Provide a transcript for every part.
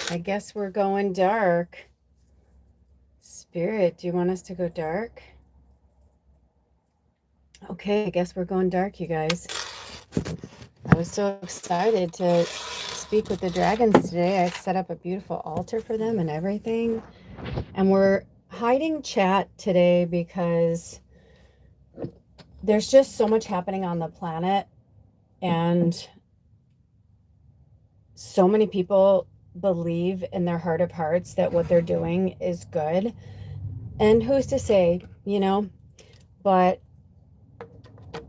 I guess we're going dark. Spirit, do you want us to go dark? Okay, I guess we're going dark, you guys. I was so excited to speak with the dragons today. I set up a beautiful altar for them and everything. And we're hiding chat today because there's just so much happening on the planet. And so many people believe in their heart of hearts that what they're doing is good. And who's to say, But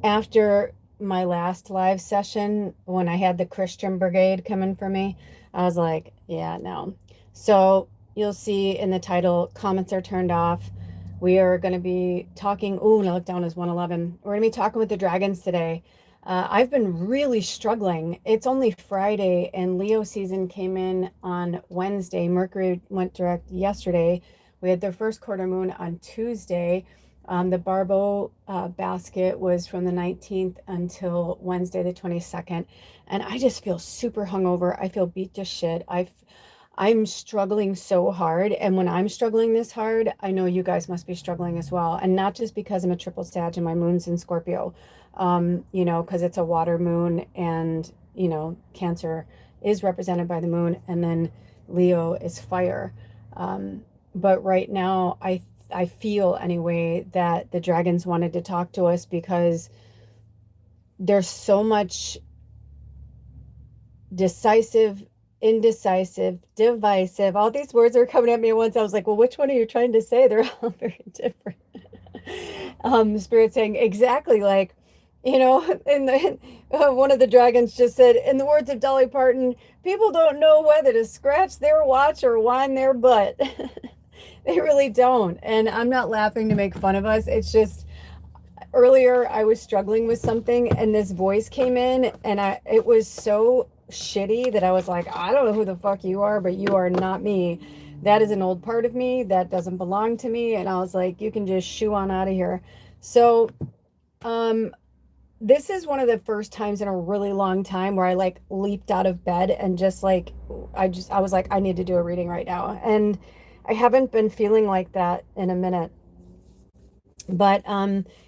after my last live session, when I had the Christian Brigade coming for me, I was like, yeah, no. So you'll see in the title, comments are turned off. We are going to be talking. Oh, and I looked down as 111. We're going to be talking with the dragons today. I've been really struggling. It's only Friday, and Leo season came in on Wednesday. Mercury went direct yesterday. We had their first quarter moon on Tuesday. The Barbo basket was from the 19th until Wednesday, the 22nd. And I just feel super hungover. I feel beat to shit. I'm struggling so hard. And when I'm struggling this hard, I know you guys must be struggling as well. And not just because I'm a triple Sag and my moon's in Scorpio, because it's a water moon and, Cancer is represented by the moon. And then Leo is fire. But right now, I feel anyway that the dragons wanted to talk to us because there's so much decisive, indecisive, divisive. All these words are coming at me at once. I was like, well, which one are you trying to say? They're all very different. Spirit saying exactly like, in the one of the dragons just said, in the words of Dolly Parton, people don't know whether to scratch their watch or wind their butt. They really don't. And I'm not laughing to make fun of us. It's just earlier I was struggling with something and this voice came in and it was so shitty that I was like, I don't know who the fuck you are, but you are not me. That is an old part of me that doesn't belong to me. And I was like, you can just shoo on out of here. So, this is one of the first times in a really long time where I like leaped out of bed and just like, I was like, I need to do a reading right now. And I haven't been feeling like that in a minute. But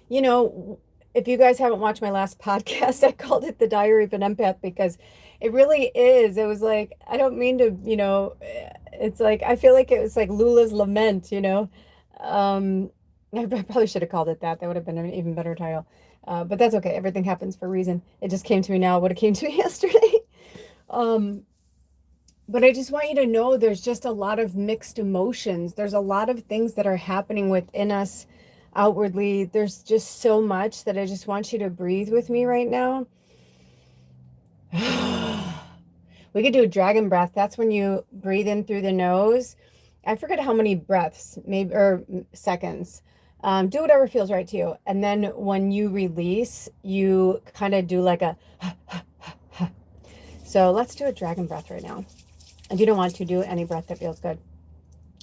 you know, if you guys haven't watched my last podcast, I called it the Diary of an Empath because it really is. It was like, I don't mean to, it's like I feel like it was like Lula's lament. I probably should have called it that. That would have been an even better title. But that's okay. Everything happens for a reason. It just came to me now what it came to me yesterday. Um, but I just want you to know there's just a lot of mixed emotions. There's a lot of things that are happening within us outwardly. There's just so much that I just want you to breathe with me right now. We could do a dragon breath. That's when you breathe in through the nose. I forget how many breaths, maybe, or seconds. Do whatever feels right to you. And then when you release, you kind of do like a. So let's do a dragon breath right now. And you don't want to do any breath that feels good.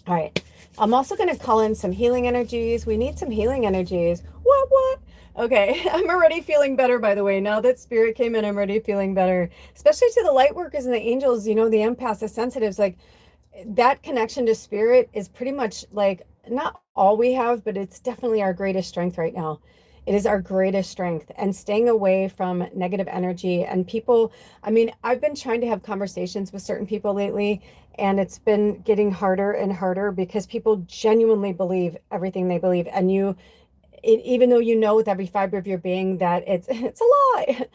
All right. I'm also going to call in some healing energies. We need some healing energies. What? Okay. I'm already feeling better, by the way. Now that spirit came in, I'm already feeling better. Especially to the light workers and the angels, the empaths, the sensitives. Like that connection to spirit is pretty much like not all we have, but it's definitely our greatest strength right now. It is our greatest strength, and staying away from negative energy and people. I mean, I've been trying to have conversations with certain people lately, and it's been getting harder and harder because people genuinely believe everything they believe. And even though you know with every fiber of your being that it's a lie,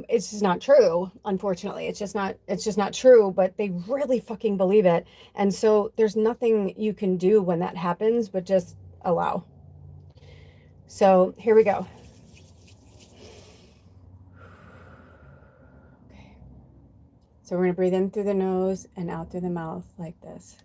it's just not true. Unfortunately, it's just not true. But they really fucking believe it, and so there's nothing you can do when that happens, but just allow. So here we go. Okay. So we're gonna breathe in through the nose and out through the mouth like this.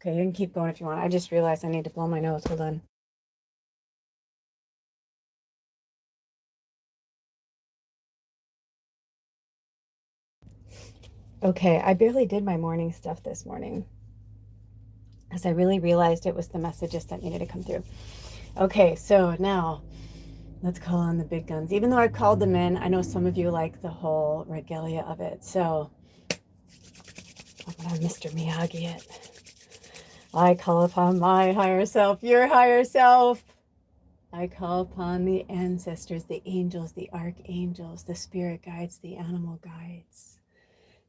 Okay, you can keep going if you want. I just realized I need to blow my nose. Hold on. Okay, I barely did my morning stuff this morning, as I really realized it was the messages that needed to come through. Okay, so now let's call on the big guns. Even though I called them in, I know some of you like the whole regalia of it. So I'm gonna Mr. Miyagi it. I call upon my higher self, your higher self. I call upon the ancestors, the angels, the archangels, the spirit guides, the animal guides,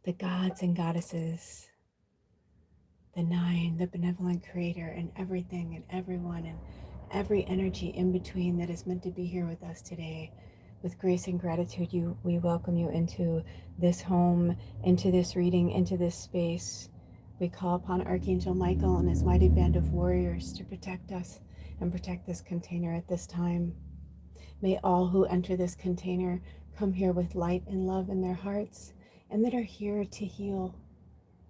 the gods and goddesses, the nine, the benevolent creator, and everything and everyone and every energy in between that is meant to be here with us today. With grace and gratitude, we welcome you into this home, into this reading, into this space. We call upon Archangel Michael and his mighty band of warriors to protect us and protect this container at this time. May all who enter this container come here with light and love in their hearts, and that are here to heal,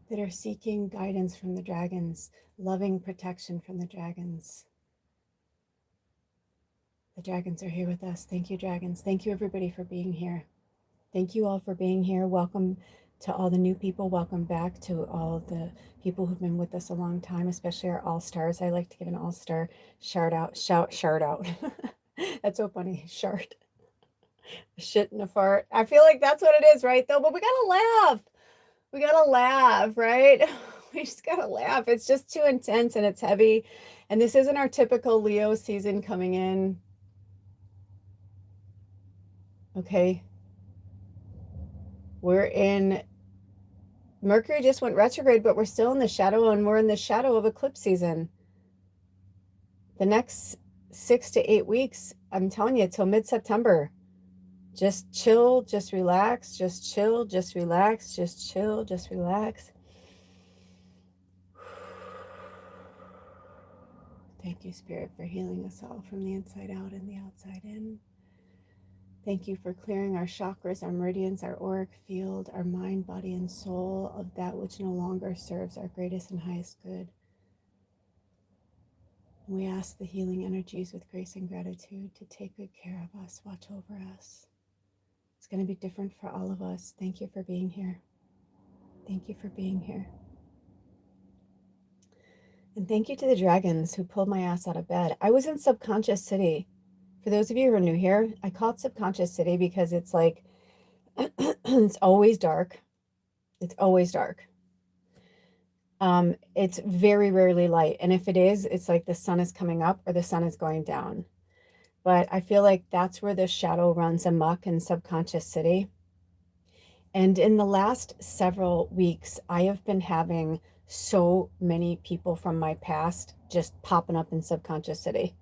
that are seeking guidance from the dragons, loving protection from the dragons. The dragons are here with us. Thank you, dragons. Thank you, everybody, for being here. Thank you all for being here. Welcome to all the new people. Welcome back to all the people who've been with us a long time, especially our all-stars. I like to give an all-star shout out. That's so funny. Shart. Shit and a fart. I feel like that's what it is, right? Though, but we gotta laugh. We gotta laugh, right? We just gotta laugh. It's just too intense and it's heavy. And this isn't our typical Leo season coming in. Okay. We're in Mercury just went retrograde, but we're still in the shadow, and we're in the shadow of eclipse season. The next 6 to 8 weeks, I'm telling you, till mid-September. Just chill, just relax, just chill, just relax, just chill, just relax. Thank you, Spirit, for healing us all from the inside out and the outside in. Thank you for clearing our chakras, our meridians, our auric field, our mind, body, and soul of that which no longer serves our greatest and highest good. And we ask the healing energies with grace and gratitude to take good care of us, watch over us. It's going to be different for all of us. Thank you for being here. Thank you for being here. And thank you to the dragons who pulled my ass out of bed. I was in Subconscious City. For those of you who are new here, I call it Subconscious City because it's like, it's always dark. It's always dark. It's very rarely light. And if it is, it's like the sun is coming up or the sun is going down. But I feel like that's where the shadow runs amok in Subconscious City. And in the last several weeks, I have been having so many people from my past just popping up in Subconscious City.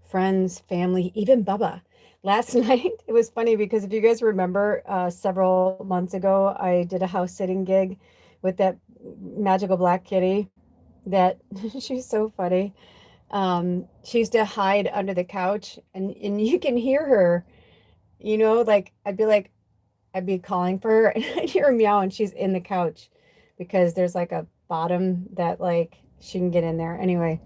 Friends, family, even Bubba. Last night, it was funny because if you guys remember, several months ago, I did a house sitting gig with that magical black kitty that she's so funny. She used to hide under the couch and you can hear her, you know, like I'd be calling for her and I'd hear her meow and she's in the couch because there's like a bottom that like she can get in there. Anyway,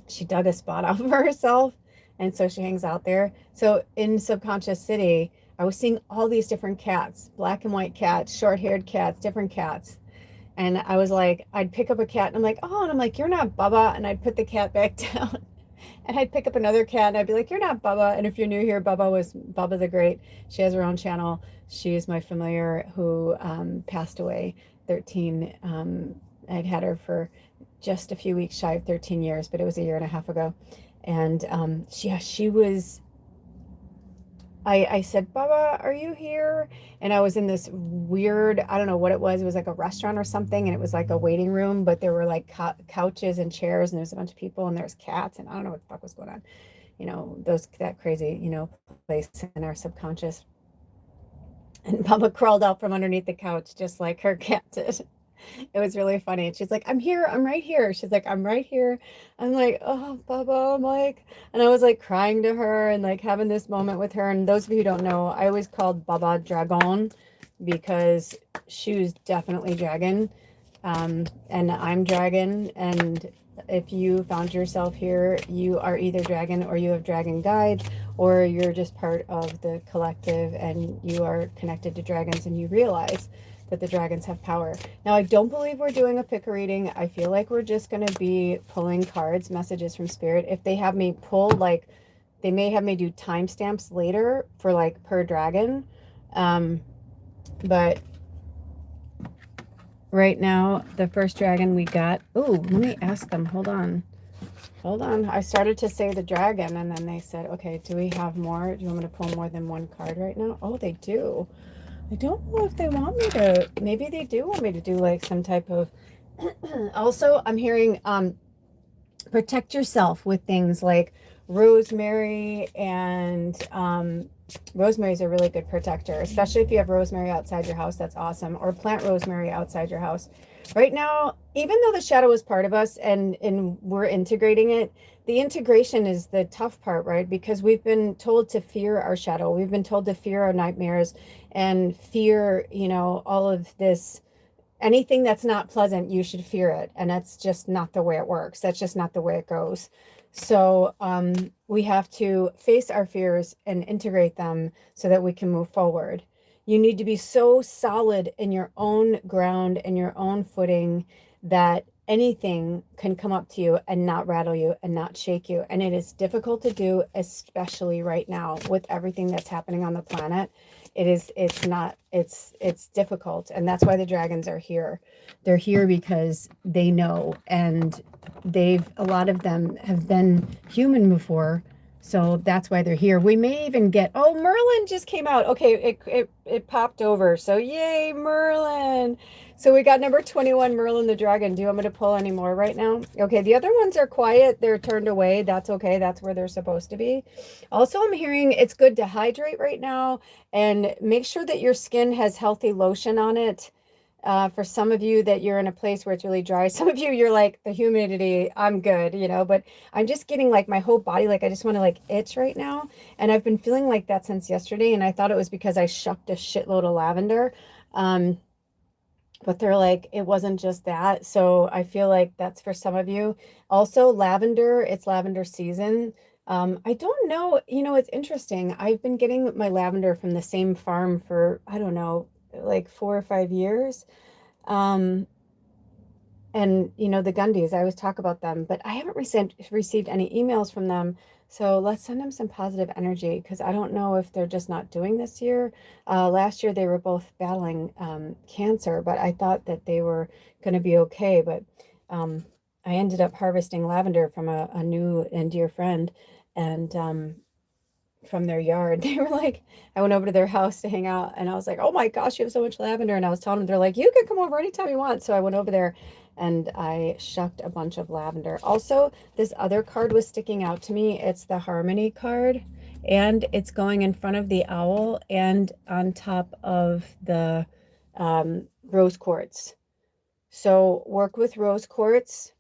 she dug a spot out for herself and so she hangs out there. So in Subconscious City, I was seeing all these different cats, black and white cats, short-haired cats, different cats. And I was like, I'd pick up a cat and I'm like, oh, and I'm like, you're not Bubba. And I'd put the cat back down. And I'd pick up another cat and I'd be like, you're not Bubba. And if you're new here, Bubba was Bubba the Great. She has her own channel. She is my familiar who passed away 13. I'd had her for just a few weeks shy of 13 years, but it was a year and a half ago. And she was, I said, Bubba, are you here? And I was in this weird, I don't know what it was. It was like a restaurant or something. And it was like a waiting room, but there were like couches and chairs and there's a bunch of people and there's cats and I don't know what the fuck was going on. You know, that crazy, you know, place in our subconscious. And Bubba crawled out from underneath the couch just like her cat did. It was really funny. And she's like, I'm here. I'm right here. She's like, I'm right here. I'm like, oh, Bubba, I'm like, and I was like crying to her and like having this moment with her. And those of you who don't know, I always called Bubba Dragon because she was definitely dragon. And I'm dragon. And if you found yourself here, you are either dragon or you have dragon guides or you're just part of the collective and you are connected to dragons and you realize that the dragons have power. Now, I don't believe we're doing a pick a reading. I feel like we're just going to be pulling cards, messages from spirit. If they have me pull, like, they may have me do timestamps later for like per dragon. But right now, the first dragon we got, oh, let me ask them. Hold on. I started to say the dragon and then they said, okay, do we have more? Do you want me to pull more than one card right now? Oh, they do. I don't know if they want me to, maybe they do want me to do like some type of, also I'm hearing, protect yourself with things like rosemary, and rosemary is a really good protector, especially if you have rosemary outside your house. That's awesome. Or plant rosemary outside your house. Right now, even though the shadow is part of us and we're integrating it, the integration is the tough part, right? Because we've been told to fear our shadow. We've been told to fear our nightmares and fear, you know, all of this. Anything that's not pleasant, you should fear it. And that's just not the way it works. That's just not the way it goes. So we have to face our fears and integrate them so that we can move forward. You need to be so solid in your own ground and your own footing that anything can come up to you and not rattle you and not shake you. And it is difficult to do, especially right now with everything that's happening on the planet. It's difficult. And that's why the dragons are here. They're here because they know, and a lot of them have been human before. So that's why they're here. We may even get, oh, Merlin just came out. Okay, it popped over. So yay, Merlin. So we got number 21, Merlin the Dragon. Do you want me to pull any more right now? Okay, the other ones are quiet. They're turned away. That's okay. That's where they're supposed to be. Also, I'm hearing it's good to hydrate right now and make sure that your skin has healthy lotion on it. For some of you that you're in a place where it's really dry, some of you, you're like, the humidity, I'm good, you know, but I'm just getting like my whole body, like I just want to like itch right now. And I've been feeling like that since yesterday. And I thought it was because I shucked a shitload of lavender. But they're like, it wasn't just that. So I feel like that's for some of you. Also, lavender, it's lavender season. I don't know, you know, it's interesting. I've been getting my lavender from the same farm for, I don't know, like 4 or 5 years. And you know, the Gundys, I always talk about them, but I haven't received any emails from them. So let's send them some positive energy, because I don't know if they're just not doing this year. Last year they were both battling cancer, but I thought that they were going to be okay. But I ended up harvesting lavender from a new and dear friend, and from their yard. They were like, I went over to their house to hang out, and I was like, oh my gosh, you have so much lavender. And I was telling them, they're like, you can come over anytime you want. So I went over there and I shucked a bunch of lavender. Also, this other card was sticking out to me. It's the Harmony card, and it's going in front of the owl and on top of the rose quartz. So work with rose quartz.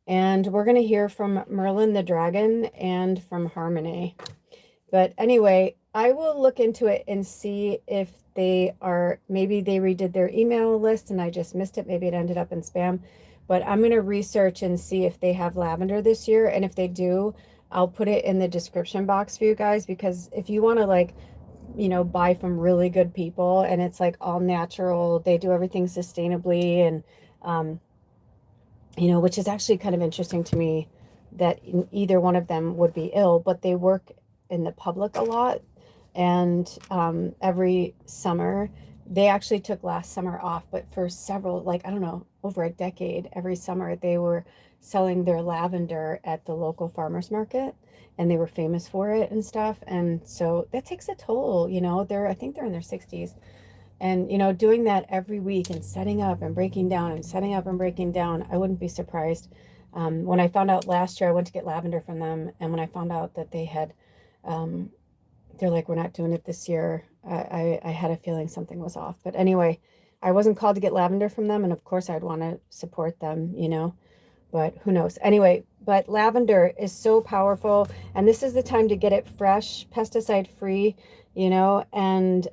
And we're going to hear from Merlin the Dragon and from Harmony. But anyway, I will look into it and see if they are, maybe they redid their email list and I just missed it. Maybe it ended up in spam. But I'm going to research and see if they have lavender this year. And if they do, I'll put it in the description box for you guys. Because if you want to, like, you know, buy from really good people and it's like all natural, they do everything sustainably, and you know, which is actually kind of interesting to me that either one of them would be ill, but they work in the public a lot. And every summer, they actually took last summer off, but for several, like, I don't know, over a decade, every summer they were selling their lavender at the local farmers market, and they were famous for it and stuff. And so that takes a toll, you know. I think they're in their 60s. And, you know, doing that every week and setting up and breaking down and setting up and breaking down, I wouldn't be surprised. When I found out last year, I went to get lavender from them. And when I found out that they had, they're like, we're not doing it this year, I had a feeling something was off. But anyway, I wasn't called to get lavender from them. And of course, I'd want to support them, you know, but who knows? Anyway, but lavender is so powerful. And this is the time to get it fresh, pesticide free, you know, and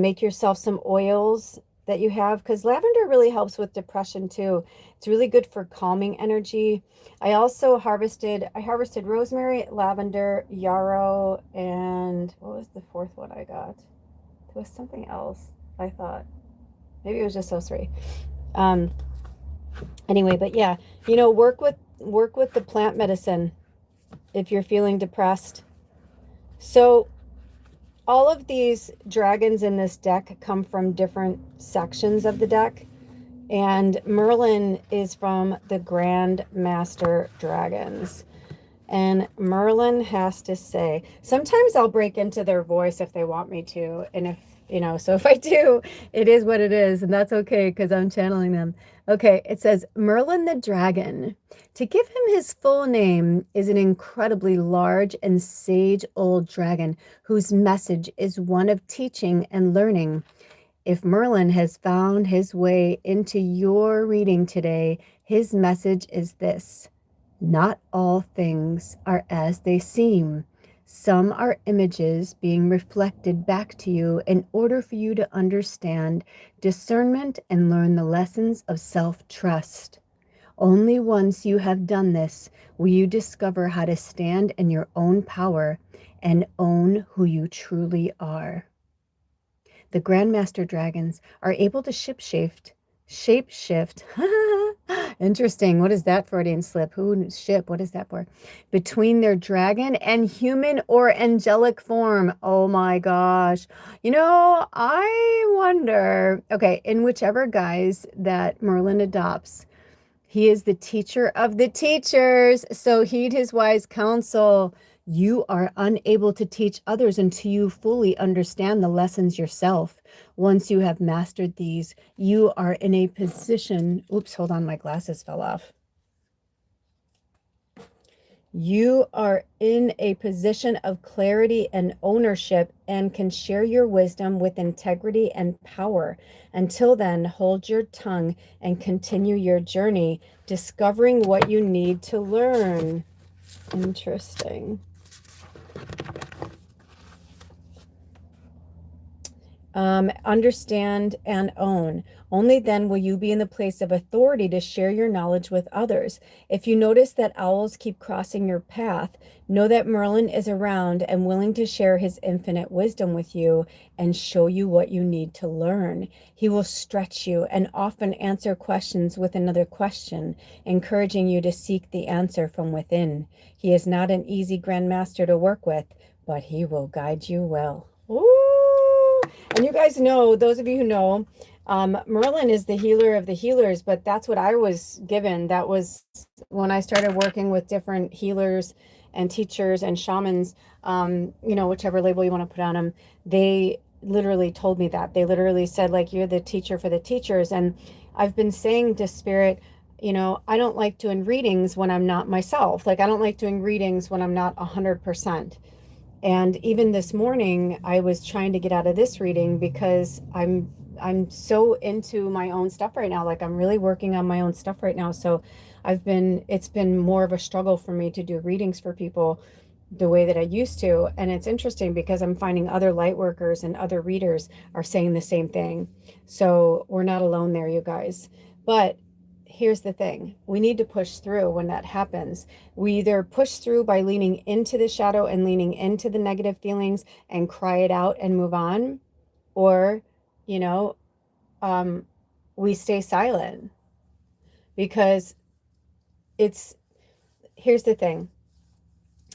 make yourself some oils that you have, because lavender really helps with depression too. It's really good for calming energy. I harvested rosemary, lavender, yarrow, and what was the fourth one I got? There was something else, I thought. Maybe it was just those three. Um, anyway, but yeah, work with the plant medicine if you're feeling depressed. So all of these dragons in this deck come from different sections of the deck, and Merlin is from the Grand Master Dragons. And Merlin has to say, sometimes I'll break into their voice if they want me to. And so if I do, it is what it is. And that's okay because I'm channeling them. Okay, it says, Merlin the Dragon. To give him his full name is an incredibly large and sage old dragon whose message is one of teaching and learning. If Merlin has found his way into your reading today, his message is this. Not all things are as they seem. Some are images being reflected back to you in order for you to understand discernment and learn the lessons of self-trust. Only once you have done this will you discover how to stand in your own power and own who you truly are. The Grandmaster Dragons are able to shapeshift. Interesting. What is that Freudian slip? What is that for? Between their dragon and human or angelic form. Oh my gosh. I wonder, okay, in whichever guise that Merlin adopts, he is the teacher of the teachers. So heed his wise counsel. You are unable to teach others until you fully understand the lessons yourself. Once you have mastered these, you are in a position. Oops, hold on, my glasses fell off. You are in a position of clarity and ownership and can share your wisdom with integrity and power. Until then, hold your tongue and continue your journey, discovering what you need to learn. Interesting. Understand and own. Only then will you be in the place of authority to share your knowledge with others. If you notice that owls keep crossing your path, know that Merlin is around and willing to share his infinite wisdom with you and show you what you need to learn. He will stretch you and often answer questions with another question, encouraging you to seek the answer from within. He is not an easy grandmaster to work with, but he will guide you well. Ooh! And you guys know, those of you who know, Merlin is the healer of the healers, but that's what I was given. That was when I started working with different healers and teachers and shamans, whichever label you want to put on them. They literally told me that. They literally said, like, you're the teacher for the teachers. And I've been saying to Spirit, I don't like doing readings when I'm not myself. Like, I don't like doing readings when I'm not 100%. And even this morning, I was trying to get out of this reading because I'm so into my own stuff right now. Like, I'm really working on my own stuff right now. So it's been more of a struggle for me to do readings for people the way that I used to. And it's interesting because I'm finding other light workers and other readers are saying the same thing. So we're not alone there, you guys. But here's the thing. We need to push through when that happens. We either push through by leaning into the shadow and leaning into the negative feelings and cry it out and move on, or, we stay silent. Because here's the thing.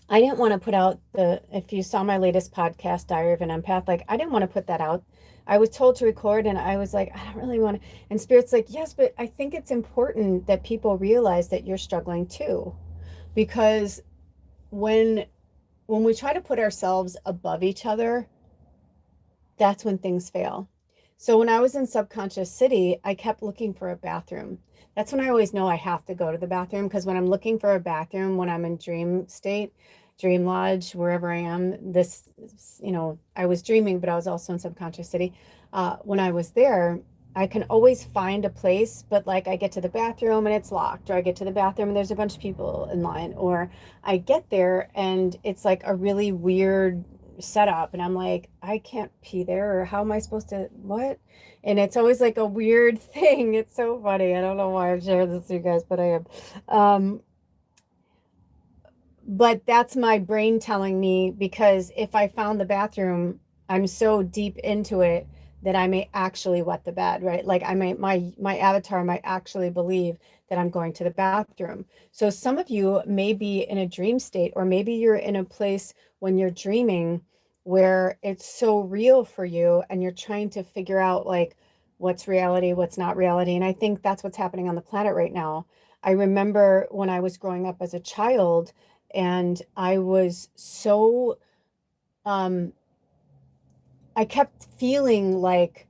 I didn't want to put out if you saw my latest podcast, Diary of an Empath, like, I didn't want to put that out. I was told to record and I was like, I don't really want to. And Spirit's like, yes, but I think it's important that people realize that you're struggling too. Because when we try to put ourselves above each other, that's when things fail. So when I was in Subconscious City, I kept looking for a bathroom. That's when I always know I have to go to the bathroom, because when I'm looking for a bathroom, when I'm in dream state, Dream Lodge, wherever I am, I was dreaming, but I was also in Subconscious City. When I was there, I can always find a place, but like, I get to the bathroom and it's locked, or I get to the bathroom and there's a bunch of people in line, or I get there and it's like a really weird set up, and I'm like, I can't pee there, or how am I supposed to, what? And it's always like a weird thing. It's so funny. I don't know why I'm sharing this with you guys, but I am. But that's my brain telling me, because if I found the bathroom, I'm so deep into it that I may actually wet the bed, right? Like I may, my avatar might actually believe that I'm going to the bathroom. So some of you may be in a dream state, or maybe you're in a place when you're dreaming where it's so real for you and you're trying to figure out like what's reality, what's not reality. And I think that's what's happening on the planet right now. I remember when I was growing up as a child, and I was so, um, I kept feeling like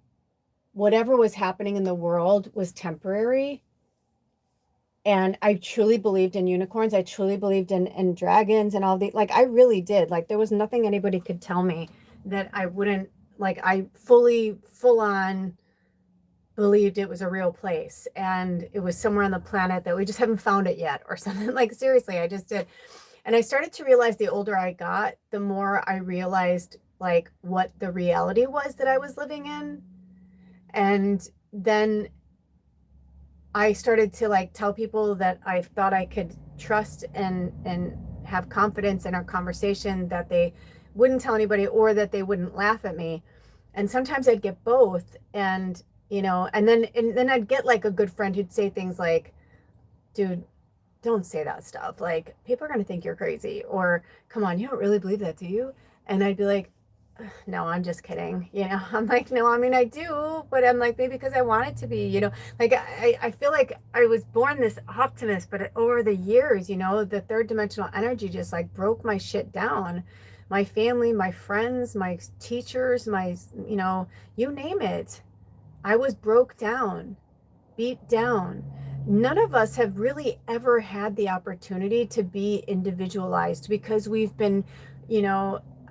whatever was happening in the world was temporary. And I truly believed in unicorns. I truly believed in dragons and all the, like, I really did. Like, there was nothing anybody could tell me that I wouldn't, like, I full on believed it was a real place. And it was somewhere on the planet that we just haven't found it yet, or something. Like, seriously, I just did. And I started to realize the older I got, the more I realized like what the reality was that I was living in. And then I started to like tell people that I thought I could trust and have confidence in our conversation, that they wouldn't tell anybody, or that they wouldn't laugh at me. And sometimes I'd get both. And and then I'd get like a good friend who'd say things like, dude, don't say that stuff. Like, people are going to think you're crazy. Or, come on, you don't really believe that, do you? And I'd be like, no, I'm just kidding. I'm like, no, I mean, I do, but I'm like, maybe because I want it to be, like, I feel like I was born this optimist, but over the years, the third dimensional energy just like broke my shit down. My family, my friends, my teachers, you name it. I was broke down, beat down. None of us have really ever had the opportunity to be individualized, because we've been,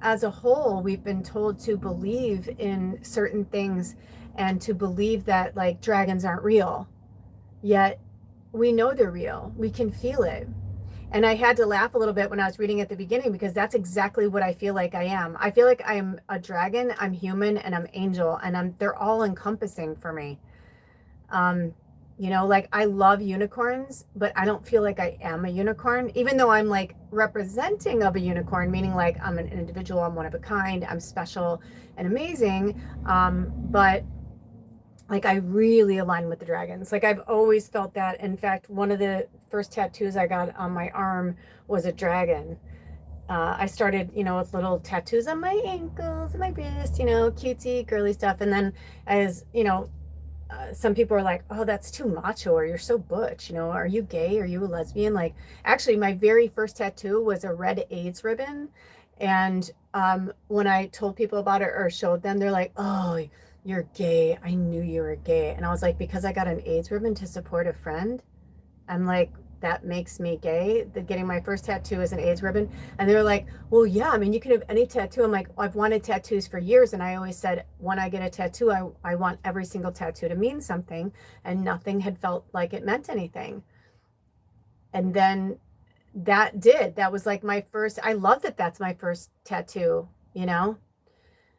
as a whole, we've been told to believe in certain things, and to believe that like dragons aren't real. Yet we know they're real. We can feel it. And I had to laugh a little bit when I was reading at the beginning, because that's exactly what I feel like I am. I feel like I'm a dragon, I'm human, and I'm angel, and they're all encompassing for me. Like, I love unicorns, but I don't feel like I am a unicorn, even though I'm like representing of a unicorn, meaning like I'm an individual, I'm one of a kind, I'm special and amazing. But like, I really align with the dragons. Like, I've always felt that. In fact, one of the first tattoos I got on my arm was a dragon. I started, with little tattoos on my ankles and my wrist, cutesy, girly stuff. And then as, some people are like, oh, that's too macho, or you're so butch, are you gay? Are you a lesbian? Like, actually, my very first tattoo was a red AIDS ribbon. And when I told people about it or showed them, they're like, oh, you're gay. I knew you were gay. And I was like, because I got an AIDS ribbon to support a friend? I'm like, that makes me gay? Getting my first tattoo is an AIDS ribbon? And they were like, well, yeah, I mean, you can have any tattoo. I'm like, I've wanted tattoos for years. And I always said, when I get a tattoo, I want every single tattoo to mean something. And nothing had felt like it meant anything. And then that was like my first, I love that that's my first tattoo, And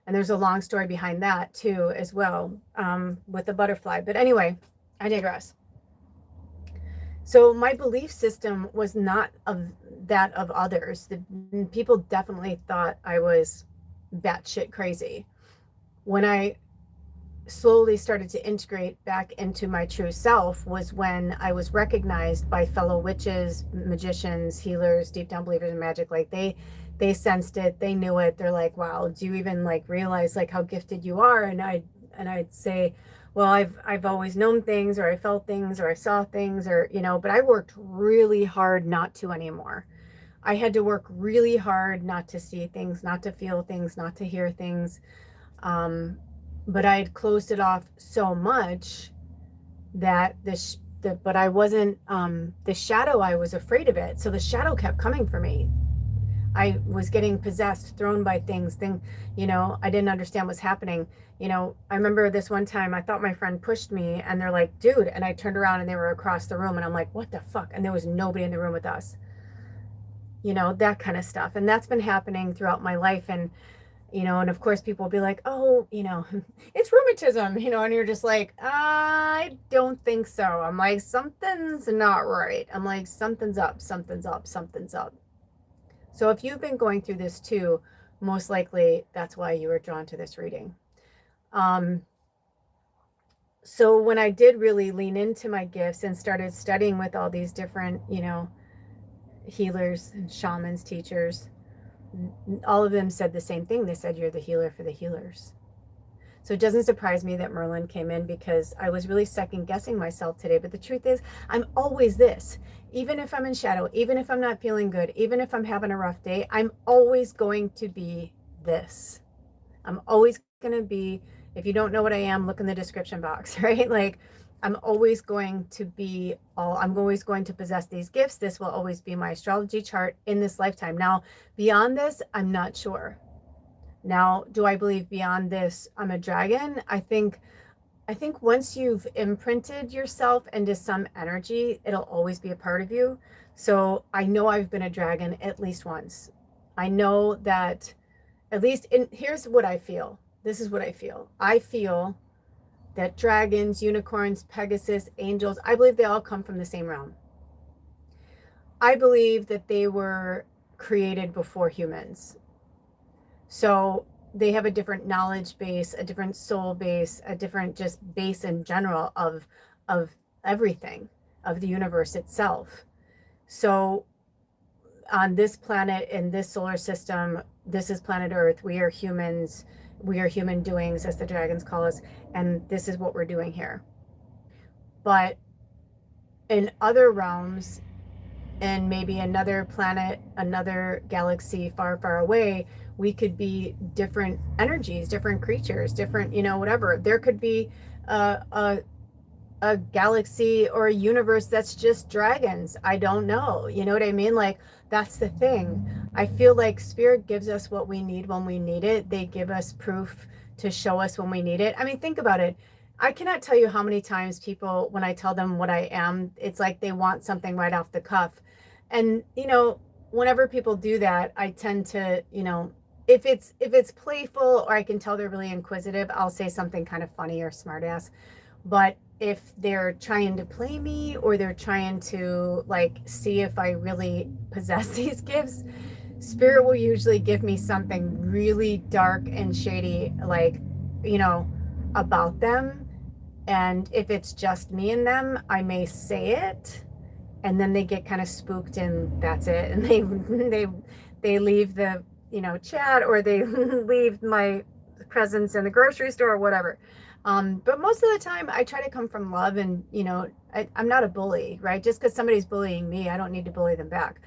there's a long story behind that too, as well, with the butterfly. But anyway, I digress. So my belief system was not of that of others. The people definitely thought I was batshit crazy. When I slowly started to integrate back into my true self was when I was recognized by fellow witches, magicians, healers, deep down believers in magic. Like, they sensed it, they knew it. They're like, wow, do you even like realize like how gifted you are? And I'd say, well, I've always known things, or I felt things, or I saw things, or but I worked really hard not to anymore. I had to work really hard not to see things, not to feel things, not to hear things. But I had closed it off so much that but I wasn't, the shadow, I was afraid of it. So the shadow kept coming for me. I was getting possessed, thrown by things, I didn't understand what's happening. I remember this one time I thought my friend pushed me, and they're like, dude, and I turned around and they were across the room, and I'm like, what the fuck? And there was nobody in the room with us, that kind of stuff. And that's been happening throughout my life. And you know, and of course people will be like, oh, you know, it's rheumatism, you know, and you're just like, I don't think so. I'm like, something's not right. I'm like, something's up, something's up, something's up. So if you've been going through this too, most likely that's why you were drawn to this reading. So when I did really lean into my gifts and started studying with all these different, you know, healers and shamans, teachers, all of them said the same thing. They said, you're the healer for the healers. So it doesn't surprise me that Merlin came in, because I was really second guessing myself today. But the truth is, I'm always this. Even if I'm in shadow, even if I'm not feeling good, even if I'm having a rough day, I'm always going to be this. I'm always going to be, if you don't know what I am, look in the description box, right? Like, I'm always going to be I'm always going to possess these gifts. This will always be my astrology chart in this lifetime. Now, beyond this, I'm not sure. Now, do I believe beyond this I'm a dragon? I think once you've imprinted yourself into some energy, it'll always be a part of you. So I know I've been a dragon at least once. I know that at least here's what I feel. This is what I feel. I feel that dragons, unicorns, Pegasus, angels, I believe they all come from the same realm. I believe that they were created before humans. So they have a different knowledge base, a different soul base, a different just base in general of everything, of the universe itself. So on this planet, in this solar system, this is planet Earth. We are humans. We are human doings, as the dragons call us, and this is what we're doing here. But in other realms, and maybe another planet, another galaxy far, far away, we could be different energies, different creatures, different, you know, whatever. There could be a galaxy or a universe that's just dragons. I don't know. You know what I mean? Like, that's the thing. I feel like spirit gives us what we need when we need it. They give us proof to show us when we need it. I mean, think about it. I cannot tell you how many times people, when I tell them what I am, it's like they want something right off the cuff. And, you know, whenever people do that, I tend to, you know, if it's playful, or I can tell they're really inquisitive, I'll say something kind of funny or smartass. But if they're trying to play me, or they're trying to like see if I really possess these gifts, spirit will usually give me something really dark and shady, like, you know, about them. And if it's just me and them, I may say it, and then they get kind of spooked, and that's it. And they leave the, you know, chat, or they leave my presence in the grocery store or whatever. But most of the time I try to come from love, and, you know, I'm not a bully, right? Just because somebody's bullying me, I don't need to bully them back.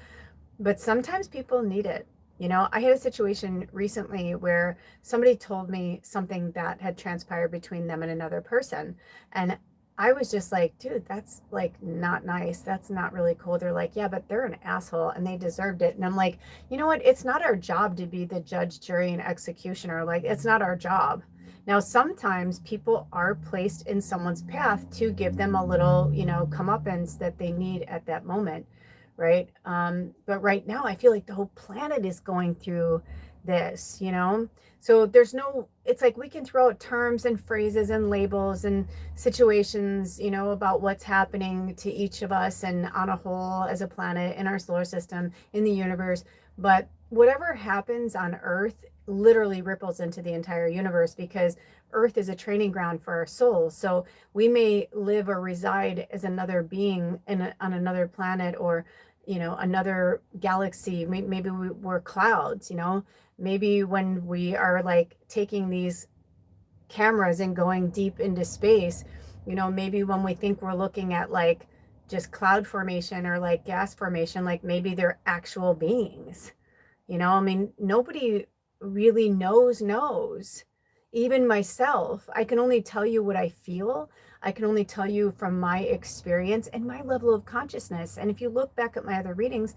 But sometimes people need it. You know, I had a situation recently where somebody told me something that had transpired between them and another person. And I was just like, dude, that's like not nice. That's not really cool. They're like, yeah, but they're an asshole and they deserved it. And I'm like, you know what? It's not our job to be the judge, jury, and executioner. Like, it's not our job. Now, sometimes people are placed in someone's path to give them a little, you know, comeuppance that they need at that moment, right? But right now, I feel like the whole planet is going through this, you know? So there's no, it's like we can throw out terms and phrases and labels and situations, you know, about what's happening to each of us and on a whole as a planet, in our solar system, in the universe. But whatever happens on Earth literally ripples into the entire universe, because Earth is a training ground for our souls. So we may live or reside as another being on another planet, or, you know, another galaxy. Maybe we're clouds, you know. Maybe when we are like taking these cameras and going deep into space, you know, maybe when we think we're looking at like just cloud formation or like gas formation, like maybe they're actual beings. You know, I mean, nobody really knows. Even myself, I can only tell you what I feel. I can only tell you from my experience and my level of consciousness. And if you look back at my other readings,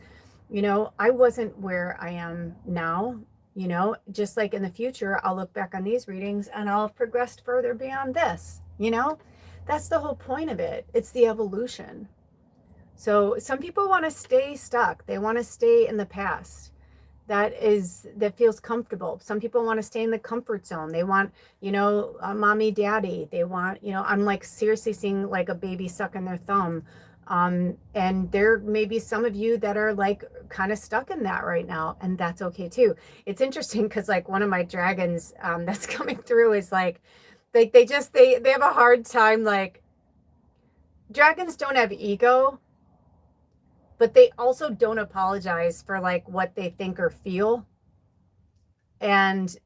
you know, I wasn't where I am now. You know, just like in the future, I'll look back on these readings and I'll have progressed further beyond this. You know, that's the whole point of it. It's the evolution. So some people want to stay stuck. They want to stay in the past. that feels comfortable. Some people want to stay in the comfort zone. They want, mommy, daddy. They want, I'm like seriously seeing like a baby sucking their thumb. And there may be some of you that are like kind of stuck in that right now, and that's okay too. It's interesting because like one of my dragons that's coming through is like they have a hard time. Like, dragons don't have ego, but they also don't apologize for like what they think or feel. And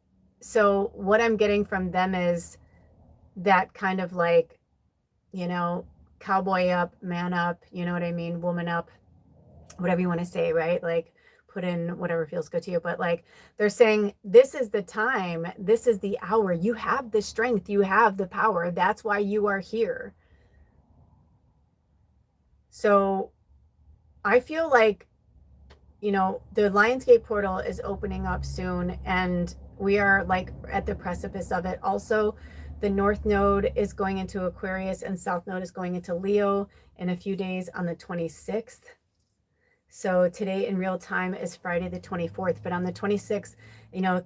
so what I'm getting from them is that kind of like, cowboy up, man up, you know what I mean? Woman up, whatever you want to say, right? Like, put in whatever feels good to you. But like, they're saying, this is the time, this is the hour. You have the strength, you have the power. That's why you are here. So I feel like, the Lionsgate portal is opening up soon, and we are like at the precipice of it. Also, the North Node is going into Aquarius and South Node is going into Leo in a few days on the 26th. So today in real time is Friday the 24th, but on the 26th,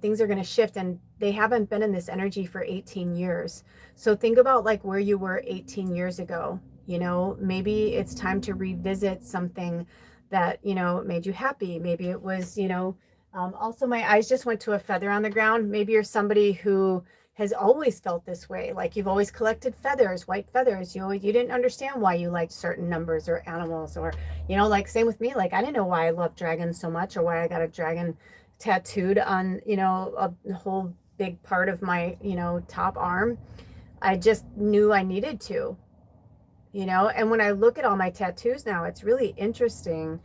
things are going to shift, and they haven't been in this energy for 18 years. So think about like where you were 18 years ago. Maybe it's time to revisit something that, made you happy. Maybe it was, also my eyes just went to a feather on the ground. Maybe you're somebody who has always felt this way. Like, you've always collected feathers, white feathers. You didn't understand why you liked certain numbers or animals, or, like same with me. Like, I didn't know why I loved dragons so much, or why I got a dragon tattooed on, a whole big part of my, top arm. I just knew I needed to, and when I look at all my tattoos now, it's really interesting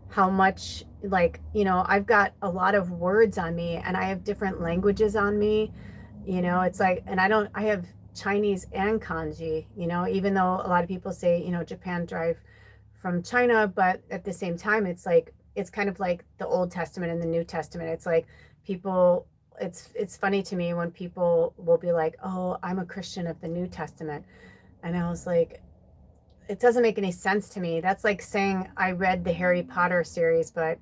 how much, like, I've got a lot of words on me, and I have different languages on me. It's like, and I have Chinese and kanji, even though a lot of people say, Japan derived from China, but at the same time, it's like, it's kind of like the Old Testament and the New Testament. It's like people, it's funny to me when people will be like, oh, I'm a Christian of the New Testament. And I was like, it doesn't make any sense to me. That's like saying I read the Harry Potter series, but,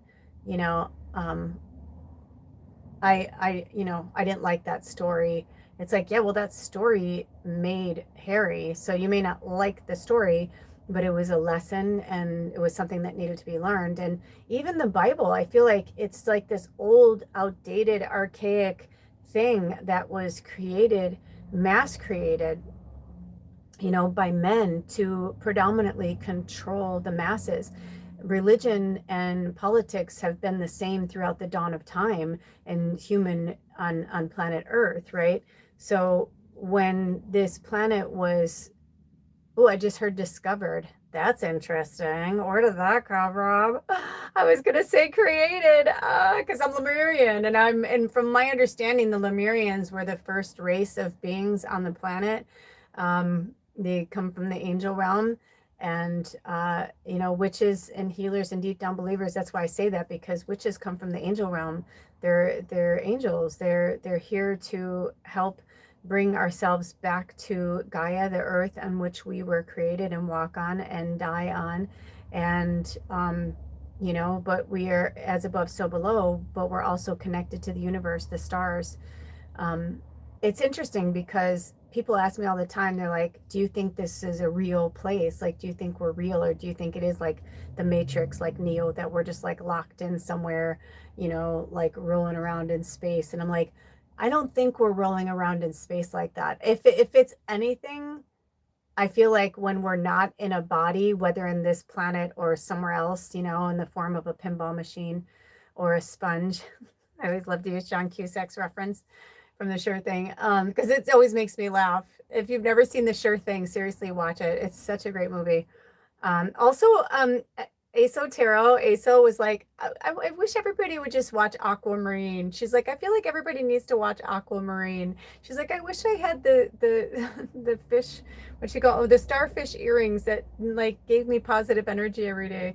I didn't like that story. It's like, yeah, well, that story made Harry. So you may not like the story, but it was a lesson, and it was something that needed to be learned. And even the Bible, I feel like it's like this old, outdated, archaic thing that was created, mass created, by men to predominantly control the masses. Religion and politics have been the same throughout the dawn of time and human on planet Earth, right? So when this planet was, oh, I just heard discovered. That's interesting. Where did that come from? I was gonna say created, because I'm Lemurian, and from my understanding, the Lemurians were the first race of beings on the planet. They come from the angel realm, and witches and healers and deep down believers. That's why I say that, because witches come from the angel realm. They're angels. They're here to help bring ourselves back to Gaia, the earth on which we were created and walk on and die on. And but we are as above, so below, but we're also connected to the universe, the stars. It's interesting because people ask me all the time, they're like, do you think this is a real place? Like, do you think we're real, or do you think it is like the Matrix, like Neo, that we're just like locked in somewhere, like rolling around in space? And I'm like, I don't think we're rolling around in space like that. If it's anything, I feel like when we're not in a body, whether in this planet or somewhere else, in the form of a pinball machine or a sponge. I always love to use John Cusack's reference from The Sure Thing, because it always makes me laugh. If you've never seen The Sure Thing, seriously watch it. It's such a great movie. Also, Aso Taro, Aso was like, I wish everybody would just watch Aquamarine. She's like, I feel like everybody needs to watch Aquamarine. She's like, I wish I had the the fish, what you call, the starfish earrings that like gave me positive energy every day.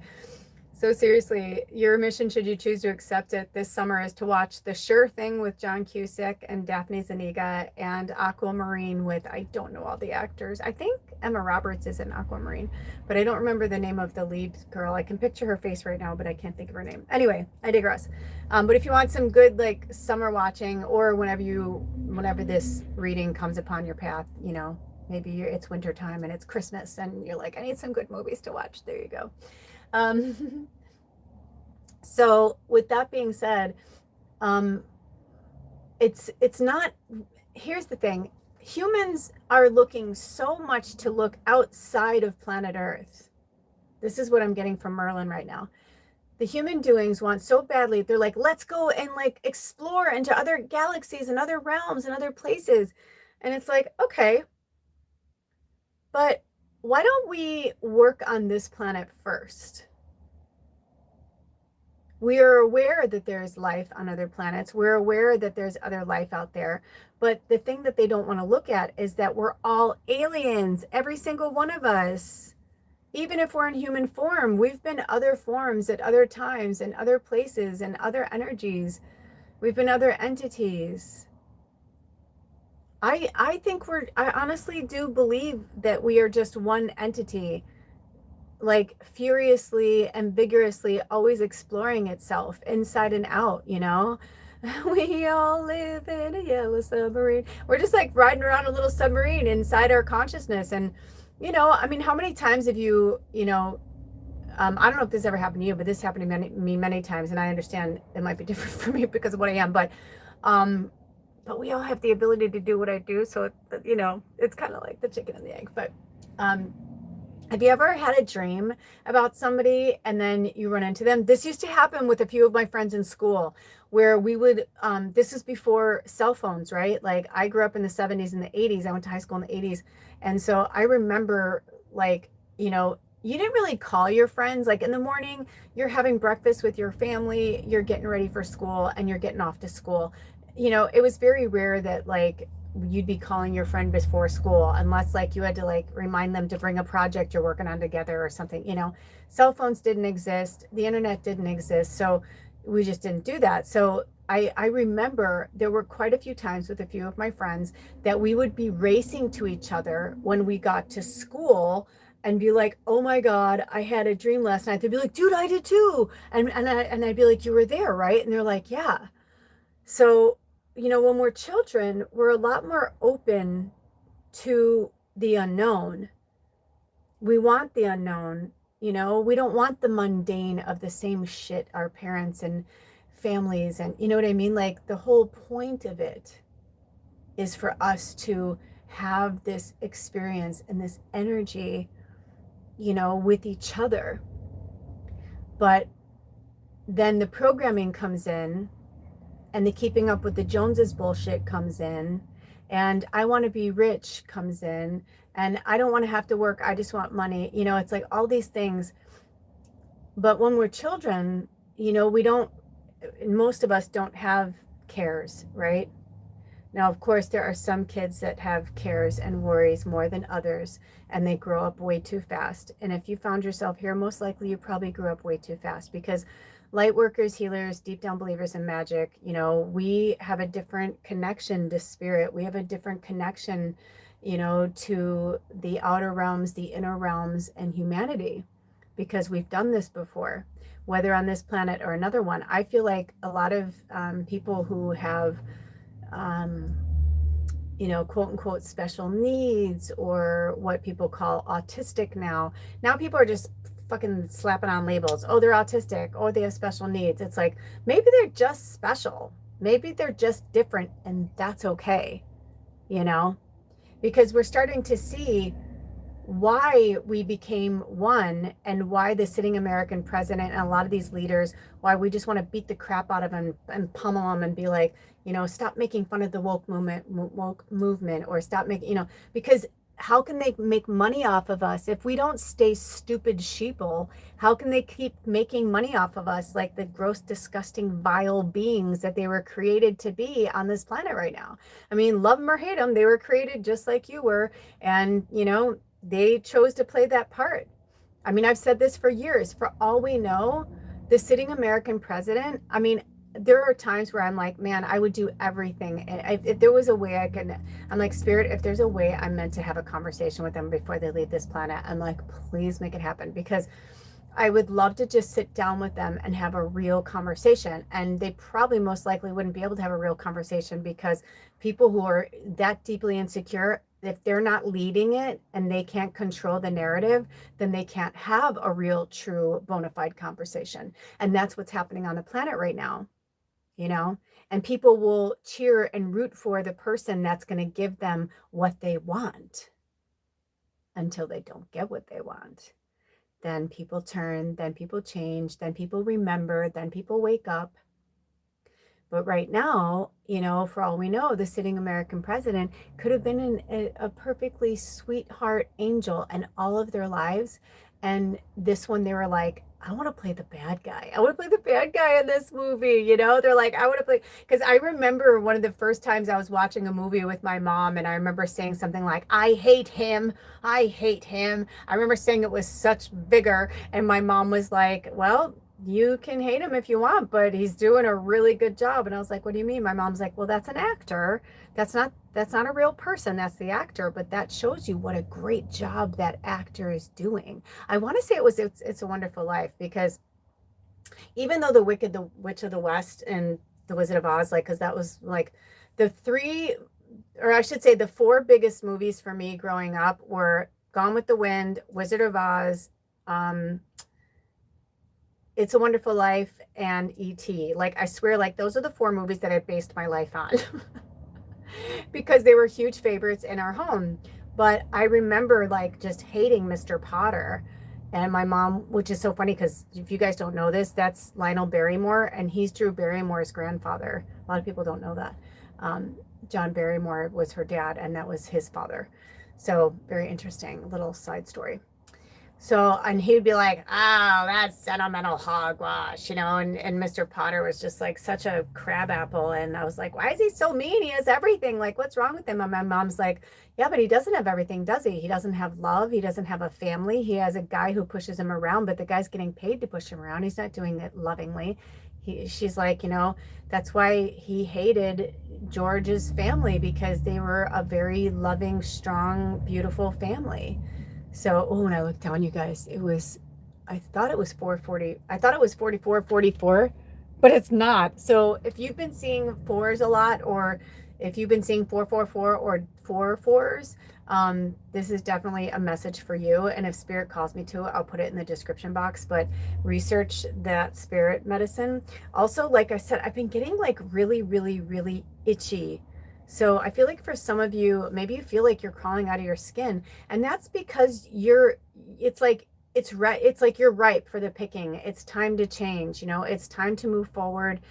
So seriously, your mission, should you choose to accept it this summer, is to watch The Sure Thing with John Cusack and Daphne Zuniga, and Aquamarine with, I don't know all the actors. I think Emma Roberts is an Aquamarine, but I don't remember the name of the lead girl. I can picture her face right now, but I can't think of her name. Anyway, I digress. But if you want some good like summer watching, or whenever this reading comes upon your path, you know, maybe it's winter time and it's Christmas and you're like, I need some good movies to watch. There you go. So with that being said, it's not, here's the thing. Humans are looking so much to look outside of planet Earth. This is what I'm getting from Merlin right now. The human doings want so badly, they're like, let's go and like explore into other galaxies and other realms and other places. And it's like, okay, but why don't we work on this planet first? We are aware that there's life on other planets. We're aware that there's other life out there. But the thing that they don't want to look at is that we're all aliens, every single one of us. Even if we're in human form, we've been other forms at other times and other places and other energies. We've been other entities. I think I honestly do believe that we are just one entity, like furiously and vigorously always exploring itself inside and out, you know? We all live in a yellow submarine. We're just like riding around a little submarine inside our consciousness. And, you know, I mean, how many times have you know, I don't know if this ever happened to you, but this happened to me many times. And I understand it might be different for me because of what I am, but we all have the ability to do what I do. So, you know, it's kind of like the chicken and the egg, but, have you ever had a dream about somebody and then you run into them? This used to happen with a few of my friends in school where we would, this is before cell phones, right? Like I grew up in the 70s and the 80s. I went to high school in the 80s. And so I remember like, you know, you didn't really call your friends. Like in the morning, you're having breakfast with your family, you're getting ready for school and you're getting off to school. You know, it was very rare that like you'd be calling your friend before school unless like you had to like remind them to bring a project you're working on together or something. You know, cell phones didn't exist, the internet didn't exist, so we just didn't do that. So I remember there were quite a few times with a few of my friends that we would be racing to each other when we got to school and be like, oh my God, I had a dream last night. They'd be like, dude, I did too. And I'd be like, you were there, right? And they're like, yeah. So you know, when we're children, we're a lot more open to the unknown. We want the unknown, you know, we don't want the mundane of the same shit our parents and families and, you know what I mean? Like the whole point of it is for us to have this experience and this energy, you know, with each other. But then the programming comes in, and the keeping up with the Joneses bullshit comes in, and I want to be rich comes in, and I don't want to have to work, I just want money. You know, it's like all these things. But when we're children, you know, most of us don't have cares, right? Now, of course, there are some kids that have cares and worries more than others, and they grow up way too fast. And if you found yourself here, most likely you probably grew up way too fast, because light workers, healers, deep down believers in magic, you know, we have a different connection to spirit. We have a different connection, you know, to the outer realms, the inner realms, and humanity, because we've done this before, whether on this planet or another one. I feel like a lot of people who have, you know, quote unquote special needs, or what people call autistic now people are just fucking slapping on labels. Oh, they're autistic. Oh, they have special needs. It's like, maybe they're just special. Maybe they're just different, and that's okay, you know, because we're starting to see why we became one, and why the sitting American president and a lot of these leaders, why we just want to beat the crap out of them and pummel them and be like, you know, stop making fun of the woke movement, or stop making, you know, because how can they make money off of us if we don't stay stupid sheeple? How can they keep making money off of us like the gross, disgusting, vile beings that they were created to be on this planet right now? I mean, love them or hate them, they were created just like you were. And, you know, they chose to play that part. I mean, I've said this for years. For all we know, the sitting American president, I mean, there are times where I'm like, man, I would do everything. And if there was a way I could, I'm like, Spirit, if there's a way I'm meant to have a conversation with them before they leave this planet, I'm like, please make it happen, because I would love to just sit down with them and have a real conversation. And they probably most likely wouldn't be able to have a real conversation, because people who are that deeply insecure, if they're not leading it and they can't control the narrative, then they can't have a real, true, bona fide conversation. And that's what's happening on the planet right now, you know? And people will cheer and root for the person that's going to give them what they want until they don't get what they want. Then people turn, then people change, then people remember, then people wake up. But right now, you know, for all we know, the sitting American president could have been a perfectly sweetheart angel in all of their lives. And this one, they were like, I want to play the bad guy. I want to play the bad guy in this movie. You know, they're like, I want to play. Because I remember one of the first times I was watching a movie with my mom, and I remember saying something like, I hate him. I hate him. I remember saying it with such vigor. And my mom was like, well, you can hate him if you want, but he's doing a really good job. And I was like, what do you mean? My mom's like, well, that's an actor. That's not a real person. That's the actor. But that shows you what a great job that actor is doing. I want to say It's a Wonderful Life, because even though The Wicked, The Witch of the West, and The Wizard of Oz, like, because that was like the three, or I should say the four biggest movies for me growing up were Gone with the Wind, Wizard of Oz, It's a Wonderful Life, and E.T. Like, I swear, like, those are the four movies that I based my life on because they were huge favorites in our home. But I remember, like, just hating Mr. Potter. And my mom, which is so funny, because if you guys don't know this, that's Lionel Barrymore, and he's Drew Barrymore's grandfather. A lot of people don't know that. John Barrymore was her dad, and that was his father. So very interesting little side story. So, and he'd be like, oh, that's sentimental hogwash, you know, and Mr. Potter was just like such a crab apple. And I was like, why is he so mean? He has everything. Like, what's wrong with him? And my mom's like, yeah, but he doesn't have everything, does he? He doesn't have love. He doesn't have a family. He has a guy who pushes him around, but the guy's getting paid to push him around. He's not doing it lovingly. She's like, you know, that's why he hated George's family, because they were a very loving, strong, beautiful family. So, oh, when I looked down, you guys, I thought it was 440. I thought it was 4444, but it's not. So if you've been seeing fours a lot, or if you've been seeing 444 or 44s, this is definitely a message for you. And if Spirit calls me to it, I'll put it in the description box, but research that spirit medicine. Also, like I said, I've been getting like really, really, really itchy. So I feel like for some of you, maybe you feel like you're crawling out of your skin, and that's because it's like, it's like you're ripe for the picking. It's time to change, you know, it's time to move forward.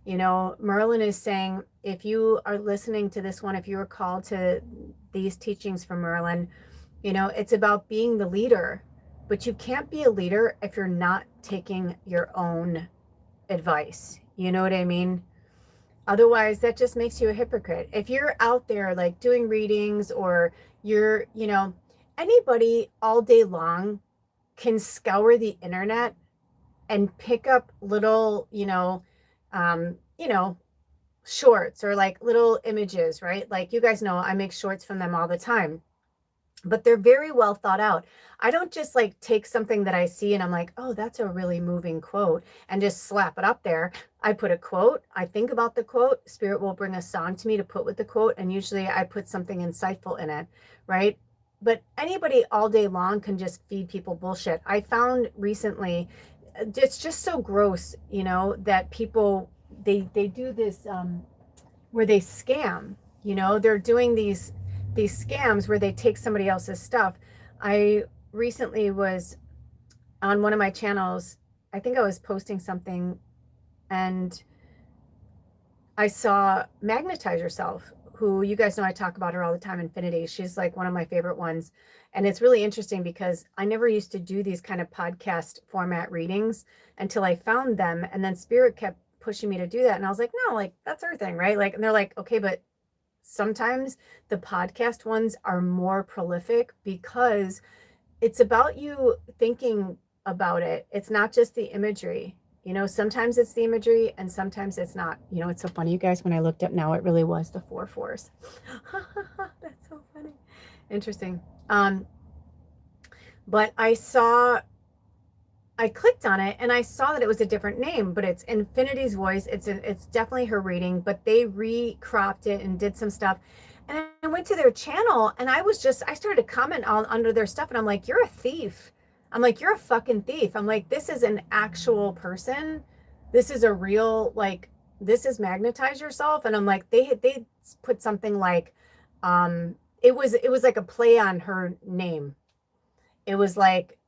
You know, Merlin is saying, if you are listening to this one, if you were called to these teachings from Merlin, you know, it's about being the leader, but you can't be a leader if you're not taking your own advice. You know what I mean? Otherwise, that just makes you a hypocrite. If you're out there like doing readings, or you're, you know, anybody all day long can scour the internet and pick up little, you know, shorts, or like little images, right? Like, you guys know I make shorts from them all the time, but they're very well thought out. I don't just like take something that I see and I'm like, oh, that's a really moving quote, and just slap it up there. I put a quote, I think about the quote, Spirit will bring a song to me to put with the quote, and usually I put something insightful in it, right? But anybody all day long can just feed people bullshit. I found recently, it's just so gross, you know, that people, they do this where they scam, you know, they're doing these scams where they take somebody else's stuff. I recently was on one of my channels, I think I was posting something, and I saw Magnetize Yourself, who you guys know I talk about her all the time, Infinity. She's like one of my favorite ones. And it's really interesting because I never used to do these kind of podcast format readings until I found them. And then Spirit kept pushing me to do that. And I was like, no, like, that's her thing, right? Like, and they're like, okay, but sometimes the podcast ones are more prolific because it's about you thinking about it. It's not just the imagery, You know, sometimes it's the imagery and sometimes it's not. You know, it's so funny, you guys, when I looked up now, it really was the 4 4s. That's so funny. Interesting. But I clicked on it and I saw that it was a different name, but it's Infinity's voice. It's definitely her reading, but they recropped it and did some stuff. And I went to their channel and I started to comment on under their stuff and I'm like, you're a thief. I'm like, you're a fucking thief. I'm like, this is an actual person. This is a real, like, this is magnetize yourself. And I'm like, they put something like, it was like a play on her name. It was like,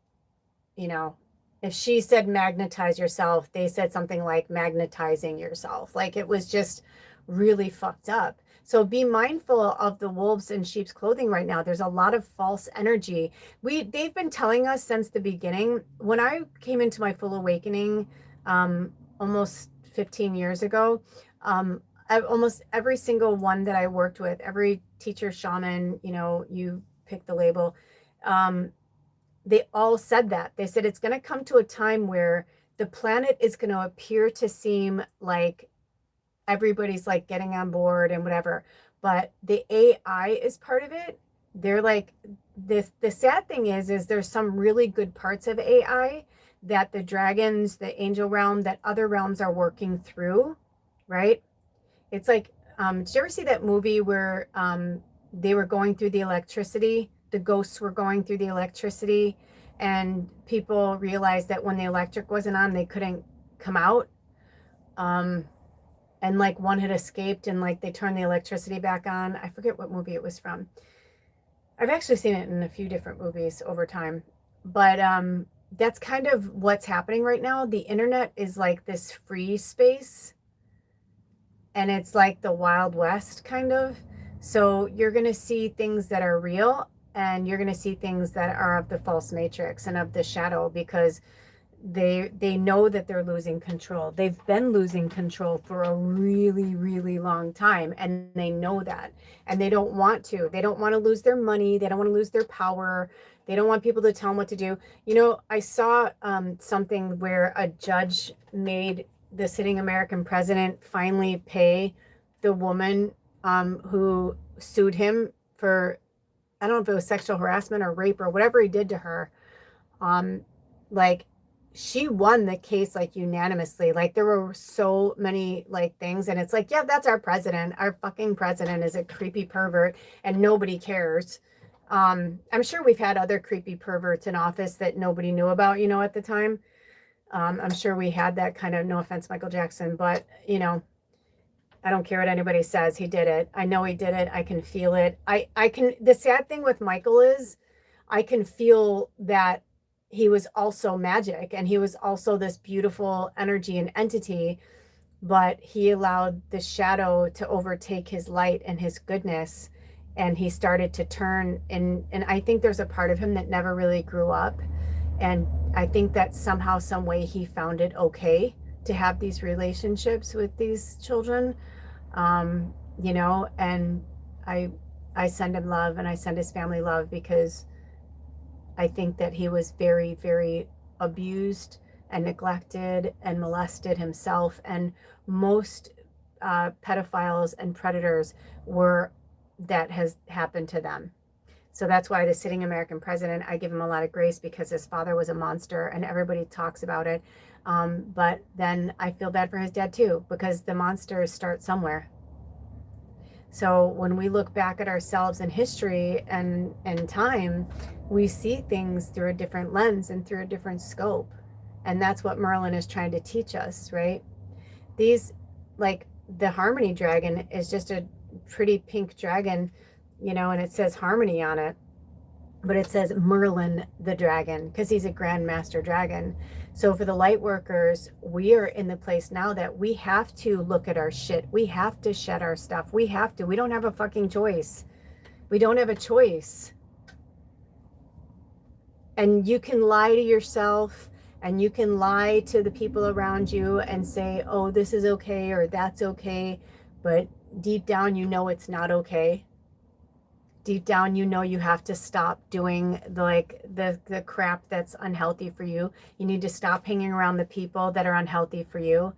you know, if she said magnetize yourself, they said something like magnetizing yourself. Like, it was just really fucked up. So be mindful of the wolves in sheep's clothing right now. There's a lot of false energy. They've been telling us since the beginning. When I came into my full awakening, almost 15 years ago, almost every single one that I worked with, every teacher, shaman, you know, you pick the label, they all said that. They said it's going to come to a time where the planet is going to appear to seem like everybody's like getting on board and whatever, but the AI is part of it. They're like, this, the sad thing is there's some really good parts of AI that the dragons, the angel realm, that other realms are working through, right? It's like, did you ever see that movie where they were going through the electricity? The ghosts were going through the electricity and people realized that when the electric wasn't on, they couldn't come out. And like one had escaped and like they turned the electricity back on. I forget what movie it was from. I've actually seen it in a few different movies over time, but that's kind of what's happening right now. The internet is like this free space and it's like the Wild West kind of. So you're going to see things that are real and you're going to see things that are of the false matrix and of the shadow, because they know that they're losing control. They've been losing control for a really, really long time, and they know that, and they don't want to. They don't want to lose their money. They don't want to lose their power. They don't want people to tell them what to do. You know, I saw something where a judge made the sitting American president finally pay the woman who sued him for, I don't know if it was sexual harassment or rape or whatever he did to her. Like, she won the case like unanimously. Like, there were so many like things, and it's like, yeah, that's our president. Our fucking president is a creepy pervert and nobody cares. I'm sure we've had other creepy perverts in office that nobody knew about, you know, at the time. I'm sure we had that kind of, no offense, Michael Jackson, but you know, I don't care what anybody says. He did it. I know he did it. I can feel it. I can, the sad thing with Michael is I can feel that he was also magic and he was also this beautiful energy and entity, but he allowed the shadow to overtake his light and his goodness. And he started to turn, and I think there's a part of him that never really grew up. And I think that somehow, some way he found it okay to have these relationships with these children, you know, and I send him love and I send his family love, because I think that he was very, very abused and neglected and molested himself. And most pedophiles and predators that has happened to them. So that's why the sitting American president, I give him a lot of grace, because his father was a monster and everybody talks about it. But then I feel bad for his dad too, because the monsters start somewhere. So when we look back at ourselves in history and time, we see things through a different lens and through a different scope. And that's what Merlin is trying to teach us, right? These, like the Harmony dragon is just a pretty pink dragon, you know, and it says Harmony on it, but it says Merlin the dragon, because he's a Grand Master dragon. So for the light workers, we are in the place now that we have to look at our shit. We have to shed our stuff. We don't have a fucking choice. We don't have a choice. And you can lie to yourself and you can lie to the people around you and say, oh, this is okay or that's okay. But deep down, you know it's not okay. deep down, you know you have to stop doing the crap that's unhealthy for you. You need to stop hanging around the people that are unhealthy for you.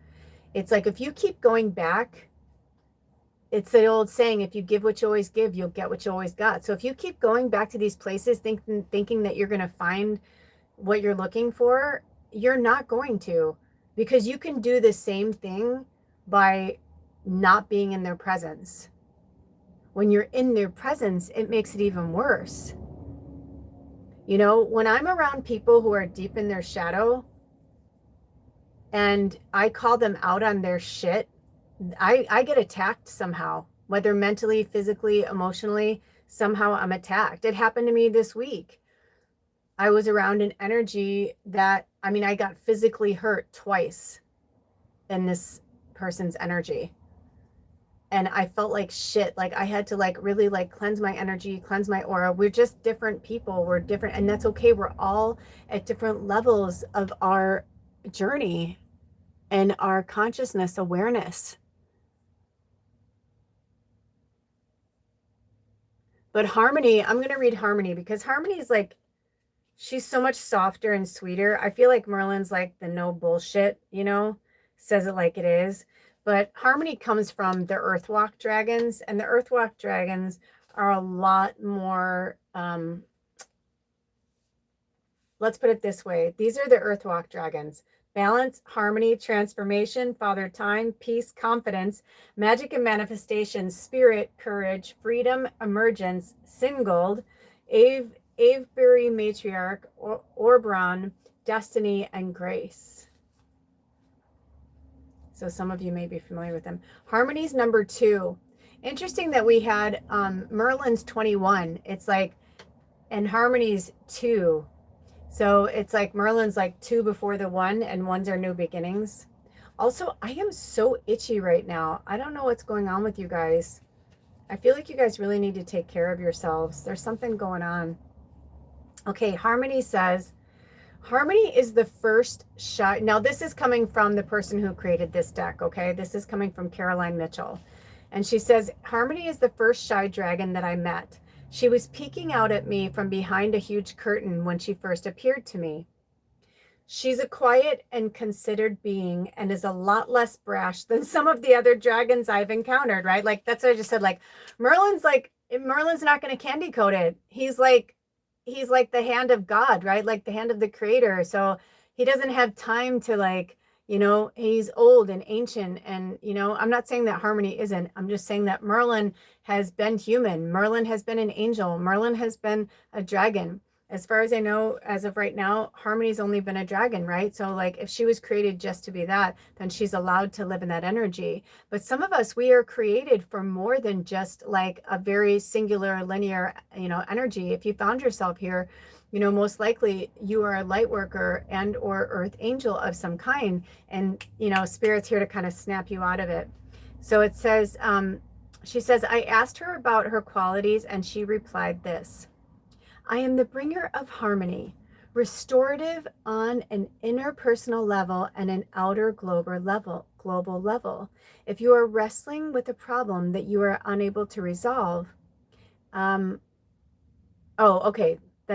It's like if you keep going back, it's the old saying, if you give what you always give, you'll get what you always got. So if you keep going back to these places thinking that you're going to find what you're looking for, you're not going to, because you can do the same thing by not being in their presence. When you're in their presence, it makes it even worse. You know, when I'm around people who are deep in their shadow and I call them out on their shit, I get attacked somehow, whether mentally, physically, emotionally, somehow I'm attacked. It happened to me this week. I was around an energy that, I mean, I got physically hurt twice in this person's energy. And I felt like shit. Like I had to like really like cleanse my energy, cleanse my aura. We're just different people. We're different. And that's okay. We're all at different levels of our journey and our consciousness awareness. But Harmony, I'm going to read Harmony because Harmony is like, she's so much softer and sweeter. I feel like Merlin's like the no bullshit, you know, says it like it is. But Harmony comes from the Earthwalk dragons, and the Earthwalk dragons are a lot more, let's put it this way. These are the Earthwalk dragons. Balance, harmony, transformation, father time, peace, confidence, magic and manifestation, spirit, courage, freedom, emergence, Singold, Avebury matriarch, Oberon, destiny, and grace. So some of you may be familiar with them. Harmony's number 2. Interesting that we had Merlin's 21. It's like, and Harmony's 2. So it's like Merlin's like 2 before the 1, and 1s are new beginnings. Also, I am so itchy right now. I don't know what's going on with you guys. I feel like you guys really need to take care of yourselves. There's something going on. Okay, Harmony says, Harmony is the first shy. Now, this is coming from the person who created this deck, okay? This is coming from Caroline Mitchell. And she says, Harmony is the first shy dragon that I met. She was peeking out at me from behind a huge curtain when she first appeared to me. She's a quiet and considered being and is a lot less brash than some of the other dragons I've encountered, right? Like, that's what I just said. Like, Merlin's not going to candy coat it. He's like the hand of God, right? Like the hand of the creator. So he doesn't have time to like, you know, he's old and ancient. And, you know, I'm not saying that Harmony isn't. I'm just saying that Merlin has been human. Merlin has been an angel. Merlin has been a dragon. As far as I know, as of right now, Harmony's only been a dragon, right? So like if she was created just to be that, then she's allowed to live in that energy. But some of us, we are created for more than just like a very singular linear, you know, energy. If you found yourself here, you know, most likely you are a light worker and or earth angel of some kind. And, you know, spirit's here to kind of snap you out of it. So it says, she says, I asked her about her qualities and she replied this. I am the bringer of harmony, restorative on an interpersonal level and an outer global level. If you are wrestling with a problem that you are unable to resolve, then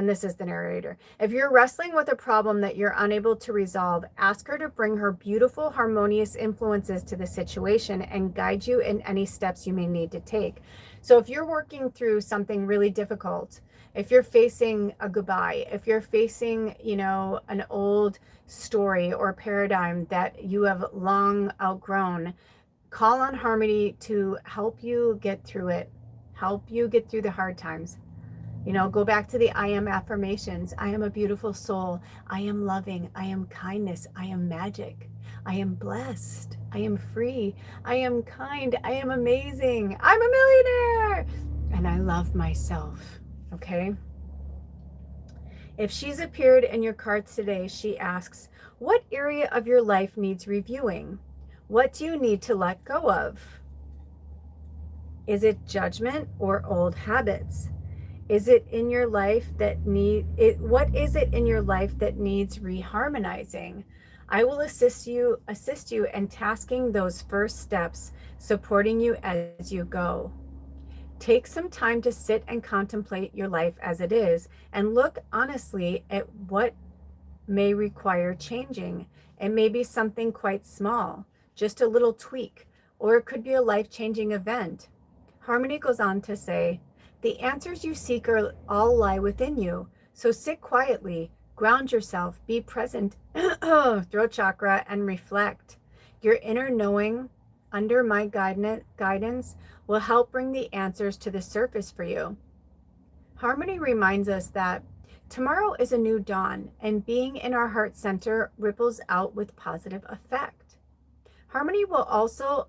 this is the narrator. If you're wrestling with a problem that you're unable to resolve, ask her to bring her beautiful, harmonious influences to the situation and guide you in any steps you may need to take. So if you're working through something really difficult, if you're facing a goodbye, if you're facing, you know, an old story or paradigm that you have long outgrown, call on Harmony to help you get through it, help you get through the hard times. You know, go back to the I am affirmations. I am a beautiful soul. I am loving. I am kindness. I am magic. I am blessed. I am free. I am kind. I am amazing. I'm a millionaire. And I love myself. Okay? If she's appeared in your cards today, she asks, what area of your life needs reviewing? What do you need to let go of? Is it judgment or old habits? Is it in your life that what is it in your life that needs reharmonizing? I will assist you in tasking those first steps, supporting you as you go. Take some time to sit and contemplate your life as it is and look honestly at what may require changing. It may be something quite small, just a little tweak, or it could be a life-changing event. Harmony goes on to say, the answers you seek are all lie within you. So sit quietly, ground yourself, be present, throat chakra, and reflect. Your inner knowing under my guidance will help bring the answers to the surface for you. Harmony reminds us that tomorrow is a new dawn, and being in our heart center ripples out with positive effect. Harmony will also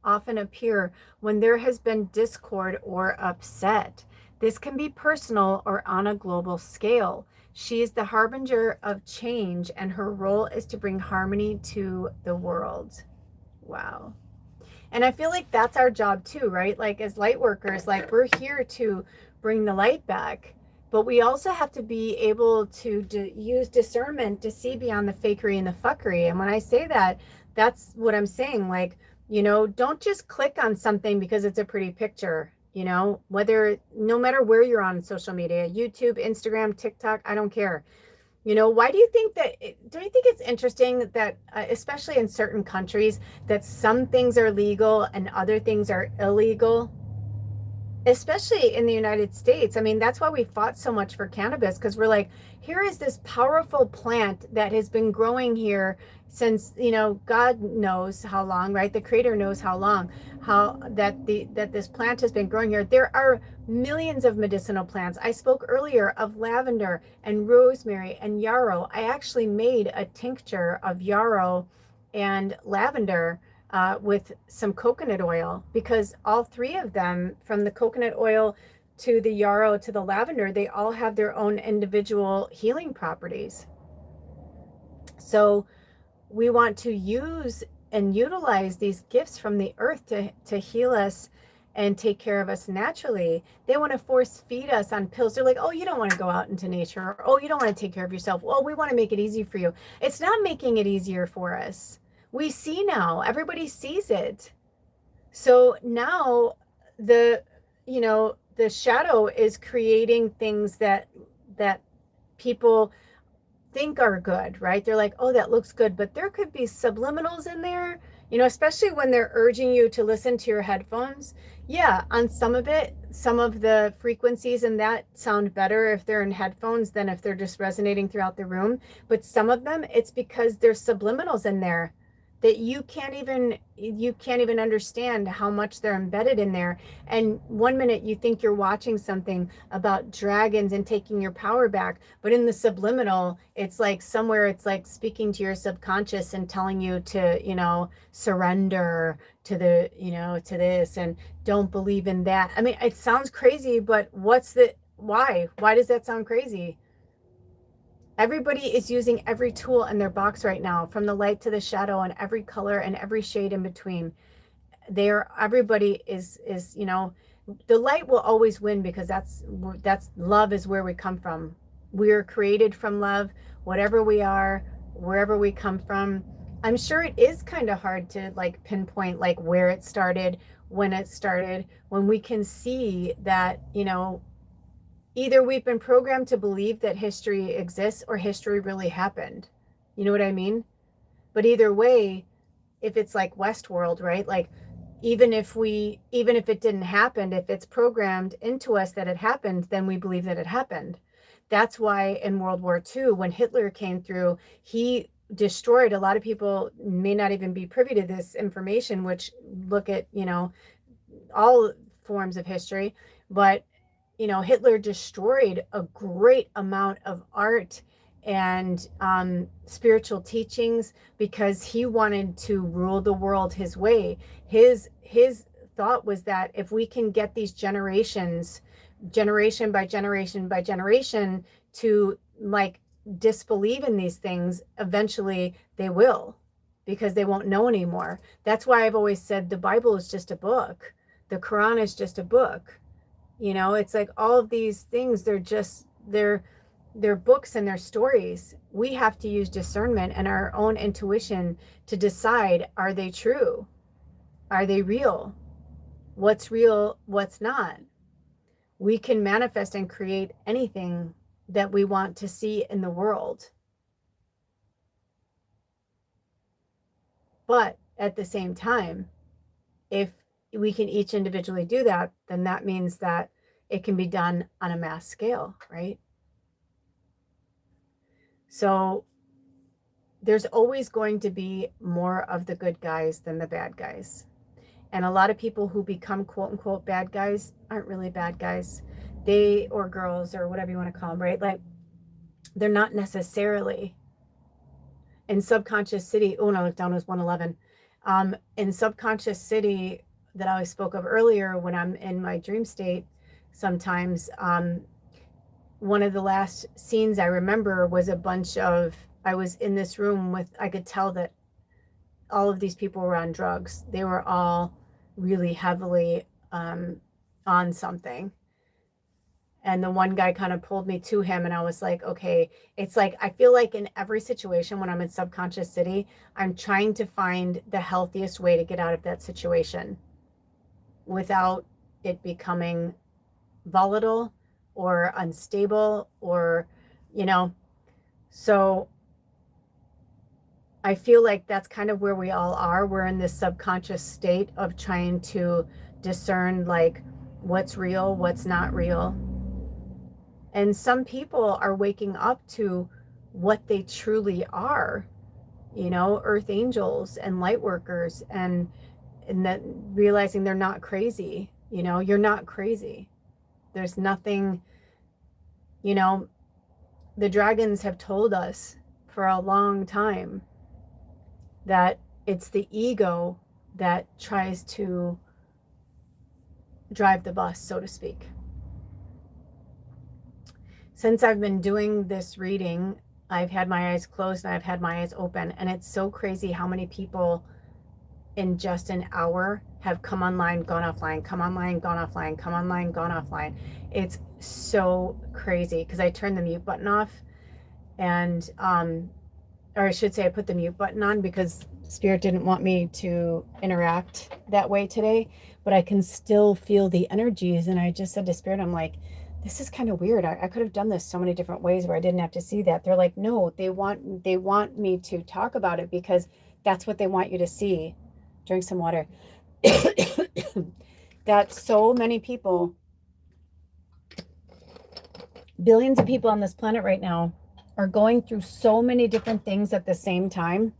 often appear when there has been discord or upset. This can be personal or on a global scale. She is the harbinger of change, and her role is to bring harmony to the world. Wow. And I feel like that's our job too, right? Like as light workers, like we're here to bring the light back, but we also have to be able to use discernment to see beyond the fakery and the fuckery. And when I say that, that's what I'm saying. Like, don't just click on something because it's a pretty picture, no matter where you're on social media, YouTube, Instagram, TikTok, I don't care. Why do you think that, don't you think it's interesting that, especially in certain countries, that some things are legal and other things are illegal? Especially in the United States. I mean, that's why we fought so much for cannabis, because we're like, here is this powerful plant that has been growing here since, God knows how long, right? The creator knows how long, that this plant has been growing here. There are millions of medicinal plants. I spoke earlier of lavender and rosemary and yarrow. I actually made a tincture of yarrow and lavender with some coconut oil, because all three of them, from the coconut oil to the yarrow to the lavender, they all have their own individual healing properties. So we want to use and utilize these gifts from the earth to heal us and take care of us naturally. They want to force feed us on pills. They're like, oh, you don't want to go out into nature, or oh, you don't want to take care of yourself. Well, we want to make it easy for you. It's not making it easier for us. We see now, everybody sees it. So now the shadow is creating things that people think are good, right? They're like, oh, that looks good, but there could be subliminals in there, especially when they're urging you to listen to your headphones. Yeah, on some of it, some of the frequencies in that sound better if they're in headphones than if they're just resonating throughout the room. But some of them, it's because there's subliminals in there that you can't even understand how much they're embedded in there. And one minute you think you're watching something about dragons and taking your power back, but in the subliminal, it's like somewhere it's like speaking to your subconscious and telling you to, surrender to the, to this, and don't believe in that. I mean, it sounds crazy, but why does that sound crazy? Everybody is using every tool in their box right now, from the light to the shadow, and every color and every shade in between. Everybody is, the light will always win, because that's love is where we come from. We are created from love, whatever we are, wherever we come from. I'm sure it is kind of hard to like pinpoint like where it started, when we can see that, either we've been programmed to believe that history exists or history really happened. You know what I mean? But either way, if it's like Westworld, right? Like even if it didn't happen, if it's programmed into us that it happened, then we believe that it happened. That's why in World War II, when Hitler came through, he destroyed, a lot of people may not even be privy to this information, which look at, all forms of history, but Hitler destroyed a great amount of art and spiritual teachings because he wanted to rule the world his way. His thought was that if we can get these generations, generation by generation by generation, to like disbelieve in these things, eventually they will, because they won't know anymore. That's why I've always said the Bible is just a book. The Quran is just a book. It's like all of these things, they're books and they're stories. We have to use discernment and our own intuition to decide, are they true? Are they real? What's real? What's not? We can manifest and create anything that we want to see in the world. But at the same time, if we can each individually do that, then that means that it can be done on a mass scale, right? So there's always going to be more of the good guys than the bad guys. And a lot of people who become quote unquote bad guys aren't really bad guys. They, or girls, or whatever you want to call them, right? Like, they're not necessarily in subconscious city. Oh, no, I looked down, it was 111. In subconscious city that I spoke of earlier, when I'm in my dream state, sometimes one of the last scenes I remember was I was in this room with, I could tell that all of these people were on drugs. They were all really heavily on something. And the one guy kind of pulled me to him, and I was like, okay, it's like, I feel like in every situation when I'm in subconscious city, I'm trying to find the healthiest way to get out of that situation without it becoming volatile or unstable, or, so I feel like that's kind of where we all are. We're in this subconscious state of trying to discern, like, what's real, what's not real. And some people are waking up to what they truly are, earth angels and light workers, and that realizing they're not crazy. You're not crazy. There's nothing, the dragons have told us for a long time that it's the ego that tries to drive the bus, so to speak. Since I've been doing this reading, I've had my eyes closed and I've had my eyes open, and it's so crazy how many people in just an hour have come online, gone offline, come online, gone offline, come online, gone offline. It's so crazy because I turned the mute button off, and or I should say I put the mute button on because Spirit didn't want me to interact that way today, but I can still feel the energies. And I just said to Spirit, I'm like, this is kind of weird. I could have done this so many different ways where I didn't have to see that. They're like, no, they want me to talk about it because that's what they want you to see. Drink some water. That so many people, billions of people on this planet right now, are going through so many different things at the same time.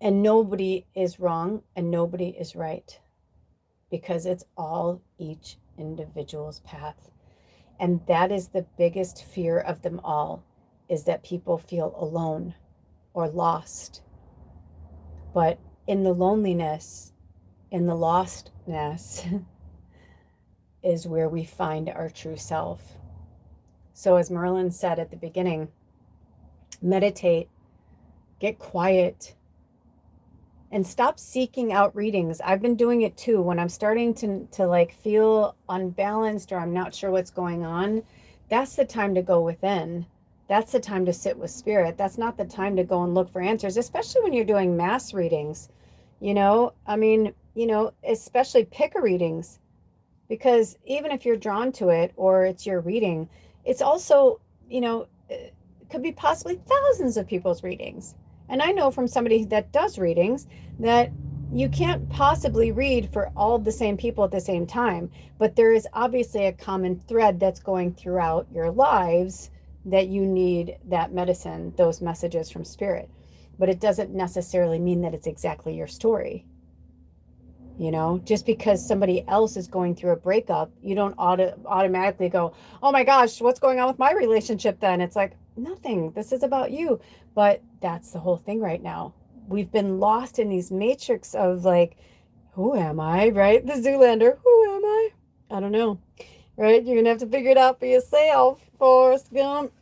And nobody is wrong and nobody is right, because it's all each individual's path. And that is the biggest fear of them all, is that people feel alone or lost. But in the loneliness, in the lostness, is where we find our true self. So as Merlin said at the beginning, meditate, get quiet, and stop seeking out readings. I've been doing it too. When I'm starting to like feel unbalanced or I'm not sure what's going on, that's the time to go within. That's the time to sit with Spirit. That's not the time to go and look for answers, especially when you're doing mass readings. Especially pick a readings, because even if you're drawn to it or it's your reading, it's also, it could be possibly thousands of people's readings. And I know from somebody that does readings that you can't possibly read for all the same people at the same time, but there is obviously a common thread that's going throughout your lives that you need that medicine, those messages from Spirit. But it doesn't necessarily mean that it's exactly your story. Just because somebody else is going through a breakup, you don't automatically go, oh my gosh, what's going on with my relationship then? It's like, nothing. This is about you. But that's the whole thing right now. We've been lost in these matrix of like, who am I, right? The Zoolander, who am I? I don't know, right? You're going to have to figure it out for yourself, Forrest Gump.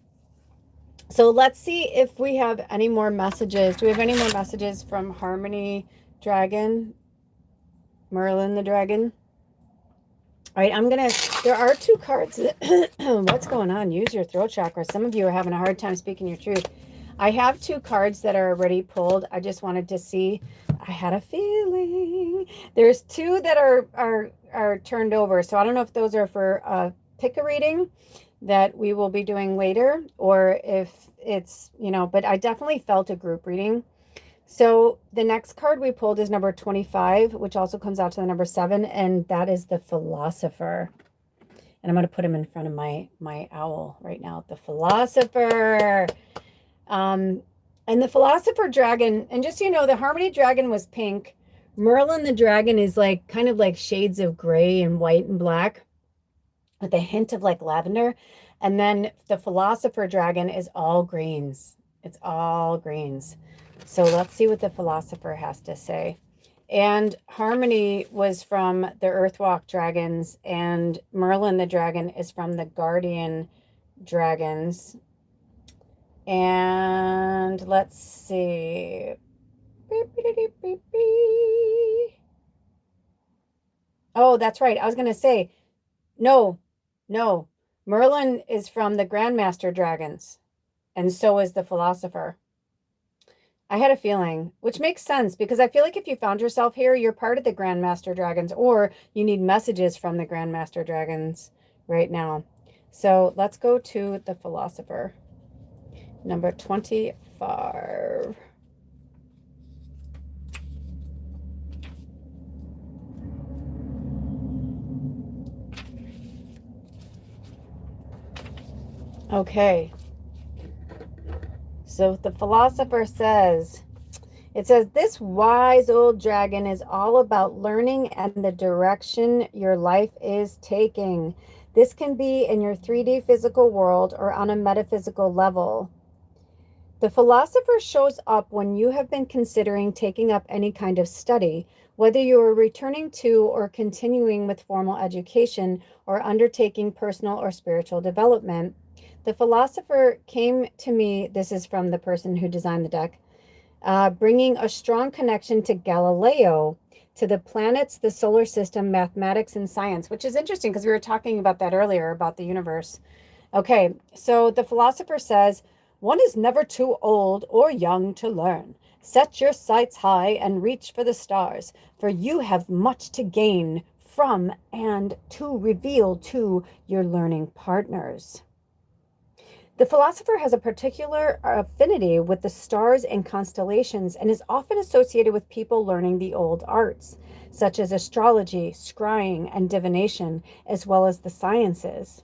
So let's see if we have any more messages. Do we have any more messages from Harmony Dragon? Merlin the Dragon? All right, there are two cards. What's going on? Use your throat chakra. Some of you are having a hard time speaking your truth. I have two cards that are already pulled. I just wanted to see. I had a feeling. There's two that are turned over. So I don't know if those are for pick a reading that we will be doing later, or if it's, but I definitely felt a group reading. So the next card we pulled is number 25, which also comes out to the number 7, and that is the Philosopher. And I'm going to put him in front of my owl right now. The Philosopher. And the Philosopher dragon, and just so you know, the Harmony dragon was pink. Merlin the dragon is like kind of like shades of gray and white and black with a hint of like lavender. And then the Philosopher dragon is all greens. It's all greens. So let's see what the Philosopher has to say. And Harmony was from the Earthwalk dragons, and Merlin the dragon is from the Guardian dragons. And let's see. Oh, that's right. I was going to say, no. Merlin is from the Grandmaster dragons, and so is the Philosopher. I had a feeling, which makes sense, because I feel like if you found yourself here, you're part of the Grandmaster dragons, or you need messages from the Grandmaster dragons right now. So let's go to the Philosopher. Number 25. Okay. So the Philosopher says, this wise old dragon is all about learning and the direction your life is taking. This can be in your 3D physical world or on a metaphysical level. The Philosopher shows up when you have been considering taking up any kind of study, whether you are returning to or continuing with formal education or undertaking personal or spiritual development. The Philosopher came to me, this is from the person who designed the deck, bringing a strong connection to Galileo, to the planets, the solar system, mathematics, and science, which is interesting because we were talking about that earlier, about the universe. Okay, so the Philosopher says, one is never too old or young to learn. Set your sights high and reach for the stars, for you have much to gain from and to reveal to your learning partners. The Philosopher has a particular affinity with the stars and constellations and is often associated with people learning the old arts, such as astrology, scrying, and divination, as well as the sciences.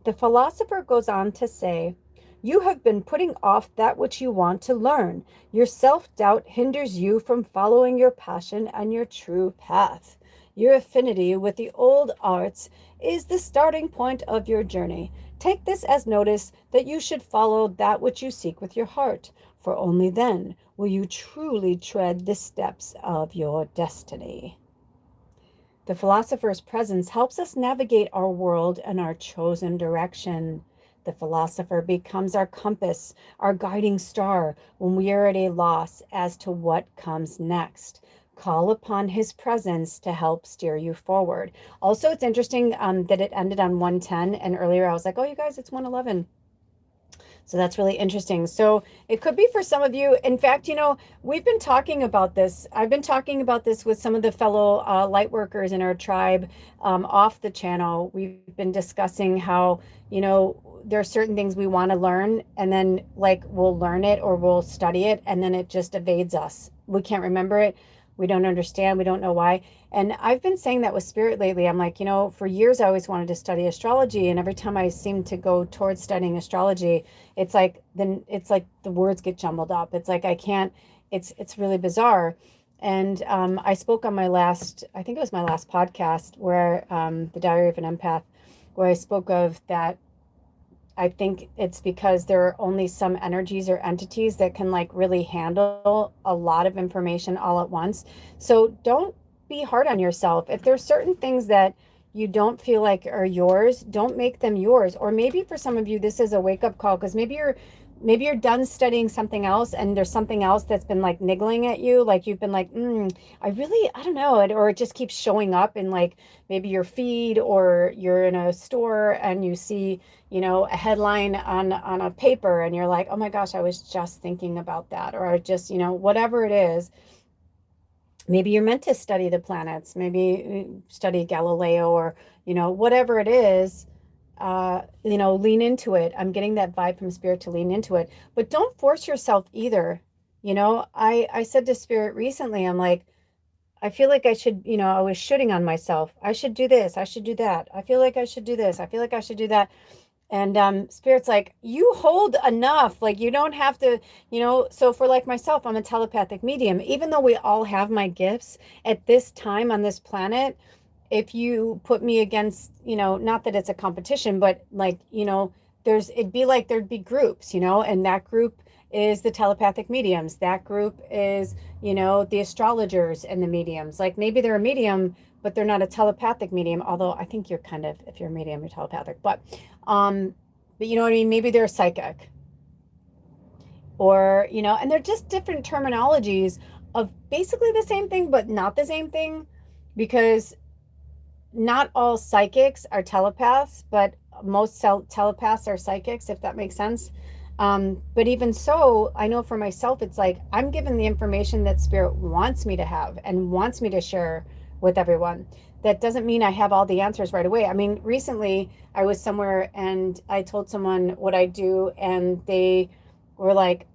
The Philosopher goes on to say, you have been putting off that which you want to learn. Your self-doubt hinders you from following your passion and your true path. Your affinity with the old arts is the starting point of your journey. Take this as notice that you should follow that which you seek with your heart, for only then will you truly tread the steps of your destiny. The Philosopher's presence helps us navigate our world and our chosen direction. The Philosopher becomes our compass, our guiding star when we are at a loss as to what comes next. Call upon his presence to help steer you forward. Also, it's interesting that it ended on 110, and earlier I was like, oh, you guys, it's 111. So that's really interesting. So it could be for some of you. In fact, we've been talking about this. I've been talking about this with some of the fellow light workers in our tribe off the channel. We've been discussing how, there are certain things we want to learn, and then like we'll learn it or we'll study it, and then it just evades us. We can't remember it. We don't understand. We don't know why. And I've been saying that with Spirit lately. I'm like, for years I always wanted to study astrology. And every time I seem to go towards studying astrology, it's like the words get jumbled up. It's like I can't, it's really bizarre. And I spoke on I think it was my last podcast where the Diary of an Empath, where I spoke of that. I think it's because there are only some energies or entities that can like really handle a lot of information all at once. So don't be hard on yourself. If there's certain things that you don't feel like are yours, don't make them yours. Or maybe for some of you, this is a wake-up call, because maybe you're done studying something else and there's something else that's been like niggling at you. Like you've been like, I don't know. Or it just keeps showing up in like maybe your feed, or you're in a store and you see, a headline on a paper and you're like, oh my gosh, I was just thinking about that. Or just, whatever it is. maybe you're meant to study the planets, maybe study Galileo, or, whatever it is, lean into it. I'm getting that vibe from Spirit to lean into it, but don't force yourself either. I said to Spirit recently, I'm like, I feel like I should, I was shooting on myself. I should do this. I should do that. I feel like I should do this. I feel like I should do that. And Spirit's like, you hold enough. Like, you don't have to, so for like myself, I'm a telepathic medium. Even though we all have my gifts at this time on this planet, if you put me against, not that it's a competition, but like, it'd be like there'd be groups, and that group is the telepathic mediums. That group is, the astrologers and the mediums. Like, maybe they're a medium, but they're not a telepathic medium. Although I think you're kind of, if you're a medium, you're telepathic. Um, but you know what I mean? Maybe they're psychic, or, and they're just different terminologies of basically the same thing, but not the same thing, because not all psychics are telepaths, but most telepaths are psychics, if that makes sense. But even so, I know for myself, it's like I'm given the information that Spirit wants me to have and wants me to share with everyone. That doesn't mean I have all the answers right away. I mean, recently I was somewhere and I told someone what I do, and they were like,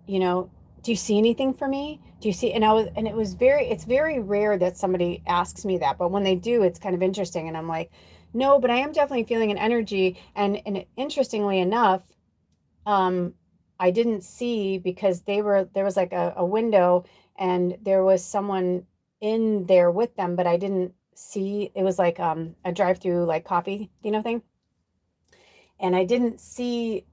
do you see anything for me? Do you see? And it's very rare that somebody asks me that, but when they do, it's kind of interesting. And I'm like, no, but I am definitely feeling an energy. And interestingly enough, um, I didn't see, because there was like a window, and there was someone in there with them, but I didn't see. It was like a drive-through, like coffee, thing. And I didn't see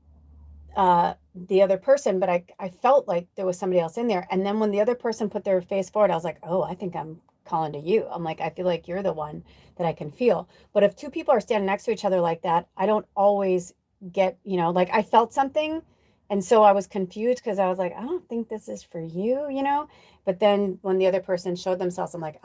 the other person, but I felt like there was somebody else in there. And then when the other person put their face forward, I was like, oh, I think I'm calling to you. I'm like, I feel like you're the one that I can feel. But if two people are standing next to each other like that, I don't always get, like I felt something. And so I was confused, because I was like, I don't think this is for you. But then when the other person showed themselves, I'm like,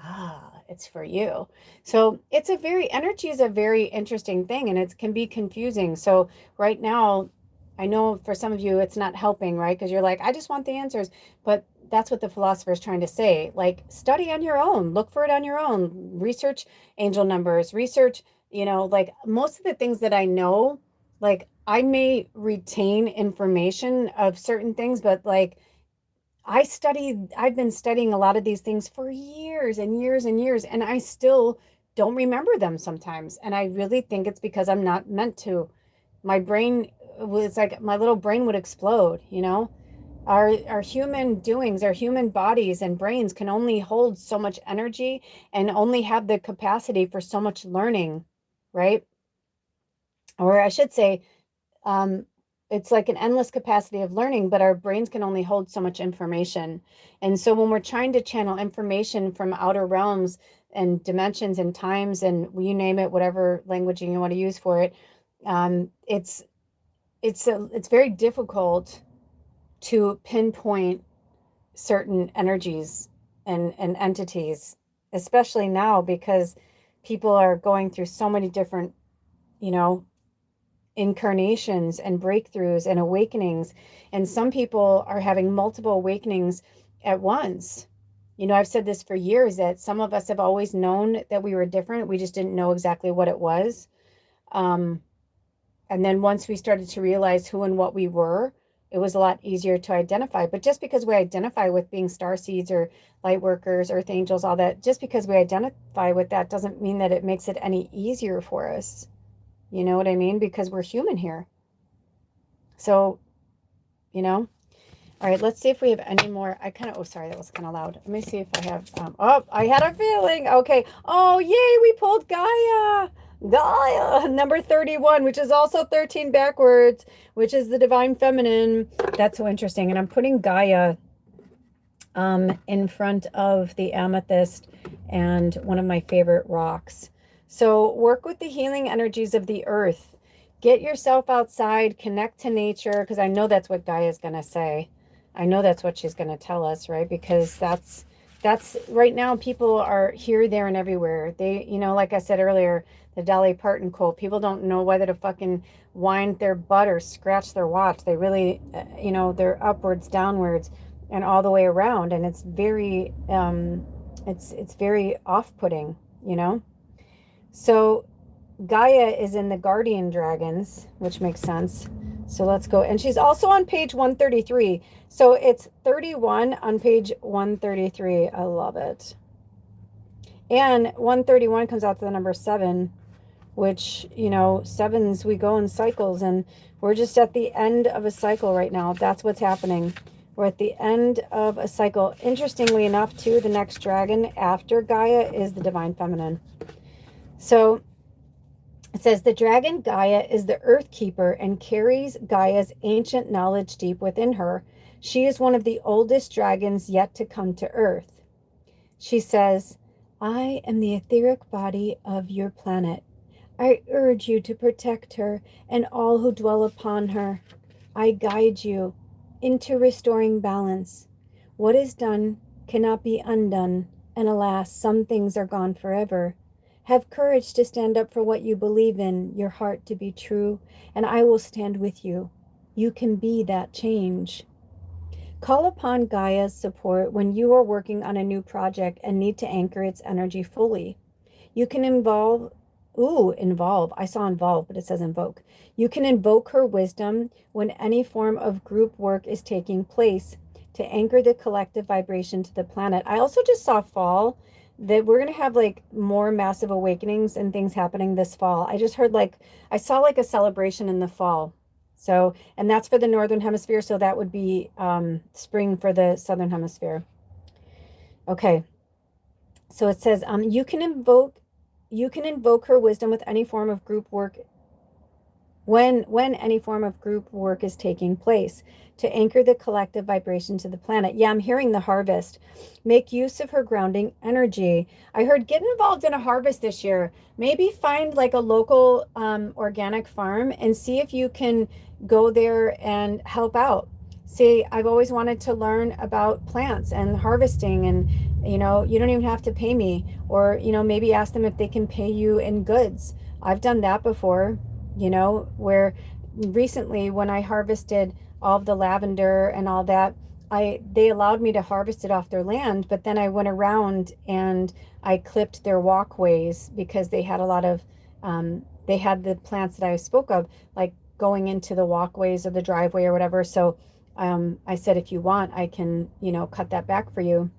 it's for you. So energy is a very interesting thing, and it can be confusing. So right now, I know for some of you it's not helping, right? Because you're like, I just want the answers. But that's what the philosopher is trying to say. Like, study on your own, look for it on your own, research angel numbers, research, like most of the things that I know, like I may retain information of certain things, but like I've been studying a lot of these things for years and years and years, and I still don't remember them sometimes. And I really think it's because I'm not meant to. My brain was like, my little brain would explode. Our human doings, our human bodies and brains can only hold so much energy, and only have the capacity for so much learning, right? Or I should say, um, it's like an endless capacity of learning, but our brains can only hold so much information. And so when we're trying to channel information from outer realms and dimensions and times, and you name it, whatever languaging you want to use for it, it's it's very difficult to pinpoint certain energies and entities, especially now, because people are going through so many different, you know, incarnations and breakthroughs and awakenings. And some people are having multiple awakenings at once. I've said this for years, that some of us have always known that we were different. We just didn't know exactly what it was. Um, and then once we started to realize who and what we were, it was a lot easier to identify. But just because we identify with being star seeds or light workers, earth angels, all that, just because we identify with that doesn't mean that it makes it any easier for us. You know what I mean? Because we're human here. So, you know, all right, let's see if we have any more. Oh, sorry, that was kind of loud. Let me see if I have, I had a feeling. Okay. Oh, yay, we pulled Gaia. Gaia, number 31, which is also 13 backwards, which is the divine feminine. That's so interesting. And I'm putting Gaia in front of the amethyst and one of my favorite rocks. So work with the healing energies of the earth. Get yourself outside, connect to nature, because I know that's what Gaia is going to say. I know that's what she's going to tell us, right? Because that's right now, people are here, there, and everywhere. They, like I said earlier, the Dolly Parton quote, people don't know whether to fucking wind their butt or scratch their watch. They really, they're upwards, downwards, and all the way around. And it's very It's very off-putting, you know? So Gaia is in the guardian dragons, which makes sense. So let's go. And she's also on page 133. So it's 31 on page 133. I love it. And 131 comes out to the number 7, which, you know, 7s, we go in cycles, and we're just at the end of a cycle right now. That's what's happening. We're at the end of a cycle. Interestingly enough, too, the next dragon after Gaia is the Divine Feminine. So it says, the dragon Gaia is the earth keeper and carries Gaia's ancient knowledge deep within her. She is one of the oldest dragons yet to come to earth. She says, I am the etheric body of your planet. I urge you to protect her and all who dwell upon her. I guide you into restoring balance. What is done cannot be undone, and alas, some things are gone forever. Have courage to stand up for what you believe in, your heart to be true, and I will stand with you. You can be that change. Call upon Gaia's support when you are working on a new project and need to anchor its energy fully. You can involve, I saw involve, but it says invoke. You can invoke her wisdom when any form of group work is taking place to anchor the collective vibration to the planet. I also just saw fall, that we're going to have like more massive awakenings and things happening this fall. I just heard I saw like a celebration in the fall. So, and that's for the Northern Hemisphere. So that would be spring for the Southern Hemisphere. Okay. So it says, you can invoke her wisdom with any form of group work when any form of group work is taking place to anchor the collective vibration to the planet. Yeah, I'm hearing the harvest. Make use of her grounding energy. I heard get involved in a harvest this year. Maybe find like a local organic farm and see if you can go there and help out. See, I've always wanted to learn about plants and harvesting, and you know, you don't even have to pay me, or you know, maybe ask them if they can pay you in goods. I've done that before, you know, where recently when I harvested all of the lavender and all that, they allowed me to harvest it off their land, but then I went around and I clipped their walkways because they had a lot of they had the plants that I spoke of like going into the walkways or the driveway or whatever. So I said, if you want, I can, you know, cut that back for you.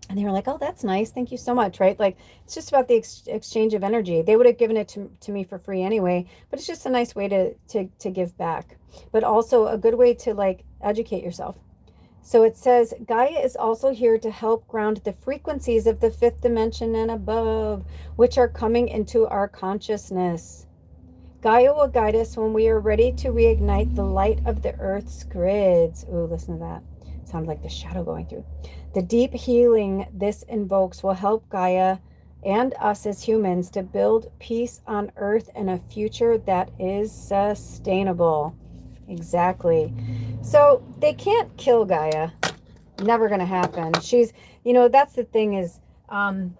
And they were like, oh, that's nice. Thank you so much. Right? Like, it's just about the exchange of energy. They would have given it to me for free anyway, but it's just a nice way to give back, but also a good way to like educate yourself. So it says, Gaia is also here to help ground the frequencies of the 5th dimension and above, which are coming into our consciousness. Gaia will guide us when we are ready to reignite the light of the Earth's grids. Ooh, listen to that. Sounds like the shadow going through. The deep healing this invokes will help Gaia and us as humans to build peace on Earth and a future that is sustainable. Exactly. So they can't kill Gaia. Never going to happen. She's, you know, that's the thing is, and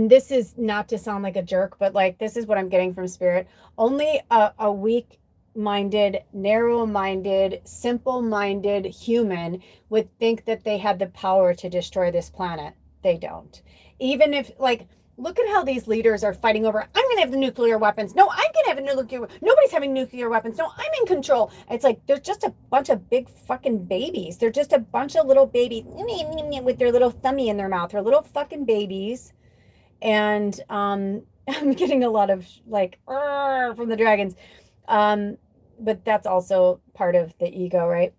this is not to sound like a jerk, but like, this is what I'm getting from spirit. Only a weak-minded, narrow-minded, simple-minded human would think that they had the power to destroy this planet. They don't. Even if, like, look at how these leaders are fighting over, I'm going to have the nuclear weapons. No, I'm going to have a nuclear. Nobody's having nuclear weapons. No, I'm in control. It's like, they're just a bunch of big fucking babies. They're just a bunch of little babies with their little thummy in their mouth. They're little fucking babies. And I'm getting a lot of like, from the dragons. But that's also part of the ego, right?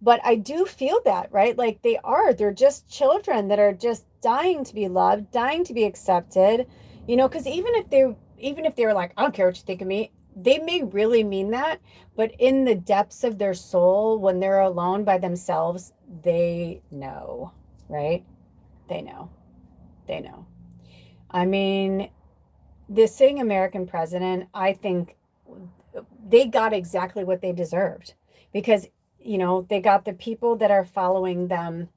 But I do feel that, right? Like they're just children that are just dying to be loved, dying to be accepted, you know, because even if they were like, I don't care what you think of me, they may really mean that, but in the depths of their soul, when they're alone by themselves, they know, right? They know. I mean, this sitting American president, I think they got exactly what they deserved, because you know, they got the people that are following them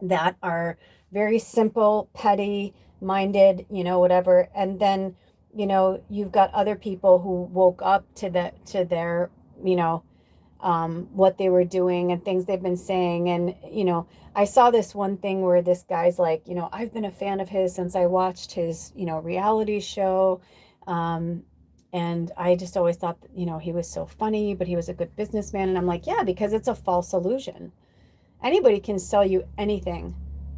that are very simple, petty minded, you know, whatever. And then, you know, you've got other people who woke up to their, you know, what they were doing and things they've been saying. And, you know, I saw this one thing where this guy's like, you know, I've been a fan of his since I watched his, you know, reality show. Um, and I just always thought that, you know, he was so funny, but he was a good businessman. And I'm like, yeah, because it's a false illusion. Anybody can sell you anything,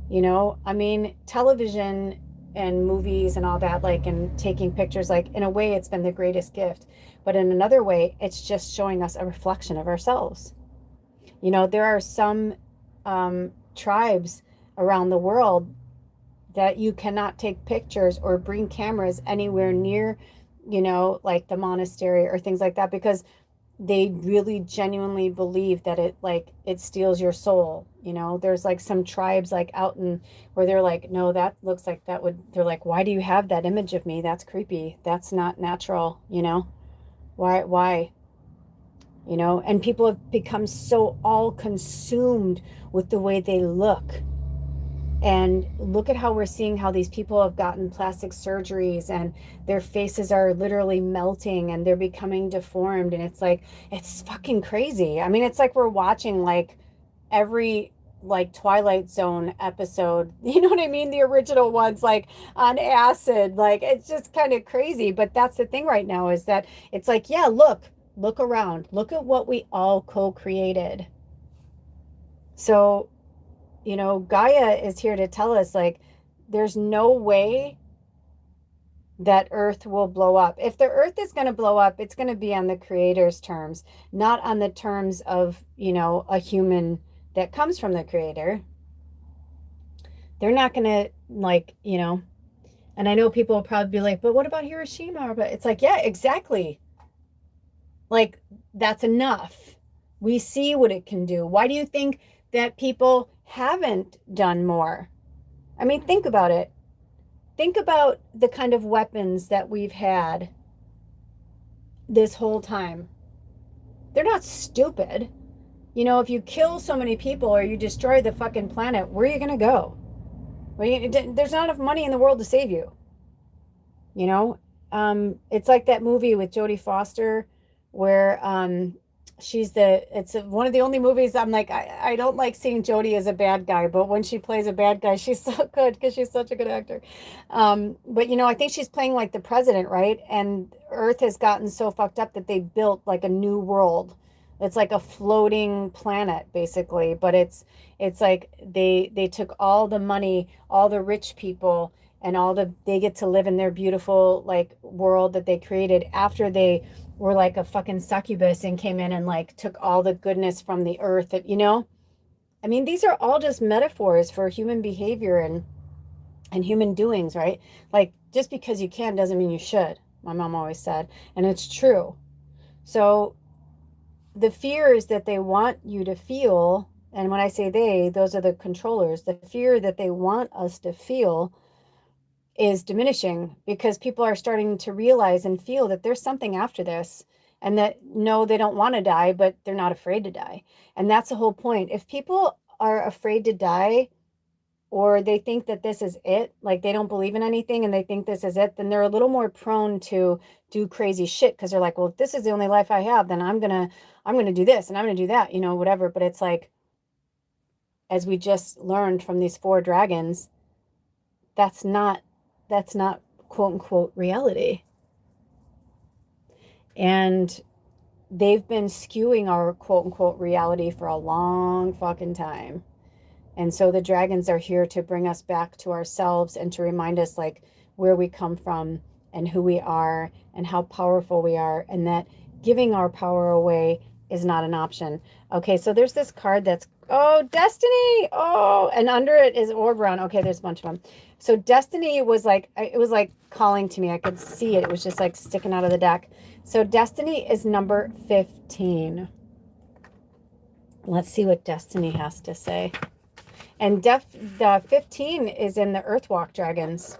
you know? I mean, television and movies and all that, like, and taking pictures, like, in a way, it's been the greatest gift. But in another way, it's just showing us a reflection of ourselves. You know, there are some tribes around the world that you cannot take pictures or bring cameras anywhere near, you know, like the monastery or things like that, because they really genuinely believe that it, like, it steals your soul. You know, there's like some tribes like out in where they're like, no, that looks like that would, they're like, why do you have that image of me? That's creepy. That's not natural, you know? Why? You know, and people have become so all consumed with the way they look. And look at how we're seeing how these people have gotten plastic surgeries and their faces are literally melting and they're becoming deformed. And it's like, it's fucking crazy. I mean, it's like we're watching like every like Twilight Zone episode, you know what I mean? The original ones, like on acid, like it's just kind of crazy. But that's the thing right now, is that it's like, yeah, look around, look at what we all co-created. So, you know, Gaia is here to tell us, like, there's no way that Earth will blow up. If the Earth is going to blow up, it's going to be on the Creator's terms, not on the terms of, you know, a human that comes from the Creator. They're not going to, like, you know, and I know people will probably be like, but what about Hiroshima? But it's like, yeah, exactly. Like, that's enough. We see what it can do. Why do you think that people haven't done more? I mean, think about it. Think about the kind of weapons that we've had this whole time. They're not stupid. You know, if you kill so many people or you destroy the fucking planet, where are you going to go? Well, there's not enough money in the world to save you. You know, it's like that movie with Jodie Foster where it's one of the only movies I'm like, I don't like seeing Jodie as a bad guy, but when she plays a bad guy, she's so good because she's such a good actor. But, you know, I think she's playing like the president, right? And Earth has gotten so fucked up that they built like a new world. It's like a floating planet, basically. But it's like they took all the money, all the rich people, and they get to live in their beautiful like world that they created after they were like a fucking succubus and came in and like took all the goodness from the earth. That, you know, I mean, these are all just metaphors for human behavior and human doings, right? Like, just because you can doesn't mean you should, my mom always said, and it's true. So the fears that they want you to feel, and when I say they, those are the controllers, the fear that they want us to feel is diminishing because people are starting to realize and feel that there's something after this, and that no, they don't want to die, but they're not afraid to die. And that's the whole point. If people are afraid to die, or they think that this is it, like they don't believe in anything and they think this is it, then they're a little more prone to do crazy shit, because they're like, well, if this is the only life I have, then I'm gonna do this and I'm gonna do that, you know, whatever. But it's like, as we just learned from these 4 dragons, that's not quote unquote reality. And they've been skewing our quote unquote reality for a long fucking time. And so the dragons are here to bring us back to ourselves and to remind us like where we come from and who we are and how powerful we are, and that giving our power away is not an option. Okay, so there's this card that's, oh, Destiny. Oh, and under it is Oberon. Okay, there's a bunch of them. So Destiny was like, it was like calling to me. I could see it. It was just like sticking out of the deck. So Destiny is number 15. Let's see what Destiny has to say. And the 15 is in the Earthwalk dragons.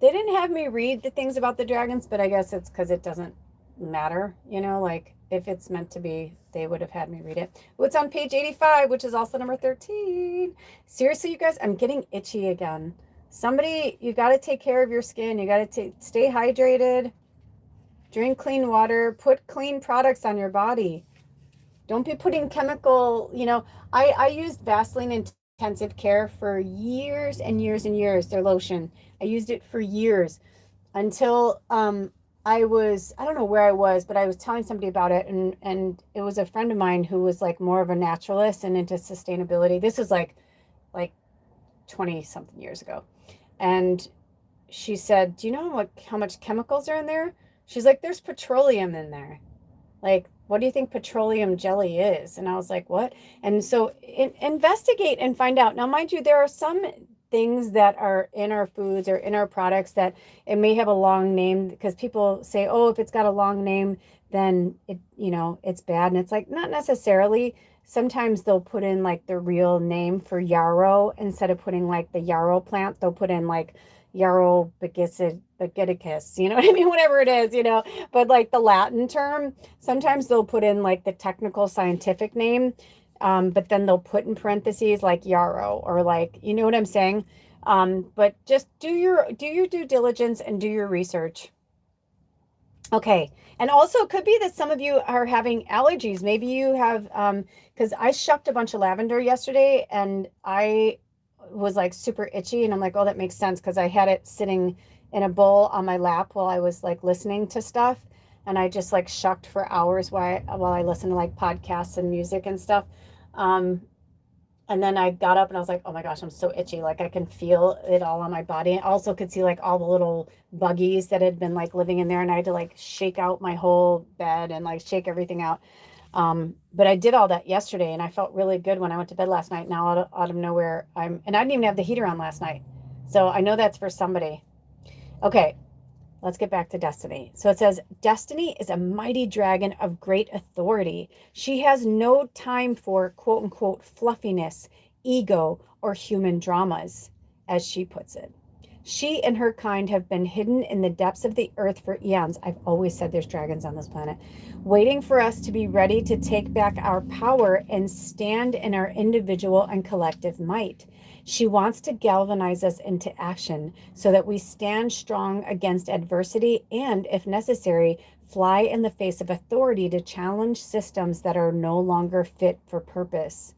They didn't have me read the things about the dragons, but I guess it's because it doesn't matter, you know, like if it's meant to be, they would have had me read it. Well, it's on page 85, which is also number 13. Seriously, you guys, I'm getting itchy again. Somebody, you got to take care of your skin. You got to stay hydrated. Drink clean water. Put clean products on your body. Don't be putting chemical, I used Vaseline Intensive Care for years and years and years, their lotion. I used it for years until I don't know where I was, but I was telling somebody about it, and it was a friend of mine who was like more of a naturalist and into sustainability. This was like 20 something years ago. And she said, "Do you know how much chemicals are in there?" She's like, "There's petroleum in there." Like, what do you think petroleum jelly is? And I was like, what? And so investigate and find out. Now, mind you, there are some things that are in our foods or in our products that it may have a long name, because people say, oh, if it's got a long name, then it's bad. And it's like, not necessarily. Sometimes they'll put in like the real name for yarrow instead of putting like the yarrow plant. They'll put in like yarrow bagiticus, you know what I mean? Whatever it is, but like the Latin term, sometimes they'll put in like the technical scientific name, but then they'll put in parentheses like yarrow, or like, you know what I'm saying? But just do your due diligence and do your research. Okay. And also, it could be that some of you are having allergies. Maybe you have, because I shucked a bunch of lavender yesterday and I was like super itchy, and I'm like, oh, that makes sense, because I had it sitting in a bowl on my lap while I was like listening to stuff, and I just like shucked for hours while I listened to like podcasts and music and stuff. Um, and then I got up and I was like, oh my gosh, I'm so itchy. Like I can feel it all on my body. I also could see like all the little buggies that had been like living in there, and I had to like shake out my whole bed and like shake everything out. But I did all that yesterday, and I felt really good when I went to bed last night. Now out of nowhere, and I didn't even have the heater on last night. So I know that's for somebody. Okay, let's get back to Destiny. So it says, Destiny is a mighty dragon of great authority. She has no time for quote unquote fluffiness, ego, or human dramas, as she puts it. She and her kind have been hidden in the depths of the earth for eons. I've always said there's dragons on this planet, waiting for us to be ready to take back our power and stand in our individual and collective might. She wants to galvanize us into action so that we stand strong against adversity and, if necessary, fly in the face of authority to challenge systems that are no longer fit for purpose.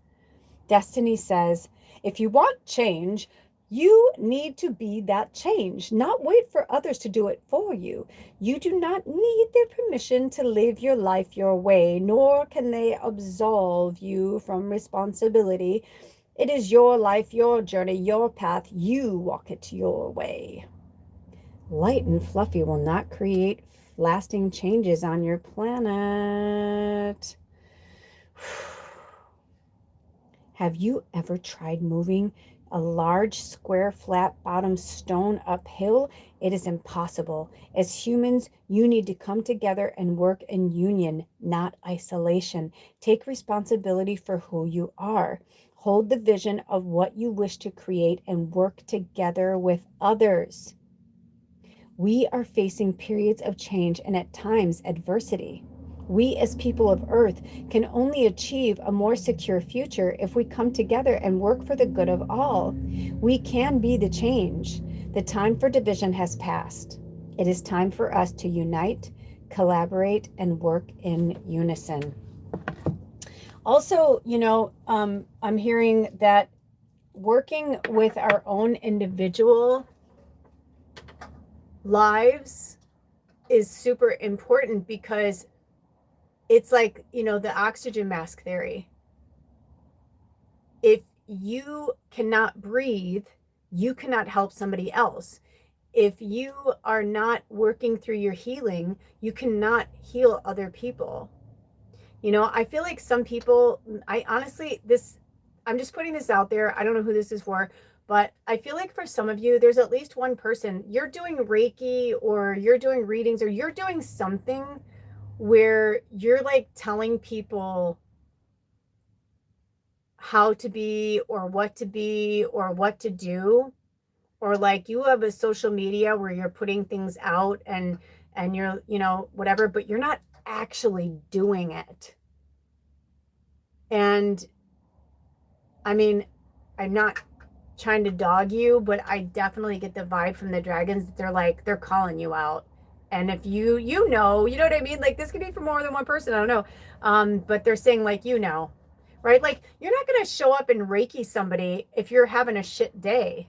Destiny says, if you want change, you need to be that change, not wait for others to do it for you. You do not need their permission to live your life your way, nor can they absolve you from responsibility. It is your life, your journey, your path. You walk it your way. Light and fluffy will not create lasting changes on your planet. Have you ever tried moving a large square flat bottom stone uphill? It is impossible. As humans, you need to come together and work in union, not isolation. Take responsibility for who you are. Hold the vision of what you wish to create and work together with others. We are facing periods of change and at times adversity. We as people of Earth can only achieve a more secure future if we come together and work for the good of all. We can be the change. The time for division has passed. It is time for us to unite, collaborate, and work in unison. Also, I'm hearing that working with our own individual lives is super important, because it's like, the oxygen mask theory. If you cannot breathe, you cannot help somebody else. If you are not working through your healing, you cannot heal other people. I feel like some people, I'm just putting this out there. I don't know who this is for, but I feel like for some of you, there's at least one person, you're doing Reiki or you're doing readings or you're doing something where you're like telling people how to be or what to do, or like you have a social media where you're putting things out and you're, whatever, but you're not actually doing it. And I mean, I'm not trying to dog you, but I definitely get the vibe from the dragons that they're calling you out. And if you know what I mean? Like this could be for more than one person. I don't know. But they're saying like, right? Like you're not going to show up and Reiki somebody if you're having a shit day.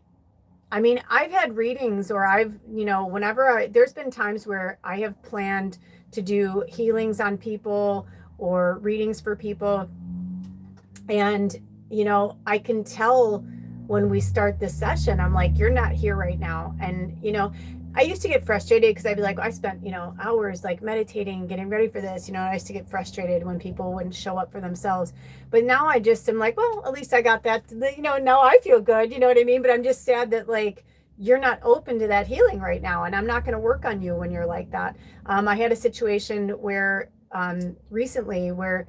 I mean, I've had readings or there's been times where I have planned to do healings on people or readings for people. And, I can tell when we start this session, I'm like, you're not here right now. And, I used to get frustrated because I'd be like, I spent, hours like meditating, getting ready for this. I used to get frustrated when people wouldn't show up for themselves. But now I just am like, well, at least I got that, now I feel good. You know what I mean? But I'm just sad that like, you're not open to that healing right now. And I'm not going to work on you when you're like that. I had a situation where recently where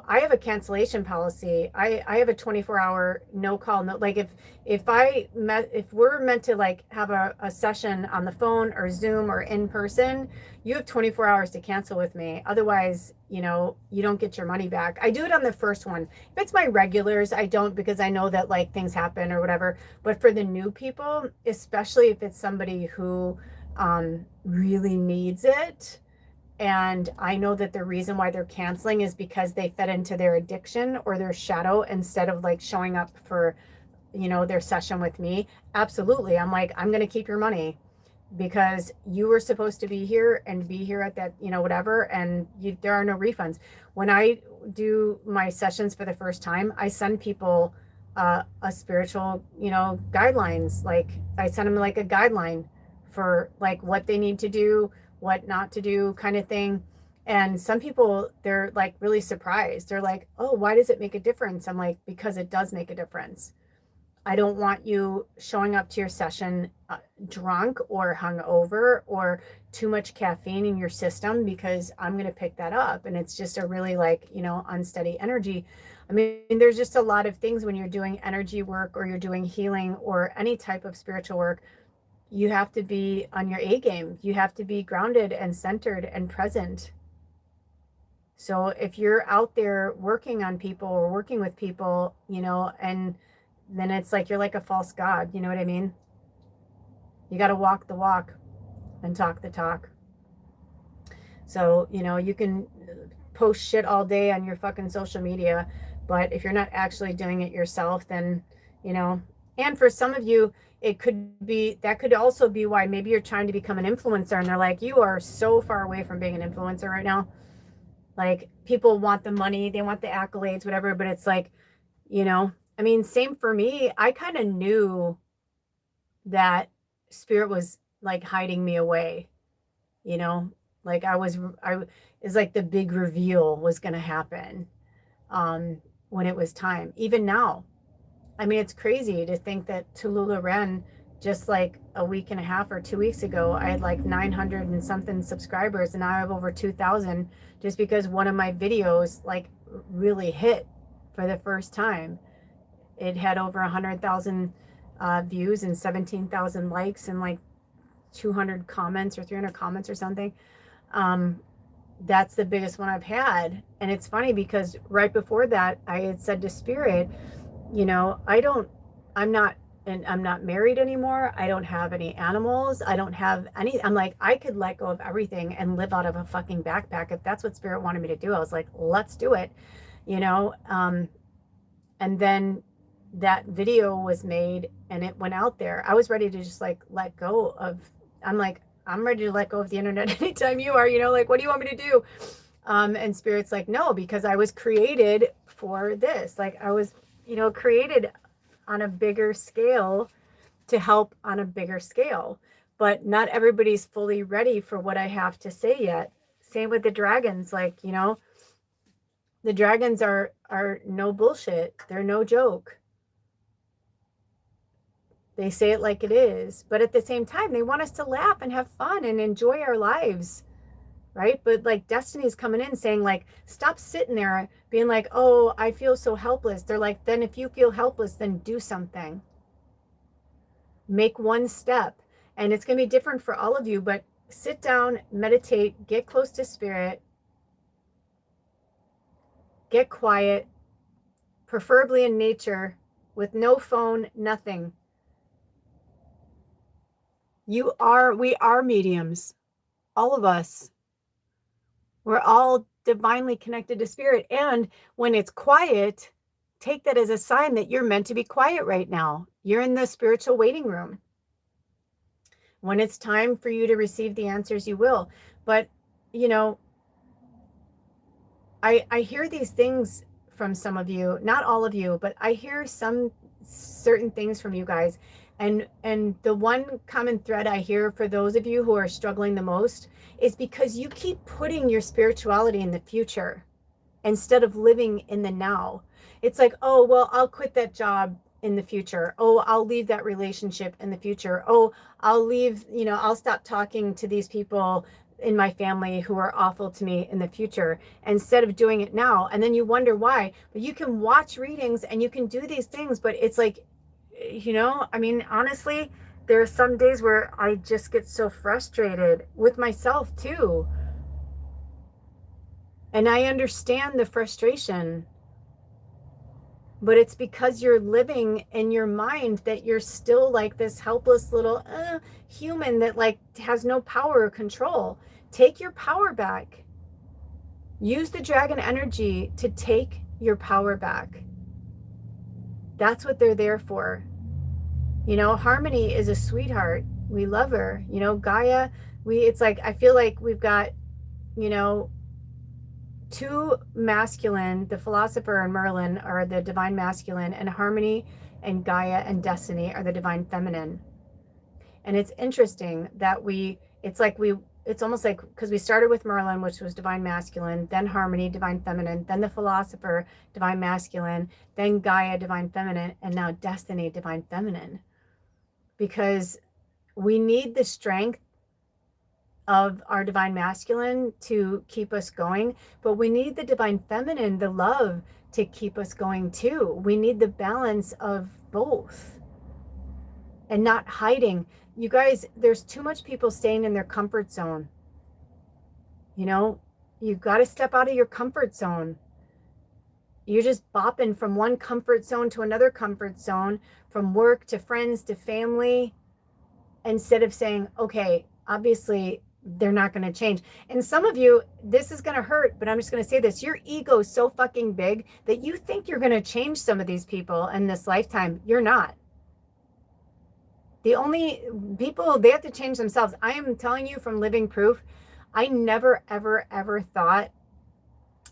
I have a cancellation policy. I have a 24-hour no call. No, like if we're meant to like have a session on the phone or Zoom or in person, you have 24 hours to cancel with me. Otherwise, you don't get your money back. I do it on the first one. If it's my regulars, I don't, because I know that like things happen or whatever. But for the new people, especially if it's somebody who really needs it, and I know that the reason why they're canceling is because they fed into their addiction or their shadow instead of like showing up for, their session with me. Absolutely. I'm like, I'm going to keep your money because you were supposed to be here and be here at that, whatever. And there are no refunds. When I do my sessions for the first time, I send people a spiritual, guidelines. Like I send them like a guideline for like what they need to do, what not to do, kind of thing. And some people, they're like really surprised. They're like, oh, why does it make a difference? I'm like, because it does make a difference. I don't want you showing up to your session drunk or hungover or too much caffeine in your system, because I'm going to pick that up. And it's just a really like, unsteady energy. I mean, there's just a lot of things when you're doing energy work or you're doing healing or any type of spiritual work. You have to be on your A game. You have to be grounded and centered and present. So if you're out there working on people or working with people, and then it's like you're like a false god. You know what I mean? You got to walk the walk and talk the talk. So, you can post shit all day on your fucking social media, but if you're not actually doing it yourself, then, and for some of you, that could also be why maybe you're trying to become an influencer and they're like, you are so far away from being an influencer right now. Like people want the money, they want the accolades, whatever, but it's like, I mean, same for me. I kind of knew that spirit was like hiding me away, like it's like the big reveal was going to happen when it was time. Even now, I mean, it's crazy to think that Tallulah Wren, just like a week and a half or 2 weeks ago, I had like 900 and something subscribers, and now I have over 2,000 just because one of my videos like really hit for the first time. It had over 100,000 views and 17,000 likes and like 200 comments or 300 comments or something. That's the biggest one I've had. And it's funny because right before that, I had said to Spirit, I'm not married anymore. I don't have any animals. I don't have any, I'm like, I could let go of everything and live out of a fucking backpack. If that's what Spirit wanted me to do, I was like, let's do it, and then that video was made and it went out there. I was ready to just like let go of, I'm like, I'm ready to let go of the internet anytime you are, like, what do you want me to do? And Spirit's like, no, because I was created for this. Like I was, created on a bigger scale to help on a bigger scale, but not everybody's fully ready for what I have to say yet. Same with the dragons. Like, the dragons are no bullshit. They're no joke. They say it like it is, but at the same time, they want us to laugh and have fun and enjoy our lives, right? But like Destiny's coming in saying like, stop sitting there being like, oh, I feel so helpless. They're like, then if you feel helpless, then do something. Make one step. And it's going to be different for all of you, but sit down, meditate, get close to Spirit, get quiet, preferably in nature with no phone, nothing. We are mediums. All of us. We're all divinely connected to spirit. And when it's quiet, take that as a sign that you're meant to be quiet right now. You're in the spiritual waiting room. When it's time for you to receive the answers, you will. But, you know, I hear these things from some of you, not all of you, but I hear some certain things from you guys. And the one common thread I hear for those of you who are struggling the most is because you keep putting your spirituality in the future instead of living in the now. It's like, oh, well, I'll quit that job in the future. Oh, I'll leave that relationship in the future. Oh, I'll leave, I'll stop talking to these people in my family who are awful to me in the future instead of doing it now. And then you wonder why. But you can watch readings and you can do these things, but it's like, I mean, honestly, there are some days where I just get so frustrated with myself too. And I understand the frustration, but it's because you're living in your mind that you're still like this helpless little human that like has no power or control. Take your power back. Use the dragon energy to take your power back. That's what they're there for. Harmony is a sweetheart. We love her. Gaia, it's like, I feel like we've got, two masculine, the philosopher and Merlin are the divine masculine, and Harmony and Gaia and Destiny are the divine feminine. And it's interesting that it's almost like, because we started with Merlin, which was divine masculine, then Harmony, divine feminine, then the philosopher, divine masculine, then Gaia, divine feminine, and now Destiny, divine feminine. Because we need the strength of our divine masculine to keep us going, but we need the divine feminine, the love, to keep us going too. We need the balance of both and not hiding. You guys, there's too much people staying in their comfort zone. You've got to step out of your comfort zone. You're just bopping from one comfort zone to another comfort zone, from work to friends to family, instead of saying, okay, obviously they're not going to change. And some of you, this is going to hurt, but I'm just going to say this. Your ego is so fucking big that you think you're going to change some of these people in this lifetime. You're not. The only people, they have to change themselves. I am telling you from living proof, I never, ever, ever thought,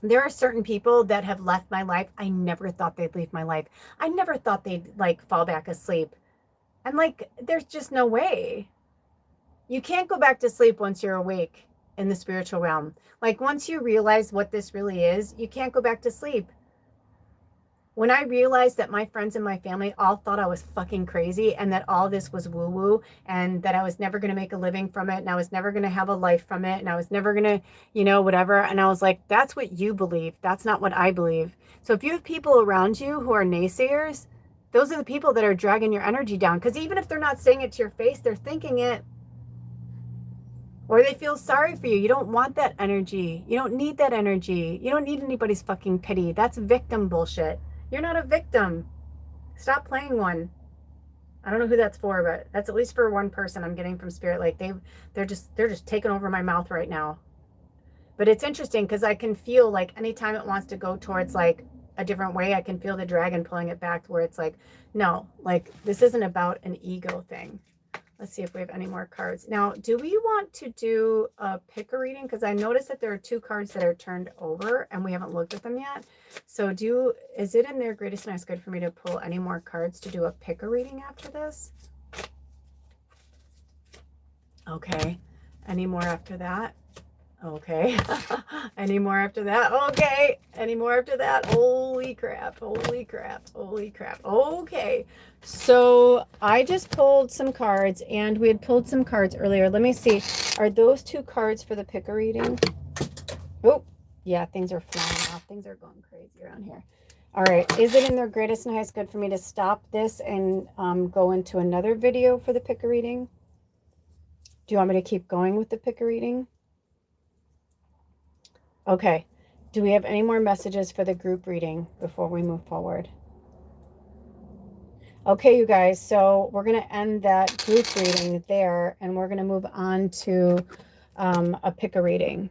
there are certain people that have left my life. I never thought they'd leave my life. I never thought they'd like fall back asleep. I'm like, there's just no way. You can't go back to sleep once you're awake in the spiritual realm. Like once you realize what this really is, you can't go back to sleep. When I realized that my friends and my family all thought I was fucking crazy and that all this was woo-woo and that I was never going to make a living from it and I was never going to have a life from it and I was never going to, whatever. And I was like, that's what you believe. That's not what I believe. So if you have people around you who are naysayers, those are the people that are dragging your energy down. Because even if they're not saying it to your face, they're thinking it. Or they feel sorry for you. You don't want that energy. You don't need that energy. You don't need anybody's fucking pity. That's victim bullshit. You're not a victim. Stop playing one. I don't know who that's for, but that's at least for one person I'm getting from spirit. Like they're just taking over my mouth right now. But it's interesting because I can feel like anytime it wants to go towards like a different way, I can feel the dragon pulling it back to where it's like, no, like this isn't about an ego thing. Let's see if we have any more cards. Now, do we want to do a pick a reading? Because I noticed that there are 2 cards that are turned over and we haven't looked at them yet. So is it in their greatest and highest good for me to pull any more cards to do a pick a reading after this? Okay. Any more after that? Okay. Any more after that? Okay. Any more after that? Holy crap. Holy crap. Holy crap. Okay. So I just pulled some cards and we had pulled some cards earlier. Let me see. Are those 2 cards for the pick a reading? Oh, yeah. Things are flying off. Things are going crazy around here. All right. Is it in their greatest and highest good for me to stop this and go into another video for the pick a reading? Do you want me to keep going with the pick a reading? Okay. Do we have any more messages for the group reading before we move forward? Okay, you guys. So we're going to end that group reading there, and we're going to move on to a pick a reading.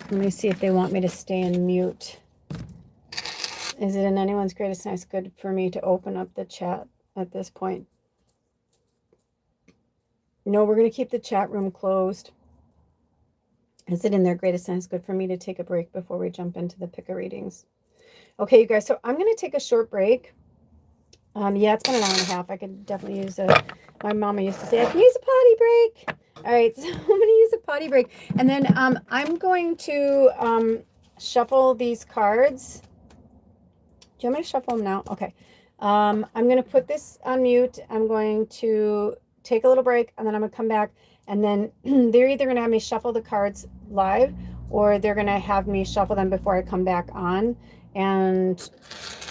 Let me see if they want me to stay in mute. Is it in anyone's greatest nice good for me to open up the chat at this point? No, we're going to keep the chat room closed. Is it in their greatest nice good for me to take a break before we jump into the pick a readings? Okay, you guys, so I'm going to take a short break. Yeah, it's been an hour and a half. I could definitely use my mama used to say, I can use a potty break. All right, so I'm going to use a potty break. And then I'm going to shuffle these cards. Do you want me to shuffle them now? Okay. I'm going to put this on mute. I'm going to take a little break, and then I'm going to come back. And then they're either going to have me shuffle the cards live, or they're going to have me shuffle them before I come back on. And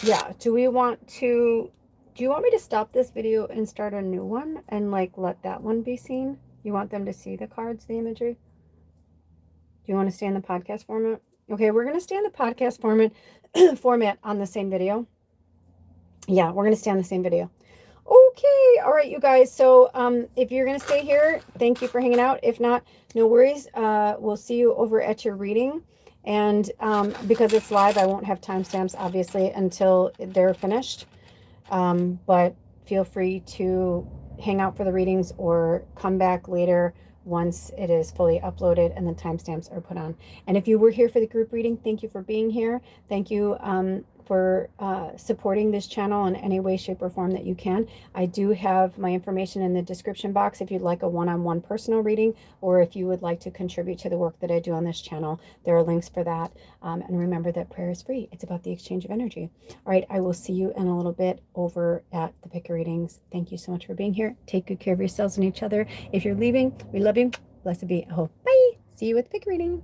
yeah, do you want me to stop this video and start a new one and like let that one be seen? You want them to see the cards, the imagery? Do you want to stay in the podcast format? Okay, we're going to stay in the podcast format on the same video. Yeah, we're going to stay on the same video. Okay, all right, you guys. So if you're going to stay here, thank you for hanging out. If not, no worries. We'll see you over at your reading. And because it's live, I won't have timestamps, obviously, until they're finished. But feel free to hang out for the readings or come back later once it is fully uploaded and the timestamps are put on. And if you were here for the group reading, thank you for being here. Thank you for supporting this channel in any way, shape, or form that you can. I do have my information in the description box if you'd like a one-on-one personal reading, or if you would like to contribute to the work that I do on this channel. There are links for that. And remember that prayer is free. It's about the exchange of energy. All right, I will see you in a little bit over at the pick readings. Thank you so much for being here. Take good care of yourselves and each other. If you're leaving, we love you. Blessed be. Oh, bye. See you with the pick reading.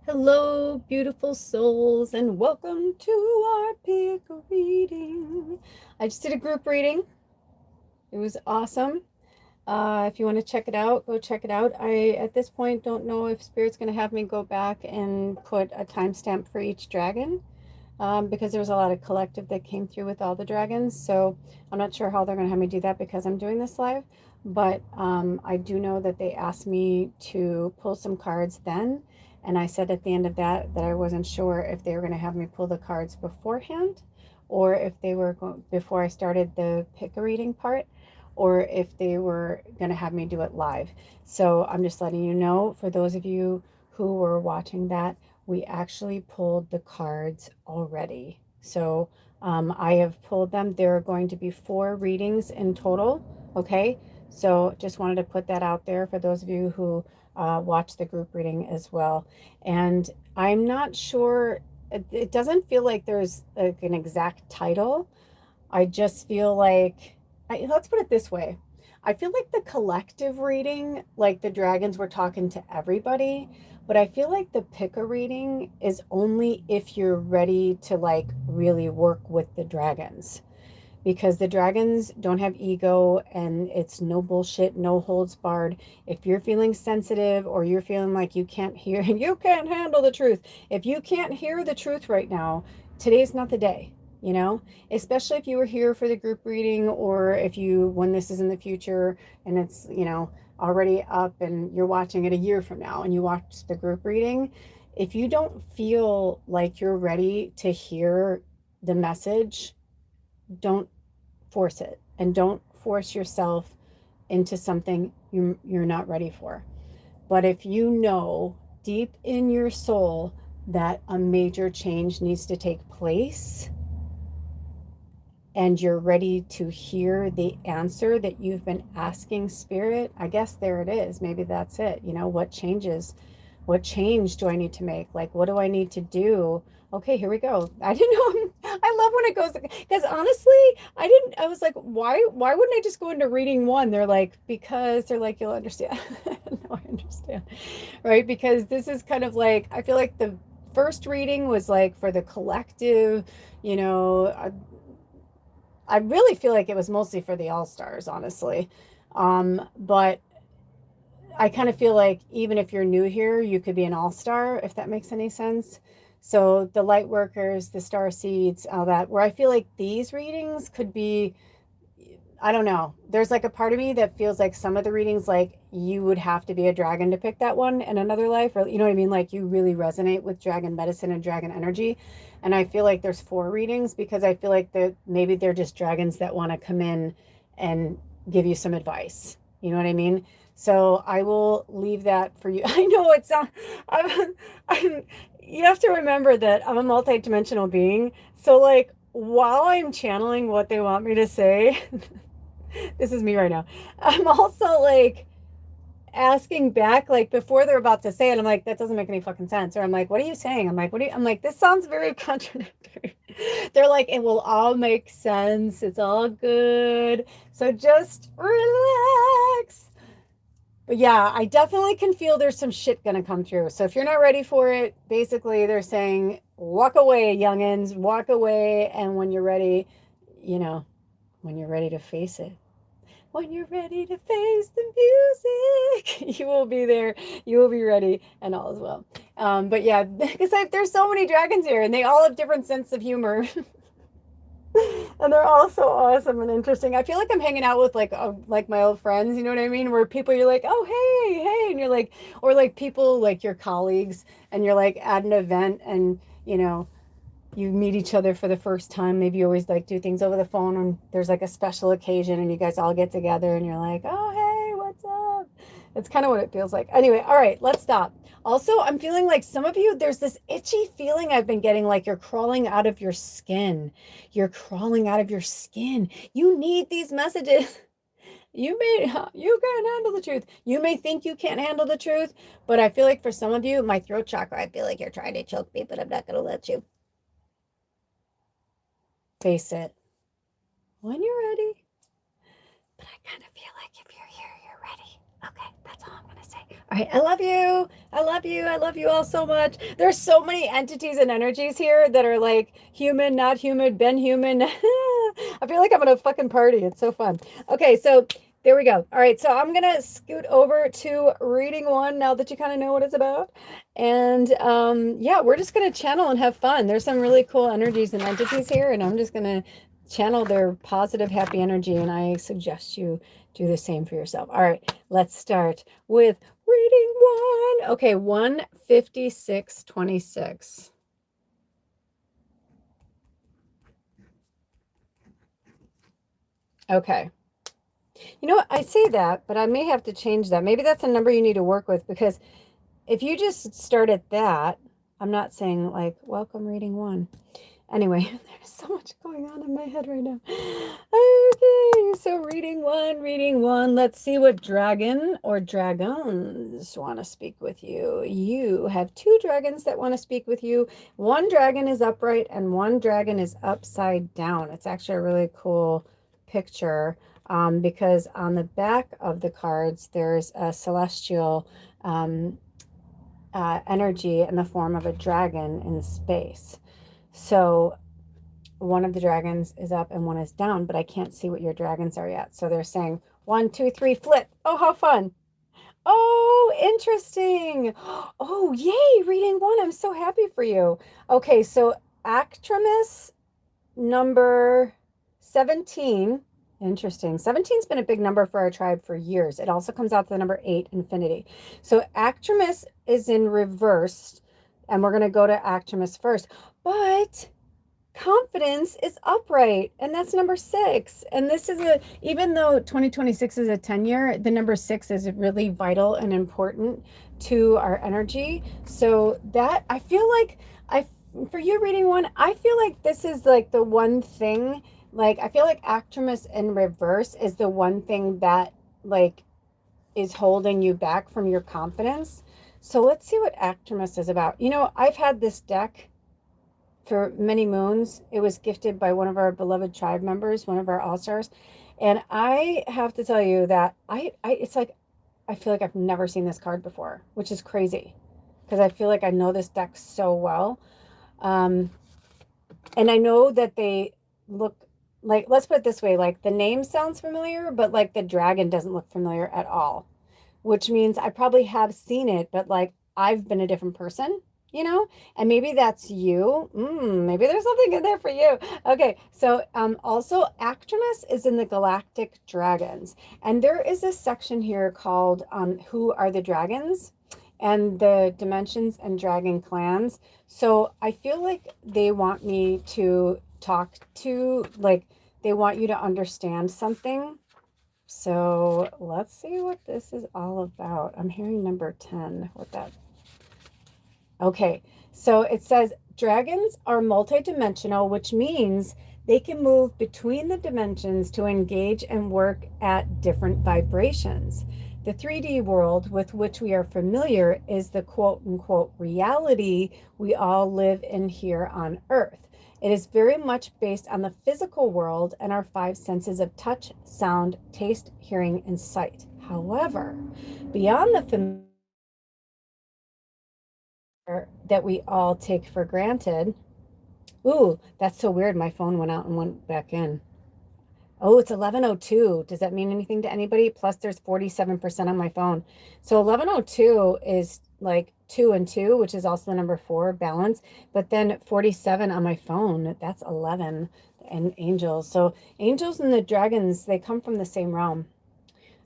Hello, beautiful souls, and welcome to our big reading. I just did a group reading. It was awesome. If you want to check it out, go check it out. I, at this point, don't know if Spirit's going to have me go back and put a timestamp for each dragon, because there was a lot of collective that came through with all the dragons. So I'm not sure how they're going to have me do that because I'm doing this live. But I do know that they asked me to pull some cards then. And I said at the end of that I wasn't sure if they were going to have me pull the cards beforehand, or if they were before I started the pick a reading part, or if they were going to have me do it live. So I'm just letting you know, for those of you who were watching that, we actually pulled the cards already. So I have pulled them. There are going to be 4 readings in total. Okay. So just wanted to put that out there for those of you who watch the group reading as well. And I'm not sure, it doesn't feel like there's like an exact title. I just feel like, let's put it this way. I feel like the collective reading, like the dragons were talking to everybody, but I feel like the pick a reading is only if you're ready to like really work with the dragons, because the dragons don't have ego and it's no bullshit, no holds barred. If you're feeling sensitive or you're feeling like you can't hear, you can't handle the truth. If you can't hear the truth right now, today's not the day, you know, especially if you were here for the group reading, or if you, when this is in the future and it's, you know, already up and you're watching it a year from now and you watch the group reading, if you don't feel like you're ready to hear the message, don't force it, and don't force yourself into something you're not ready for. But if you know deep in your soul that a major change needs to take place, and you're ready to hear the answer that you've been asking Spirit, I guess there it is. Maybe that's it. You know, what changes? What change do I need to make? Like, what do I need to do? Okay, here we go. I didn't know. I love when it goes, because honestly, I was like, why wouldn't I just go into reading 1? They're like, because they're like, you'll understand. No, I understand. Right? Because this is kind of like, I feel like the first reading was like for the collective, you know, I really feel like it was mostly for the all-stars, honestly. But I kind of feel like even if you're new here, you could be an all-star, if that makes any sense. So the light workers, the star seeds, all that, where I feel like these readings could be, I don't know. There's like a part of me that feels like some of the readings, like you would have to be a dragon to pick that one in another life, or you know what I mean? Like you really resonate with dragon medicine and dragon energy. And I feel like there's 4 readings because I feel like that maybe they're just dragons that want to come in and give you some advice. You know what I mean? So I will leave that for you. I know it's not, I'm, you have to remember that I'm a multi-dimensional being. So like while I'm channeling what they want me to say, this is me right now. I'm also like asking back, like before they're about to say it, I'm like, that doesn't make any fucking sense. Or I'm like, what are you saying? I'm like, I'm like, this sounds very contradictory. They're like, it will all make sense. It's all good. So just relax. But yeah, I definitely can feel there's some shit gonna come through. So if you're not ready for it, basically they're saying, walk away, youngins, walk away. And when you're ready, you know, when you're ready to face it, when you're ready to face the music, you will be there. You will be ready, and all is well. But yeah, because there's so many dragons here, and they all have different sense of humor. And they're all so awesome and interesting. I feel like I'm hanging out with like my old friends, you know what I mean? Where people, you're like, oh hey, and you're like, or like people like your colleagues, and you're like at an event, and you know, you meet each other for the first time. Maybe you always like do things over the phone, and there's like a special occasion and you guys all get together and you're like, oh hey, what's up? It's kind of what it feels like. Anyway, all right, let's stop. Also, I'm feeling like some of you, there's this itchy feeling I've been getting, like you're crawling out of your skin. You're crawling out of your skin. You need these messages. You can't handle the truth. You may think you can't handle the truth, but I feel like for some of you, my throat chakra, I feel like you're trying to choke me, but I'm not going to let you. Face it when you're ready. But I kind of feel like if you're here, you're ready. Okay, that's all I'm going to say. I love you. I love you. I love you all so much. There's so many entities and energies here that are like human, not human, been human. I feel like I'm at a fucking party. It's so fun. Okay, so there we go. All right, so I'm gonna scoot over to reading one now that you kind of know what it's about. And yeah, we're just gonna channel and have fun. There's some really cool energies and entities here, and I'm just gonna channel their positive, happy energy. And I suggest you do the same for yourself. All right, let's start with reading one. Okay, 15626. Okay. You know what? I say that, but I may have to change that. Maybe that's a number you need to work with, because if you just start at that, I'm not saying like, welcome reading one. Anyway, there's so much going on in my head right now. Okay, so reading one. Let's see what dragon or dragons want to speak with you. You have two dragons that want to speak with you. One dragon is upright and one dragon is upside down. It's actually a really cool picture, because on the back of the cards, there's a celestial energy in the form of a dragon in space. So one of the dragons is up and one is down, but I can't see what your dragons are yet. So they're saying 1, 2, 3, flip. Oh, how fun. Oh, interesting. Oh, yay, reading one. I'm so happy for you. Okay, so Actramus number 17. Interesting. 17's been a big number for our tribe for years. It also comes out to the number 8, infinity. So Actramus is in reverse, and we're going to go to Actramus first. But confidence is upright, and that's number 6. And this is even though 2026 is a 10-year, the number 6 is really vital and important to our energy. So that I feel like for you reading one, I feel like this is like the one thing, like I feel like Actramus in reverse is the one thing that like is holding you back from your confidence. So let's see what Actramus is about. You know, I've had this deck for many moons. It was gifted by one of our beloved tribe members, one of our all-stars. And I have to tell you that it's like, I feel like I've never seen this card before, which is crazy because I feel like I know this deck so well. And I know that they look like, let's put it this way, like the name sounds familiar, but like the dragon doesn't look familiar at all, which means I probably have seen it, but like I've been a different person, you know, and maybe that's you. Maybe there's something in there for you. Okay, so also Actramus is in the Galactic Dragons, and there is a section here called Who Are the Dragons? And the dimensions and dragon clans. So I feel like they want me to talk to, like, they want you to understand something. So let's see what this is all about. I'm hearing number 10. What that? Okay, so it says dragons are multidimensional, which means they can move between the dimensions to engage and work at different vibrations. The 3D world with which we are familiar is the quote unquote reality we all live in here on Earth. It is very much based on the physical world and our 5 senses of touch, sound, taste, hearing, and sight. However, beyond the familiar that we all take for granted. Ooh, that's so weird. My phone went out and went back in. Oh, it's 11:02. Does that mean anything to anybody? Plus, there's 47% on my phone. So 11:02 is like 2 and 2, which is also the number 4, balance. But then 47 on my phone, that's 11. And angels. So angels and the dragons, they come from the same realm.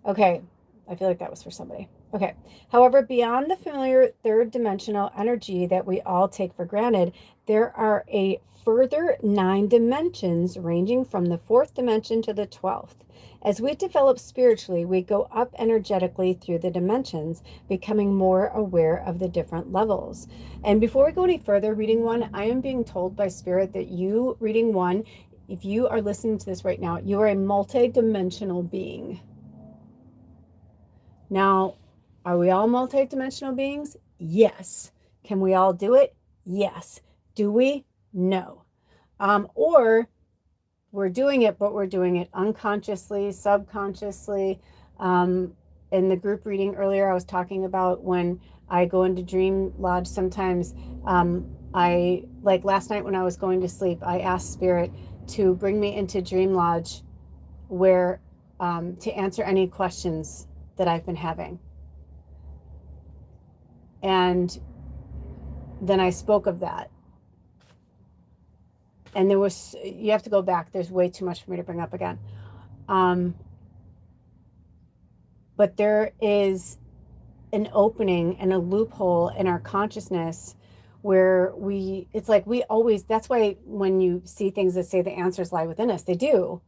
Okay, I feel like that was for somebody. Okay. However, beyond the familiar third dimensional energy that we all take for granted, there are a further 9 dimensions ranging from the 4th dimension to the 12th. As we develop spiritually, we go up energetically through the dimensions, becoming more aware of the different levels. And before we go any further, reading one, I am being told by Spirit that you, reading one, if you are listening to this right now, you are a multi-dimensional being. Now, are we all multidimensional beings? Yes. Can we all do it? Yes. Do we? No. Or we're doing it, but we're doing it unconsciously, subconsciously. in the group reading earlier, I was talking about when I go into Dream Lodge sometimes. I, like last night when I was going to sleep, I asked Spirit to bring me into Dream Lodge where to answer any questions that I've been having. And then I spoke of that. And there was, you have to go back. There's way too much for me to bring up again. But there is an opening and a loophole in our consciousness where it's like we always, that's why when you see things that say the answers lie within us, they do,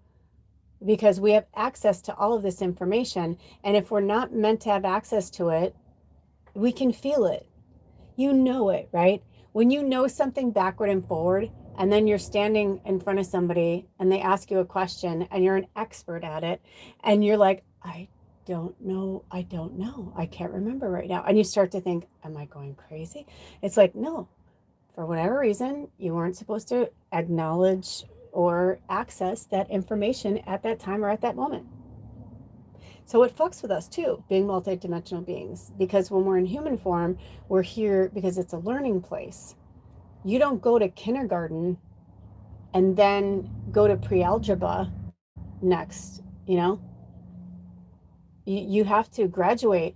because we have access to all of this information. And if we're not meant to have access to it, we can feel it. You know it, right? When you know something backward and forward, and then you're standing in front of somebody and they ask you a question and you're an expert at it, and you're like, I don't know, I can't remember right now. And you start to think, am I going crazy? It's like, no, for whatever reason, you weren't supposed to acknowledge or access that information at that time or at that moment. So it fucks with us too, being multidimensional beings, because when we're in human form, we're here because it's a learning place. You don't go to kindergarten and then go to pre-algebra next, you know? You have to graduate.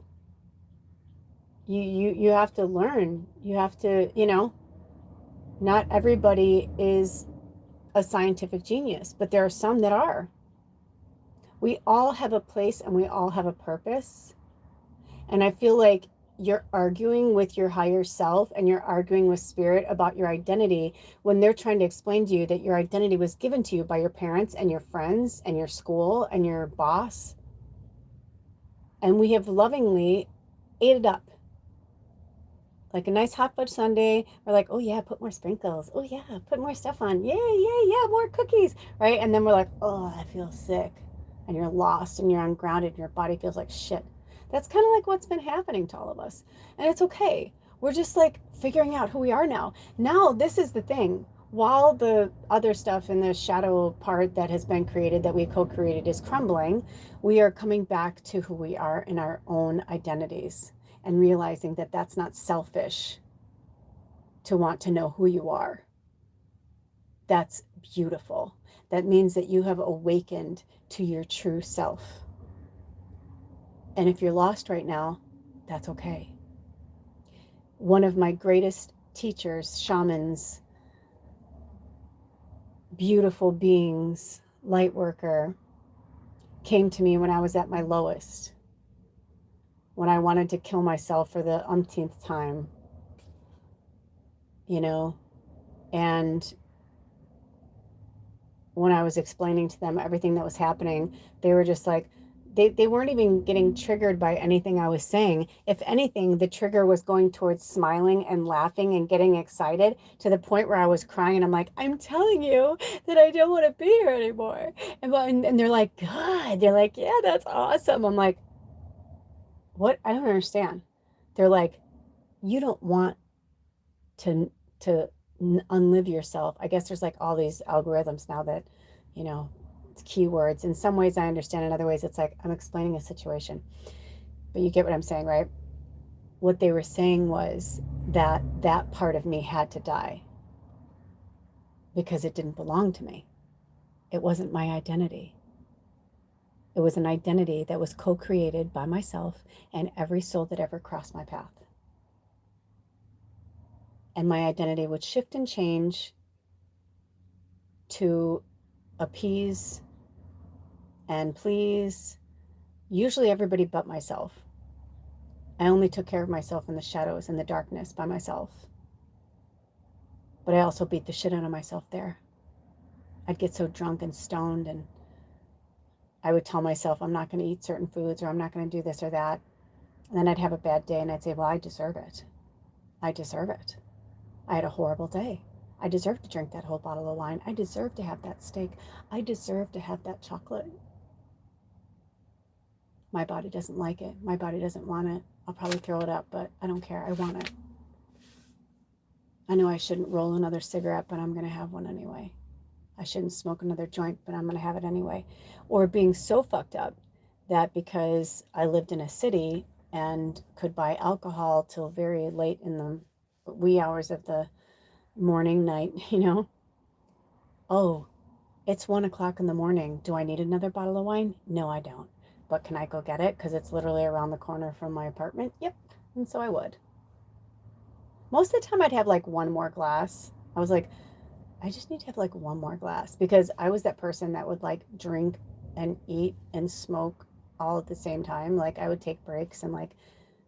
You have to learn. You have to, you know, not everybody is a scientific genius, but there are some that are. We all have a place and we all have a purpose. And I feel like you're arguing with your higher self and you're arguing with spirit about your identity when they're trying to explain to you that your identity was given to you by your parents and your friends and your school and your boss. And we have lovingly ate it up. Like a nice hot fudge sundae. We're like, oh yeah, put more sprinkles. Oh yeah, put more stuff on. Yeah, more cookies, right? And then we're like, oh, I feel sick. And you're lost and you're ungrounded and your body feels like shit. That's kind of like what's been happening to all of us. And it's okay. We're just like figuring out who we are now. Now, this is the thing. While the other stuff in the shadow part that has been created, that we co-created, is crumbling, we are coming back to who we are in our own identities and realizing that that's not selfish to want to know who you are. That's beautiful. That means that you have awakened to your true self. And if you're lost right now, that's okay. One of my greatest teachers, shamans, beautiful beings, light worker, came to me when I was at my lowest, when I wanted to kill myself for the umpteenth time, you know, and when I was explaining to them everything that was happening, they were just like, they weren't even getting triggered by anything I was saying. If anything, the trigger was going towards smiling and laughing and getting excited to the point where I was crying. And I'm like, I'm telling you that I don't want to be here anymore. And they're like, God, they're like, yeah, that's awesome. I'm like, what? I don't understand. They're like, you don't want to unlive yourself. I guess there's like all these algorithms now that, you know, it's keywords. In some ways I understand, in other ways it's like I'm explaining a situation. But you get what I'm saying, right? What they were saying was that that part of me had to die because it didn't belong to me. It wasn't my identity. It was an identity that was co-created by myself and every soul that ever crossed my path. And my identity would shift and change to appease and please usually everybody but myself. I only took care of myself in the shadows and the darkness by myself. But I also beat the shit out of myself there. I'd get so drunk and stoned and I would tell myself I'm not going to eat certain foods or I'm not going to do this or that. And then I'd have a bad day and I'd say, well, I deserve it. I deserve it. I had a horrible day. I deserve to drink that whole bottle of wine. I deserve to have that steak. I deserve to have that chocolate. My body doesn't like it. My body doesn't want it. I'll probably throw it up, but I don't care. I want it. I know I shouldn't roll another cigarette, but I'm going to have one anyway. I shouldn't smoke another joint, but I'm going to have it anyway. Or being so fucked up that because I lived in a city and could buy alcohol till very late in the wee hours of the morning, night, oh, it's 1 o'clock in the morning. Do I need another bottle of wine? No, I don't. But can I go get it? Because it's literally around the corner from my apartment. Yep. And so I would. Most of the time I'd have like one more glass. I was like, I just need to have like one more glass, because I was that person that would like drink and eat and smoke all at the same time. Like I would take breaks and like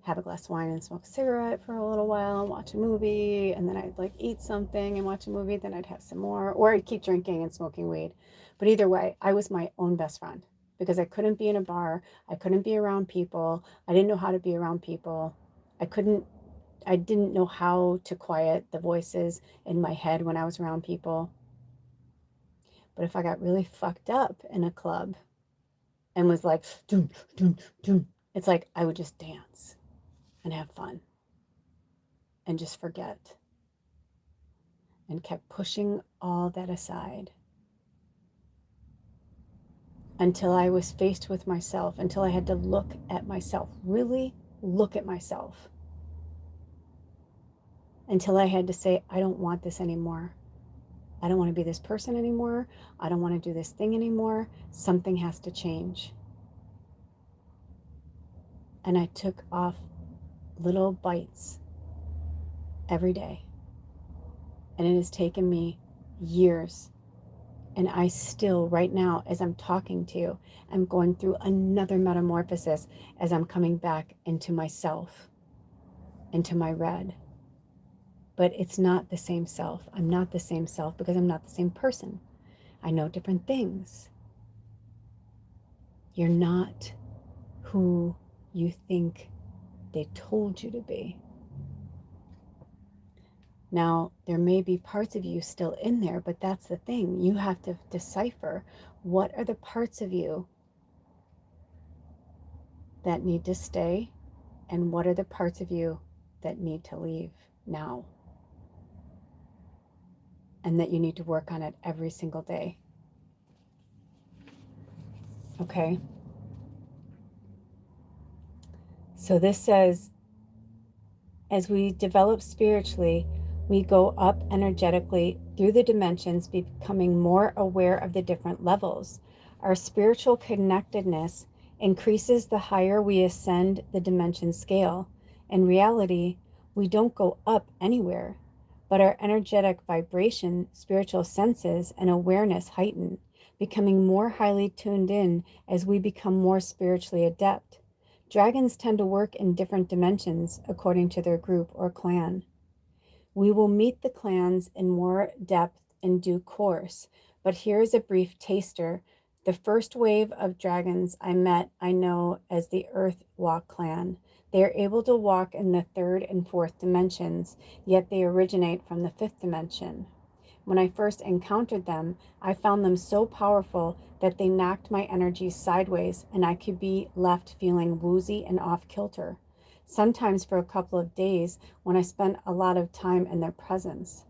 have a glass of wine and smoke a cigarette for a little while and watch a movie, and then I'd like eat something and watch a movie, then I'd have some more, or I'd keep drinking and smoking weed. But either way, I was my own best friend because I couldn't be in a bar, I couldn't be around people, I didn't know how to be around people. I didn't know how to quiet the voices in my head when I was around people. But if I got really fucked up in a club and was like, doom, doom, doom, it's like I would just dance and have fun and just forget, and kept pushing all that aside until I was faced with myself, until I had to look at myself, really look at myself, until I had to say, I don't want this anymore. I don't want to be this person anymore. I don't want to do this thing anymore. Something has to change. And I took off little bites every day. And it has taken me years. And I still, right now, as I'm talking to you, I'm going through another metamorphosis as I'm coming back into myself, into my red. But it's not the same self. I'm not the same self because I'm not the same person. I know different things. You're not who you think they told you to be. Now, there may be parts of you still in there, but that's the thing. You have to decipher what are the parts of you that need to stay, and what are the parts of you that need to leave now, and that you need to work on it every single day. Okay? So this says, as we develop spiritually, we go up energetically through the dimensions, becoming more aware of the different levels. Our spiritual connectedness increases the higher we ascend the dimension scale. In reality, we don't go up anywhere, but our energetic vibration, spiritual senses, and awareness heighten, becoming more highly tuned in as we become more spiritually adept. Dragons tend to work in different dimensions according to their group or clan. We will meet the clans in more depth in due course, but here is a brief taster. The first wave of dragons I met I know as the Earth Walk clan. They are able to walk in the third and fourth dimensions, yet they originate from the fifth dimension. When I first encountered them, I found them so powerful that they knocked my energy sideways and I could be left feeling woozy and off kilter, sometimes for a couple of days when I spent a lot of time in their presence.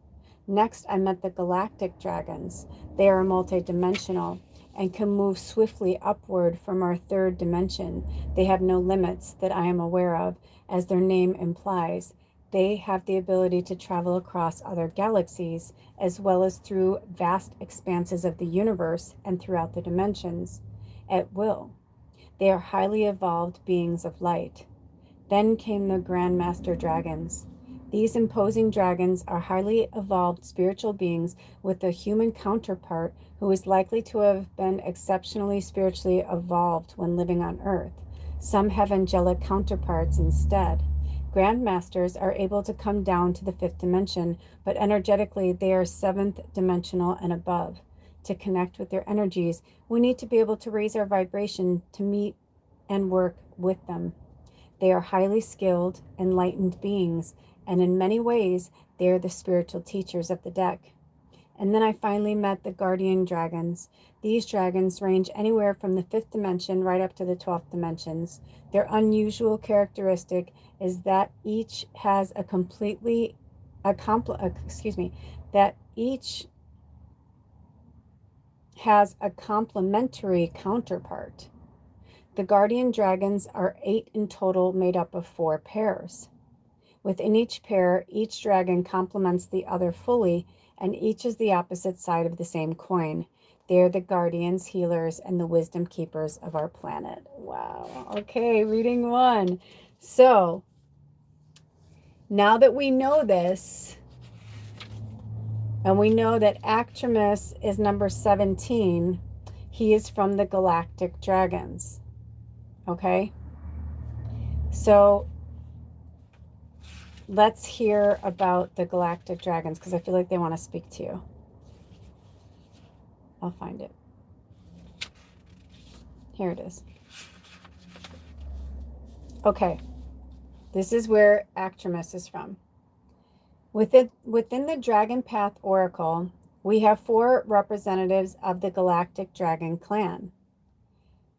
Next, I met the galactic dragons. They are multidimensional and can move swiftly upward from our third dimension. They have no limits that I am aware of, as their name implies. They have the ability to travel across other galaxies, as well as through vast expanses of the universe and throughout the dimensions, at will. They are highly evolved beings of light. Then came the Grandmaster Dragons. These imposing dragons are highly evolved spiritual beings with a human counterpart who is likely to have been exceptionally spiritually evolved when living on Earth. Some have angelic counterparts instead. Grandmasters are able to come down to the fifth dimension, but energetically they are seventh dimensional and above. To connect with their energies, we need to be able to raise our vibration to meet and work with them. They are highly skilled, enlightened beings, and in many ways, they are the spiritual teachers of the deck. And then I finally met the guardian dragons. These dragons range anywhere from the fifth dimension right up to the 12th dimensions. Their unusual characteristic is that each has a complementary counterpart. The guardian dragons are 8 in total, made up of 4 pairs. Within each pair, each dragon complements the other fully, and each is the opposite side of the same coin. They are the guardians, healers, and the wisdom keepers of our planet. Wow. Okay, reading 1. So, now that we know this, and we know that Actramus is number 17, he is from the galactic dragons. Okay? So, let's hear about the galactic dragons, because I feel like they want to speak to you. I'll find it. Here it is. Okay. This is where Actramus is from. Within the Dragon Path Oracle, we have 4 representatives of the galactic dragon clan.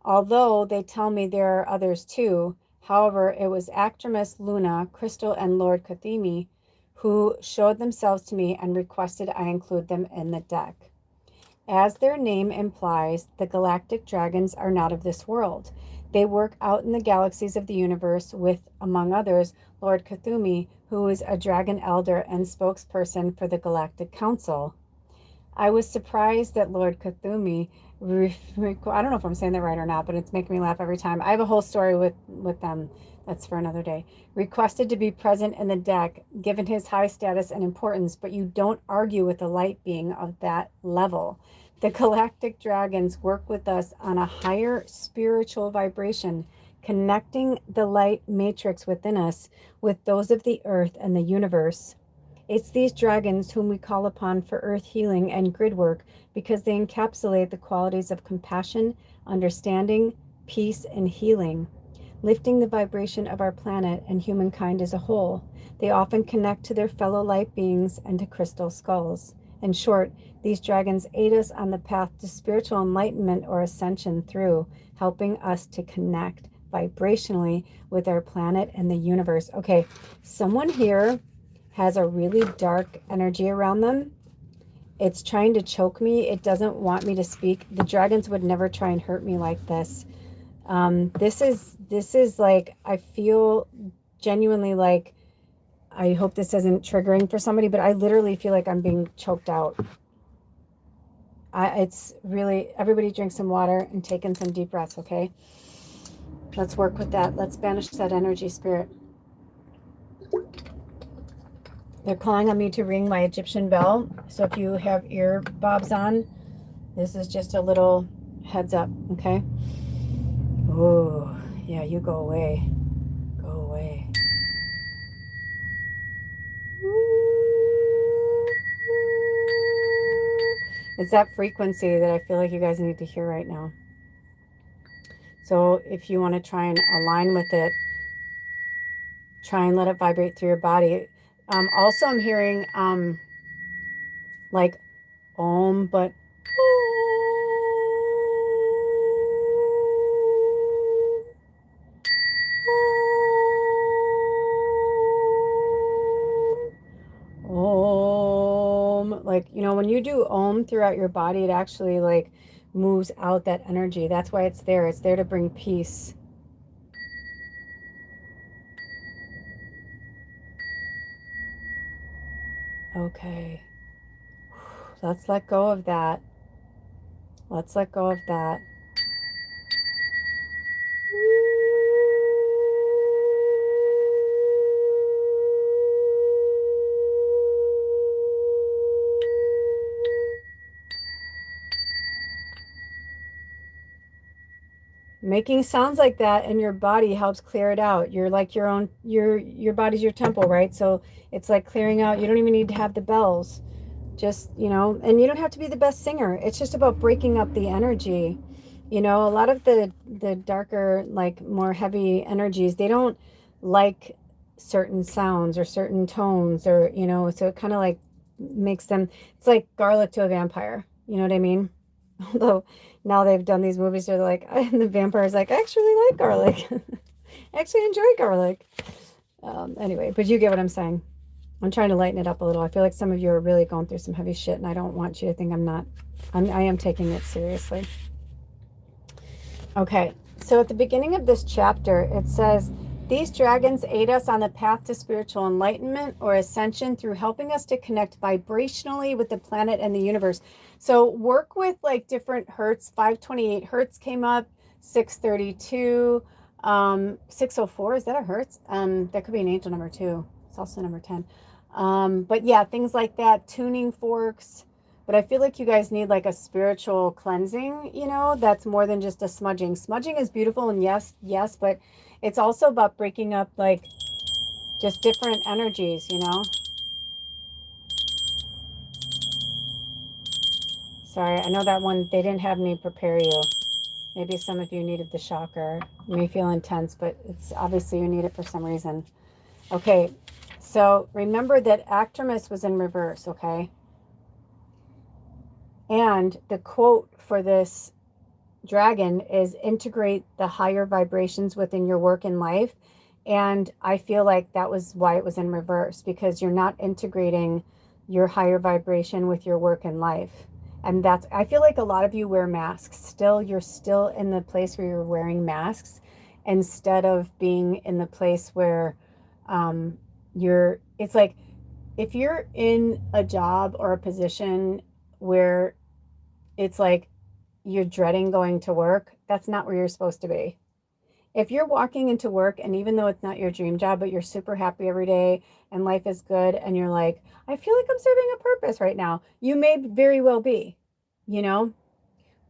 Although they tell me there are others too, however, it was Actramus, Luna, Crystal, and Lord Kathemi who showed themselves to me and requested I include them in the deck. As their name implies, the galactic dragons are not of this world. They work out in the galaxies of the universe with, among others, Lord Kathemi, who is a dragon elder and spokesperson for the Galactic Council. I was surprised that Lord Kathemi, I don't know if I'm saying that right or not, but it's making me laugh every time. I have a whole story with them. That's for another day. Requested to be present in the deck, given his high status and importance, but you don't argue with a light being of that level. The galactic dragons work with us on a higher spiritual vibration, connecting the light matrix within us with those of the earth and the universe. It's these dragons whom we call upon for earth healing and grid work because they encapsulate the qualities of compassion, understanding, peace, and healing, lifting the vibration of our planet and humankind as a whole. They often connect to their fellow light beings and to crystal skulls. In short, these dragons aid us on the path to spiritual enlightenment or ascension through helping us to connect vibrationally with our planet and the universe. Okay, someone here has a really dark energy around them. It's trying to choke me. It doesn't want me to speak. The dragons would never try and hurt me like this. This is like, I feel genuinely like, I hope this isn't triggering for somebody, but I literally feel like I'm being choked out. It's really, everybody drink some water and take in some deep breaths, okay? Let's work with that. Let's banish that energy, spirit. They're calling on me to ring my Egyptian bell. So if you have earbobs on, this is just a little heads up, okay? Oh, yeah, you go away. Go away. It's that frequency that I feel like you guys need to hear right now. So if you want to try and align with it, try and let it vibrate through your body. Also, I'm hearing like Om, but Om. Like, you know, when you do Om throughout your body, it actually like moves out that energy. That's why it's there. It's there to bring peace. Okay. Let's let go of that. Let's let go of that. Making sounds like that in your body helps clear it out. You're like your own, your body's your temple, right? So it's like clearing out. You don't even need to have the bells. Just, you know, and you don't have to be the best singer. It's just about breaking up the energy. You know, a lot of the darker, like more heavy energies, they don't like certain sounds or certain tones or, you know, so it kind of like makes them, it's like garlic to a vampire. You know what I mean? Although now they've done these movies where they're like, and the vampire's like, I actually like garlic. I actually enjoy garlic. Anyway, but you get what I'm saying. I'm trying to lighten it up a little. I feel like some of you are really going through some heavy shit, and I don't want you to think I'm not. I am taking it seriously. Okay, So at the beginning of this chapter, it says, these dragons aid us on the path to spiritual enlightenment or ascension through helping us to connect vibrationally with the planet and the universe. So work with like different hertz. 528 hertz came up, 632, 604. Is that a hertz? That could be an angel number too. It's also number 10. But yeah, things like that, tuning forks. But I feel like you guys need like a spiritual cleansing, you know, that's more than just a smudging. Smudging is beautiful and yes, but it's also about breaking up like just different energies, you know. Sorry, I know that one, they didn't have me prepare you. Maybe some of you needed the shocker. You may feel intense, but it's obviously you need it for some reason. Okay, so remember that Actimus was in reverse, okay? And the quote for this dragon is integrate the higher vibrations within your work and life. And I feel like that was why it was in reverse, because you're not integrating your higher vibration with your work and life. And that's, I feel like a lot of you wear masks still. You're still in the place where you're wearing masks instead of being in the place where it's like, if you're in a job or a position where it's like you're dreading going to work, that's not where you're supposed to be. If you're walking into work and even though it's not your dream job, but you're super happy every day and life is good and you're like, I feel like I'm serving a purpose right now, you may very well be, you know,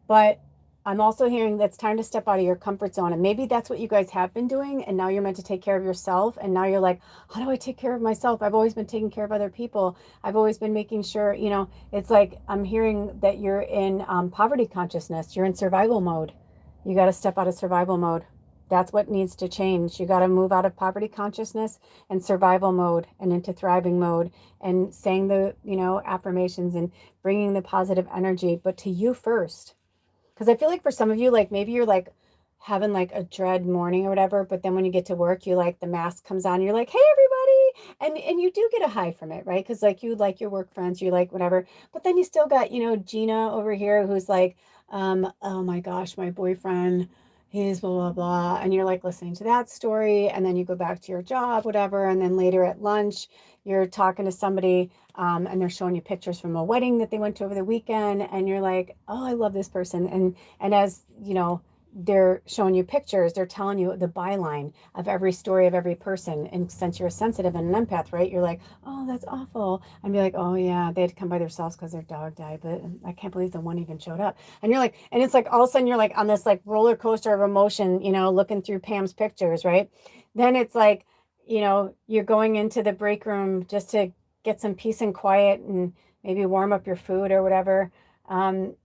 but I'm also hearing that it's time to step out of your comfort zone. And maybe that's what you guys have been doing. And now you're meant to take care of yourself. And now you're like, how do I take care of myself? I've always been taking care of other people. I've always been making sure, you know, it's like I'm hearing that you're in poverty consciousness. You're in survival mode. You got to step out of survival mode. That's what needs to change. You got to move out of poverty consciousness and survival mode and into thriving mode and saying the, you know, affirmations and bringing the positive energy, but to you first. Because I feel like for some of you, like maybe you're like having like a dread morning or whatever, but then when you get to work, you like the mask comes on, you're like, hey everybody, and you do get a high from it, right? Because like you like your work friends, you like whatever, but then you still got, you know, Gina over here who's like, oh my gosh, my boyfriend, he's blah blah blah, and you're like listening to that story, and then you go back to your job, whatever, and then later at lunch, you're talking to somebody and they're showing you pictures from a wedding that they went to over the weekend, and you're like, oh, I love this person. And as you know, they're showing you pictures, they're telling you the byline of every story of every person. And since you're sensitive and an empath, right, you're like, oh, that's awful. And be like, oh yeah, they had to come by themselves because their dog died, but I can't believe the one even showed up. And you're like, and it's like all of a sudden you're like on this like roller coaster of emotion, you know, looking through Pam's pictures, right? Then it's like, you know, you're going into the break room just to get some peace and quiet and maybe warm up your food or whatever. And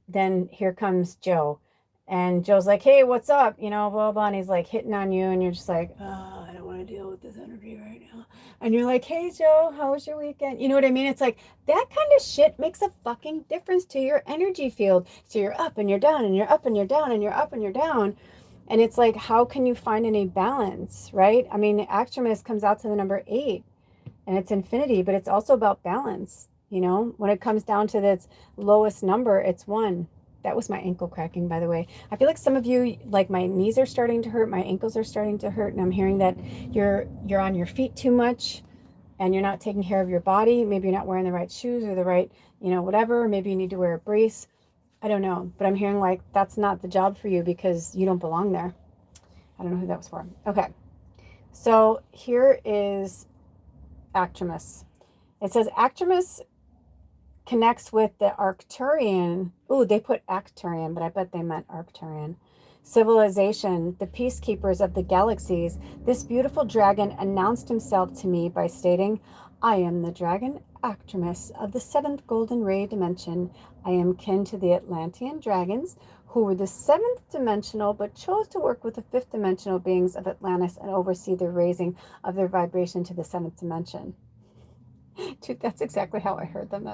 then here comes Joe. And Joe's like, hey, what's up? You know, blah, blah. And he's like hitting on you. And you're just like, oh, I don't want to deal with this energy right now. And you're like, hey, Joe, how was your weekend? You know what I mean? It's like that kind of shit makes a fucking difference to your energy field. So you're up and you're down and you're up and you're down and you're up and you're down. And it's like, how can you find any balance, right? I mean, Actimus comes out to the number 8 and it's infinity, but it's also about balance. You know, when it comes down to its lowest number, it's 1. That was my ankle cracking, by the way. I feel like some of you, like my knees are starting to hurt, my ankles are starting to hurt, and I'm hearing that you're on your feet too much and you're not taking care of your body. Maybe you're not wearing the right shoes or the right, you know, whatever. Maybe you need to wear a brace. I don't know, but I'm hearing like that's not the job for you because you don't belong there. I don't know who that was for. Okay, so here is Actimus. It says Actimus connects with the Arcturian. Oh, they put Arcturian, but I bet they meant Arcturian. Civilization, the peacekeepers of the galaxies. This beautiful dragon announced himself to me by stating, I am the dragon Actimus of the 7th golden ray dimension. I am kin to the Atlantean dragons, who were the 7th dimensional, but chose to work with the 5th dimensional beings of Atlantis and oversee the raising of their vibration to the 7th dimension. Dude, that's exactly how I heard them.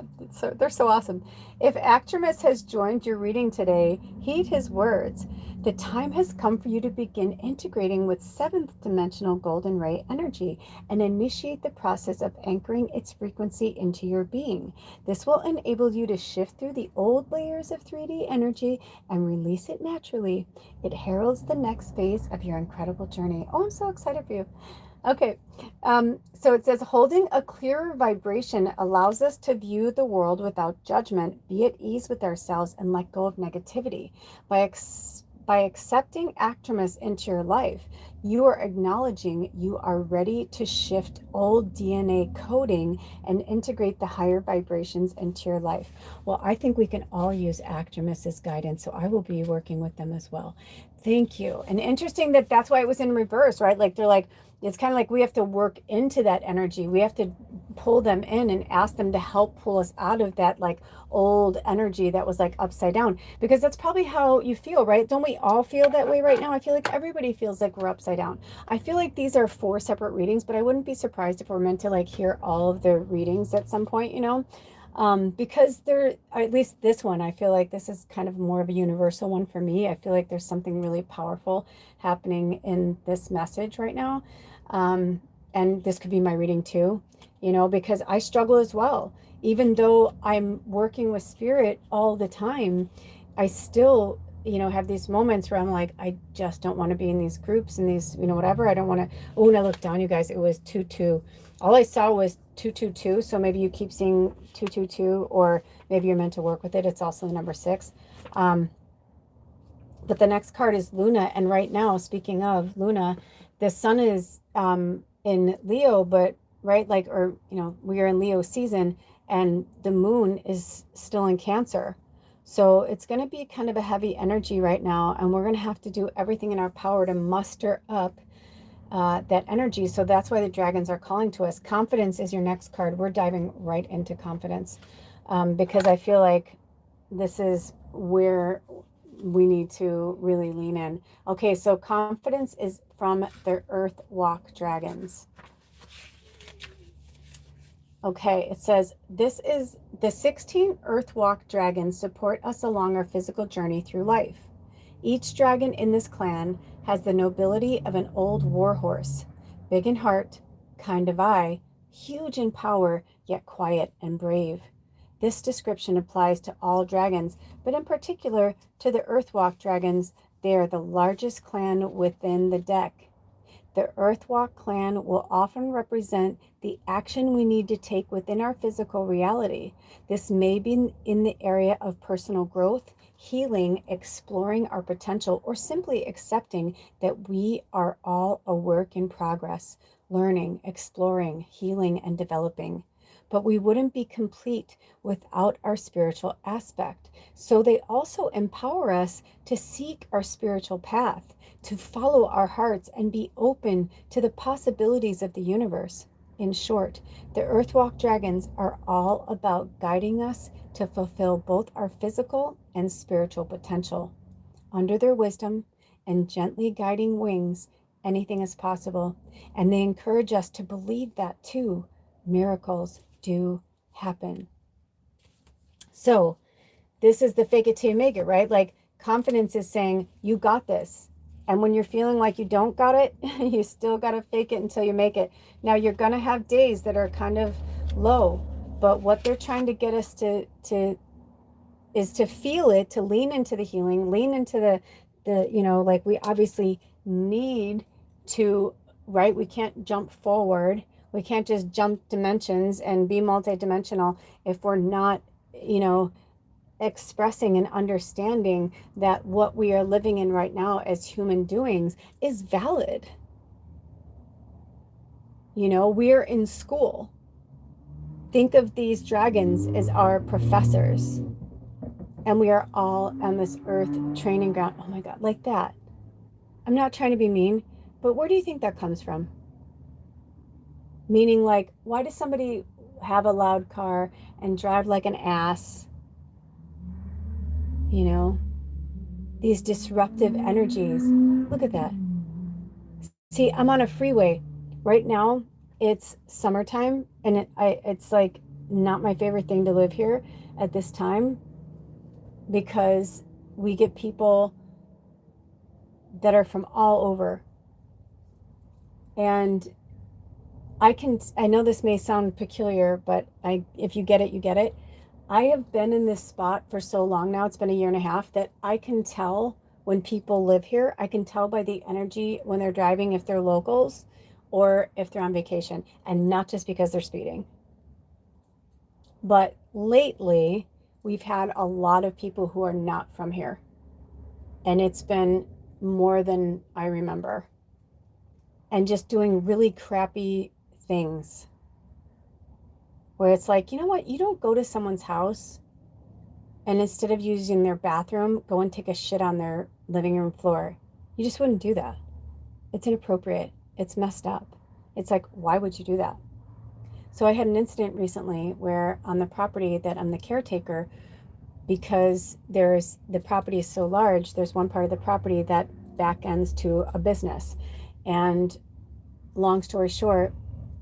They're so awesome. If Actimus has joined your reading today, heed his words. The time has come for you to begin integrating with seventh dimensional golden ray energy and initiate the process of anchoring its frequency into your being. This will enable you to shift through the old layers of 3D energy and release it naturally. It heralds the next phase of your incredible journey. Oh, I'm so excited for you. Okay, so it says holding a clearer vibration allows us to view the world without judgment, be at ease with ourselves, and let go of negativity. By accepting Actimus into your life, you are acknowledging you are ready to shift old DNA coding and integrate the higher vibrations into your life. Well, I think we can all use Actimus as guidance, so I will be working with them as well. Thank you. And interesting that that's why it was in reverse, right? Like they're like, it's kind of like we have to work into that energy. We have to pull them in and ask them to help pull us out of that like old energy that was like upside down, because that's probably how you feel, right? Don't we all feel that way right now? I feel like everybody feels like we're upside down. I feel like these are 4 separate readings, but I wouldn't be surprised if we're meant to like hear all of the readings at some point, you know? Because they're, at least this one, I feel like this is kind of more of a universal one for me. I feel like there's something really powerful happening in this message right now. And this could be my reading too, you know, because I struggle as well. Even though I'm working with spirit all the time, I still, you know, have these moments where I'm like, I just don't want to be in these groups and these, you know, whatever. I don't want to. Oh, and I looked down, you guys, it was 2-2. All I saw was 222. So maybe you keep seeing 222, or maybe you're meant to work with it. It's also the number 6. But the next card is Luna. And right now, speaking of Luna, the sun is in Leo, but right, like, or, you know, we are in Leo season and the moon is still in Cancer. So it's going to be kind of a heavy energy right now. And we're going to have to do everything in our power to muster up that energy. So that's why the dragons are calling to us. Confidence is your next card. We're diving right into confidence because I feel like this is where we need to really lean in. Okay, so confidence is from the Earth Walk dragons. Okay, it says, this is the 16 Earth Walk dragons support us along our physical journey through life. Each dragon in this clan has the nobility of an old war horse, big in heart, kind of eye, huge in power, yet quiet and brave. This description applies to all dragons, but in particular to the Earthwalk dragons. They are the largest clan within the deck. The Earthwalk clan will often represent the action we need to take within our physical reality. This may be in the area of personal growth, healing, exploring our potential, or simply accepting that we are all a work in progress, learning, exploring, healing, and developing. But we wouldn't be complete without our spiritual aspect. So they also empower us to seek our spiritual path, to follow our hearts, and be open to the possibilities of the universe. In short, the Earthwalk dragons are all about guiding us to fulfill both our physical and spiritual potential. Under their wisdom and gently guiding wings, anything is possible. And they encourage us to believe that too. Miracles do happen. So this is the fake it till you make it, right? Like confidence is saying, you got this. And when you're feeling like you don't got it, you still got to fake it until you make it. Now you're going to have days that are kind of low, but what they're trying to get us to is to feel it, to lean into the healing, lean into the, you know, like we obviously need to, right? We can't jump forward. We can't just jump dimensions and be multidimensional if we're not, you know, expressing and understanding that what we are living in right now as human doings is valid. You know, we're in school. Think of these dragons as our professors. And we are all on this earth training ground. Oh my God, like that. I'm not trying to be mean, but where do you think that comes from? Meaning, like, why does somebody have a loud car and drive like an ass? You know, these disruptive energies. Look at that. See, I'm on a freeway right now. it's summertime, and it's like not my favorite thing to live here at this time, because we get people that are from all over. And I know this may sound peculiar, but if you get it, you get it. I have been in this spot for so long now, it's been a year and a half, that I can tell when people live here. I can tell by the energy when they're driving, if they're locals or if they're on vacation, and not just because they're speeding. But lately, we've had a lot of people who are not from here. And it's been more than I remember. And just doing really crappy things where it's like, you know what? You don't go to someone's house and instead of using their bathroom, go and take a shit on their living room floor. You just wouldn't do that. It's inappropriate. It's messed up. It's like, why would you do that? So I had an incident recently where on the property that I'm the caretaker, because the property is so large, there's one part of the property that back ends to a business. And long story short,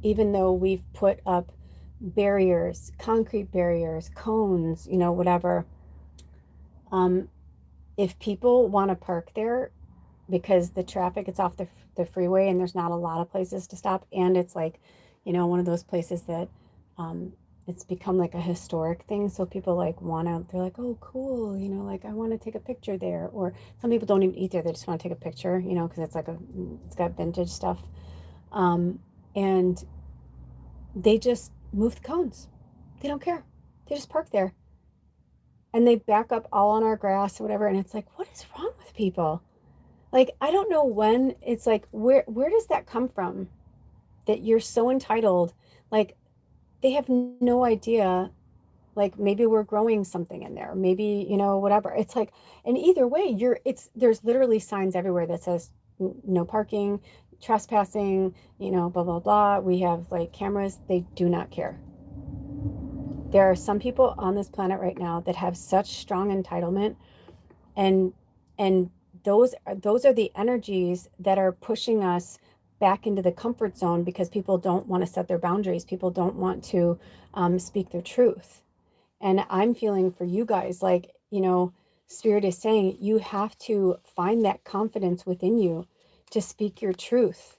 even though we've put up barriers, concrete barriers, cones, whatever, if people want to park there, because the traffic, it's off the freeway and there's not a lot of places to stop, and it's like, one of those places that it's become like a historic thing, so people like they're like, oh cool, like I want to take a picture there. Or some people don't even eat there, they just want to take a picture, because it's like it's got vintage stuff, and they just move the cones. They don't care. They just park there. And they back up all on our grass or whatever. And it's like, what is wrong with people? Like, I don't know when. It's like, where does that come from? That you're so entitled. Like, they have no idea. Like, maybe we're growing something in there. Maybe, whatever. It's like, and either way, there's literally signs everywhere that says no parking, trespassing, blah, blah, blah. We have like cameras. They do not care. There are some people on this planet right now that have such strong entitlement, and those are the energies that are pushing us back into the comfort zone, because people don't want to set their boundaries. People don't want to speak their truth. And I'm feeling for you guys, like, Spirit is saying you have to find that confidence within you to speak your truth,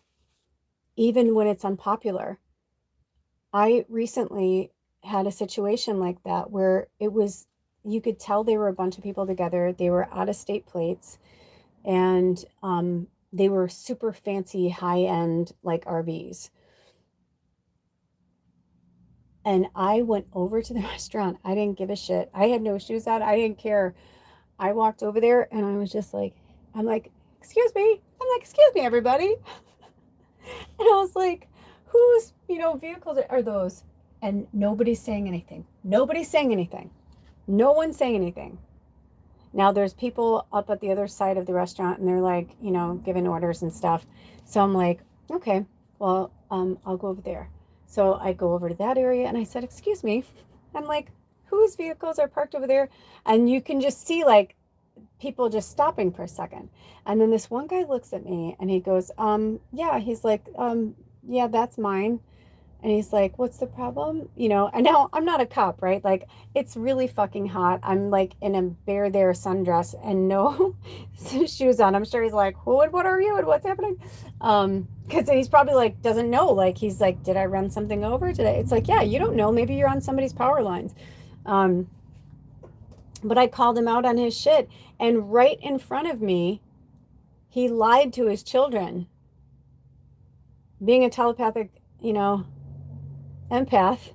even when it's unpopular. I recently had a situation like that where you could tell they were a bunch of people together. They were out of state plates, and they were super fancy, high end, like RVs. And I went over to the restaurant. I didn't give a shit. I had no shoes on. I didn't care. I walked over there and I was just like, I'm like, excuse me. I'm like, excuse me, everybody. And I was like, whose, vehicles are those? And nobody's saying anything. Nobody's saying anything. No one's saying anything. Now there's people up at the other side of the restaurant and they're like, giving orders and stuff. So I'm like, okay, well, I'll go over there. So I go over to that area and I said, excuse me. I'm like, whose vehicles are parked over there? And you can just see like people just stopping for a second. And then this one guy looks at me and he goes, yeah, he's like, yeah, that's mine. And he's like, what's the problem? And now I'm not a cop, right? Like, it's really fucking hot. I'm like in a bare there sundress and no shoes on. I'm sure he's like, who and what are you and what's happening? Because he's probably like, doesn't know. Like, he's like, did I run something over today? It's like, yeah, you don't know. Maybe you're on somebody's power lines. But I called him out on his shit. And right in front of me, he lied to his children. Being a telepathic, empath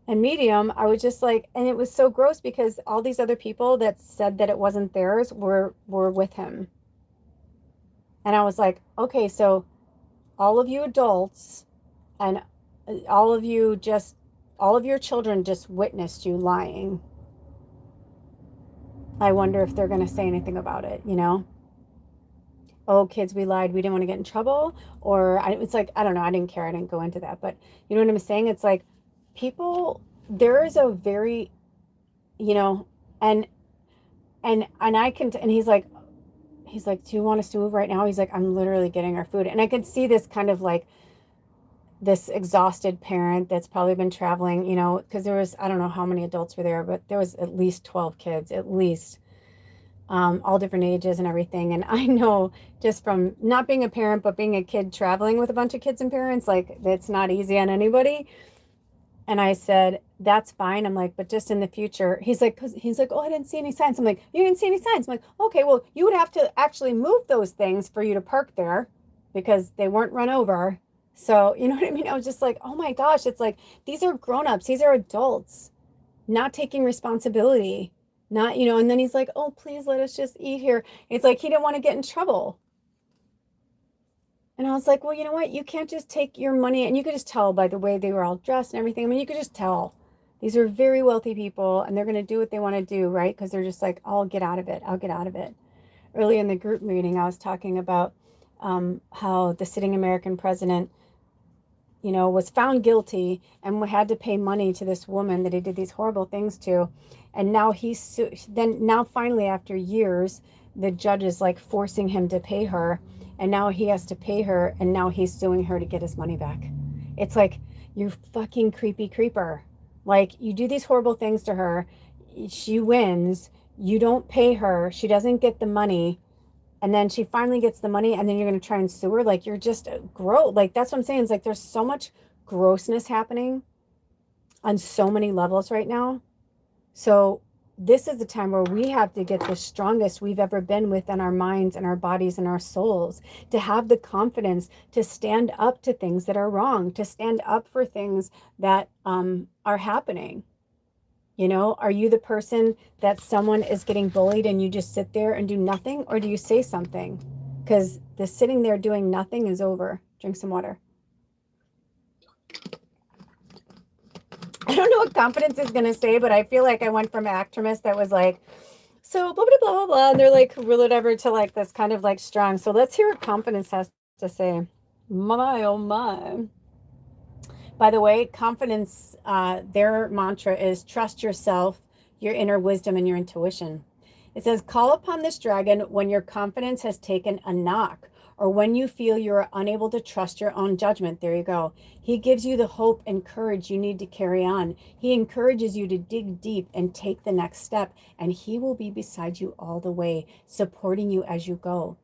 and medium, I was just like, and it was so gross because all these other people that said that it wasn't theirs were with him. And I was like, okay, so all of you adults and all of your children just witnessed you lying. I wonder if they're going to say anything about it, Oh, kids, we lied. We didn't want to get in trouble. Or it's like, I don't know. I didn't care. I didn't go into that. But you know what I'm saying? It's like there is a very, and I can, and he's like, do you want us to move right now? He's like, I'm literally getting our food. And I could see this kind of like this exhausted parent that's probably been traveling, you know, because there was, I don't know how many adults were there, but there was at least 12 kids, at least, all different ages and everything. And I know just from not being a parent, but being a kid traveling with a bunch of kids and parents, like it's not easy on anybody. And I said, that's fine. I'm like, but just in the future, he's like, oh, I didn't see any signs. I'm like, you didn't see any signs. I'm like, okay, well, you would have to actually move those things for you to park there because they weren't run over. So, you know what I mean? I was just like, oh my gosh, it's like, these are grown-ups, these are adults not taking responsibility, not, you know, and then he's like, oh, please let us just eat here. It's like, he didn't want to get in trouble. And I was like, well, you know what? You can't just take your money, and you could just tell by the way they were all dressed and everything. I mean, you could just tell these are very wealthy people and they're going to do what they want to do, right? Because they're just like, I'll get out of it. I'll get out of it. Early in the group meeting, I was talking about how the sitting American president, you know, was found guilty and had to pay money to this woman that he did these horrible things to. And now now finally, after years, the judge is like forcing him to pay her. And now he has to pay her. And now he's suing her to get his money back. It's like, you fucking creepy creeper. Like, you do these horrible things to her. She wins. You don't pay her. She doesn't get the money, and then she finally gets the money, and then you're going to try and sue her. Like, you're just gross. Like, that's what I'm saying. It's like there's so much grossness happening on so many levels right now. So this is the time where we have to get the strongest we've ever been within our minds and our bodies and our souls, to have the confidence to stand up to things that are wrong, to stand up for things that are happening. You know, are you the person that someone is getting bullied and you just sit there and do nothing, or do you say something? Because the sitting there doing nothing is over. Drink some water. I don't know what confidence is going to say, but I feel like I went from actress that was like, so blah, blah, blah, blah, blah, and they're like, whatever, to like this kind of like strong. So let's hear what confidence has to say. My, oh my. By the way, confidence, their mantra is trust yourself, your inner wisdom, and your intuition. It says, call upon this dragon when your confidence has taken a knock, or when you feel you are unable to trust your own judgment. There you go. He gives you the hope and courage you need to carry on. He encourages you to dig deep and take the next step, and he will be beside you all the way, supporting you as you go.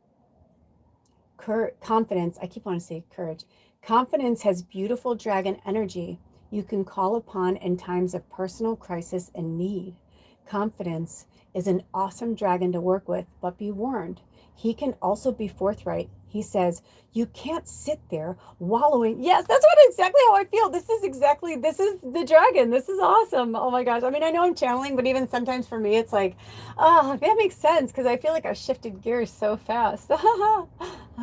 Confidence, I keep wanting to say courage. Confidence has beautiful dragon energy you can call upon in times of personal crisis and need. Confidence is an awesome dragon to work with, but be warned, he can also be forthright. He says, you can't sit there wallowing. Yes, that's exactly how I feel. This is the dragon. This is awesome. Oh my gosh. I mean, I know I'm channeling, but even sometimes for me, it's like, oh, that makes sense, because I feel like I've shifted gears so fast. I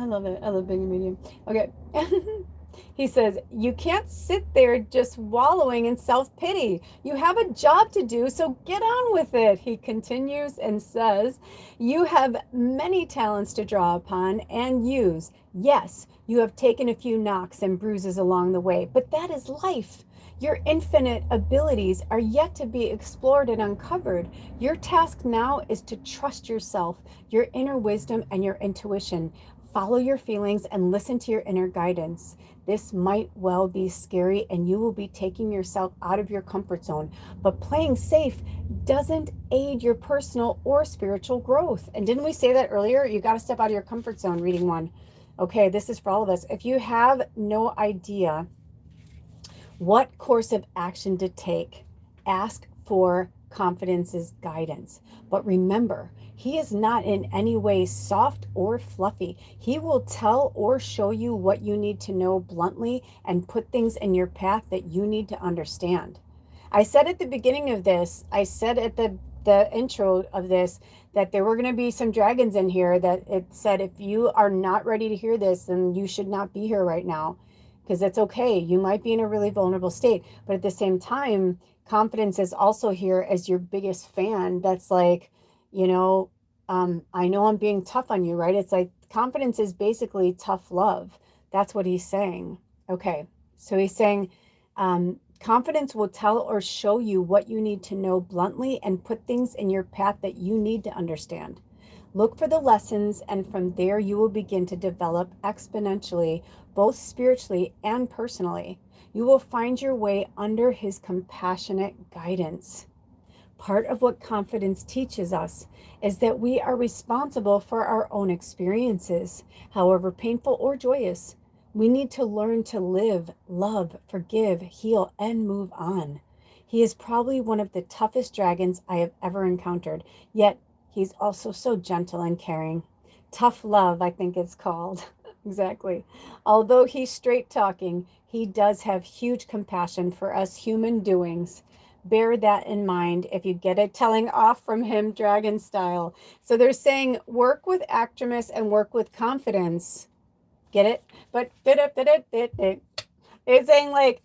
love it. I love being a medium. Okay. He says, you can't sit there just wallowing in self-pity. You have a job to do, so get on with it. He continues and says, you have many talents to draw upon and use. Yes, you have taken a few knocks and bruises along the way, but that is life. Your infinite abilities are yet to be explored and uncovered. Your task now is to trust yourself, your inner wisdom, and your intuition. Follow your feelings and listen to your inner guidance. This might well be scary, and you will be taking yourself out of your comfort zone, but playing safe doesn't aid your personal or spiritual growth. And didn't we say that earlier? You got to step out of your comfort zone, reading one. Okay, this is for all of us. If you have no idea what course of action to take, ask for confidence's guidance. But remember, he is not in any way soft or fluffy. He will tell or show you what you need to know bluntly and put things in your path that you need to understand. I said at the beginning of this, I said at the intro of this, that there were going to be some dragons in here, that it said, if you are not ready to hear this, then you should not be here right now, because it's okay. You might be in a really vulnerable state, but at the same time, confidence is also here as your biggest fan. That's like, you know, I know I'm being tough on you, right? It's like confidence is basically tough love. That's what he's saying. Okay. So he's saying, confidence will tell or show you what you need to know bluntly and put things in your path that you need to understand. Look for the lessons, and from there you will begin to develop exponentially, both spiritually and personally. You will find your way under his compassionate guidance. Part of what confidence teaches us is that we are responsible for our own experiences, however painful or joyous. We need to learn to live, love, forgive, heal, and move on. He is probably one of the toughest dragons I have ever encountered, yet he's also so gentle and caring. Tough love, I think it's called. Exactly. Although he's straight talking, he does have huge compassion for us human doings. Bear that in mind if you get a telling off from him, dragon style. So they're saying work with activeness and work with confidence. Get it? But it's saying like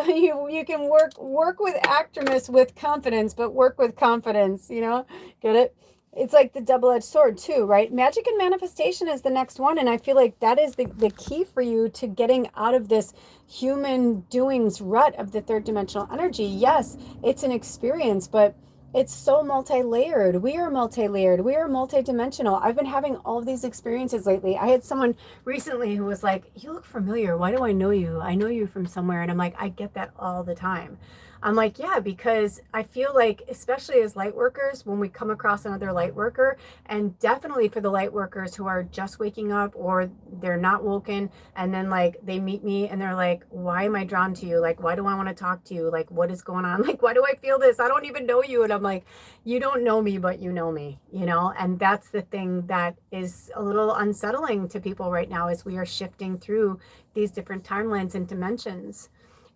you can work with activeness with confidence, but work with confidence, get it? It's like the double-edged sword too, right? Magic and manifestation is the next one, and I feel like that is the key for you to getting out of this human doings rut of the third dimensional energy. Yes, it's an experience, but it's so multi-layered. We are multi-layered. We are multi-dimensional. I've been having all of these experiences lately. I had someone recently who was like, you look familiar. Why do I know you? I know you from somewhere. And I'm like, I get that all the time. I'm like, yeah, because I feel like, especially as light workers, when we come across another light worker, and definitely for the light workers who are just waking up or they're not woken, and then like they meet me and they're like, why am I drawn to you? Like, why do I want to talk to you? Like, what is going on? Like, why do I feel this? I don't even know you. And I'm like, you don't know me, but you know me, and that's the thing that is a little unsettling to people right now, is we are shifting through these different timelines and dimensions.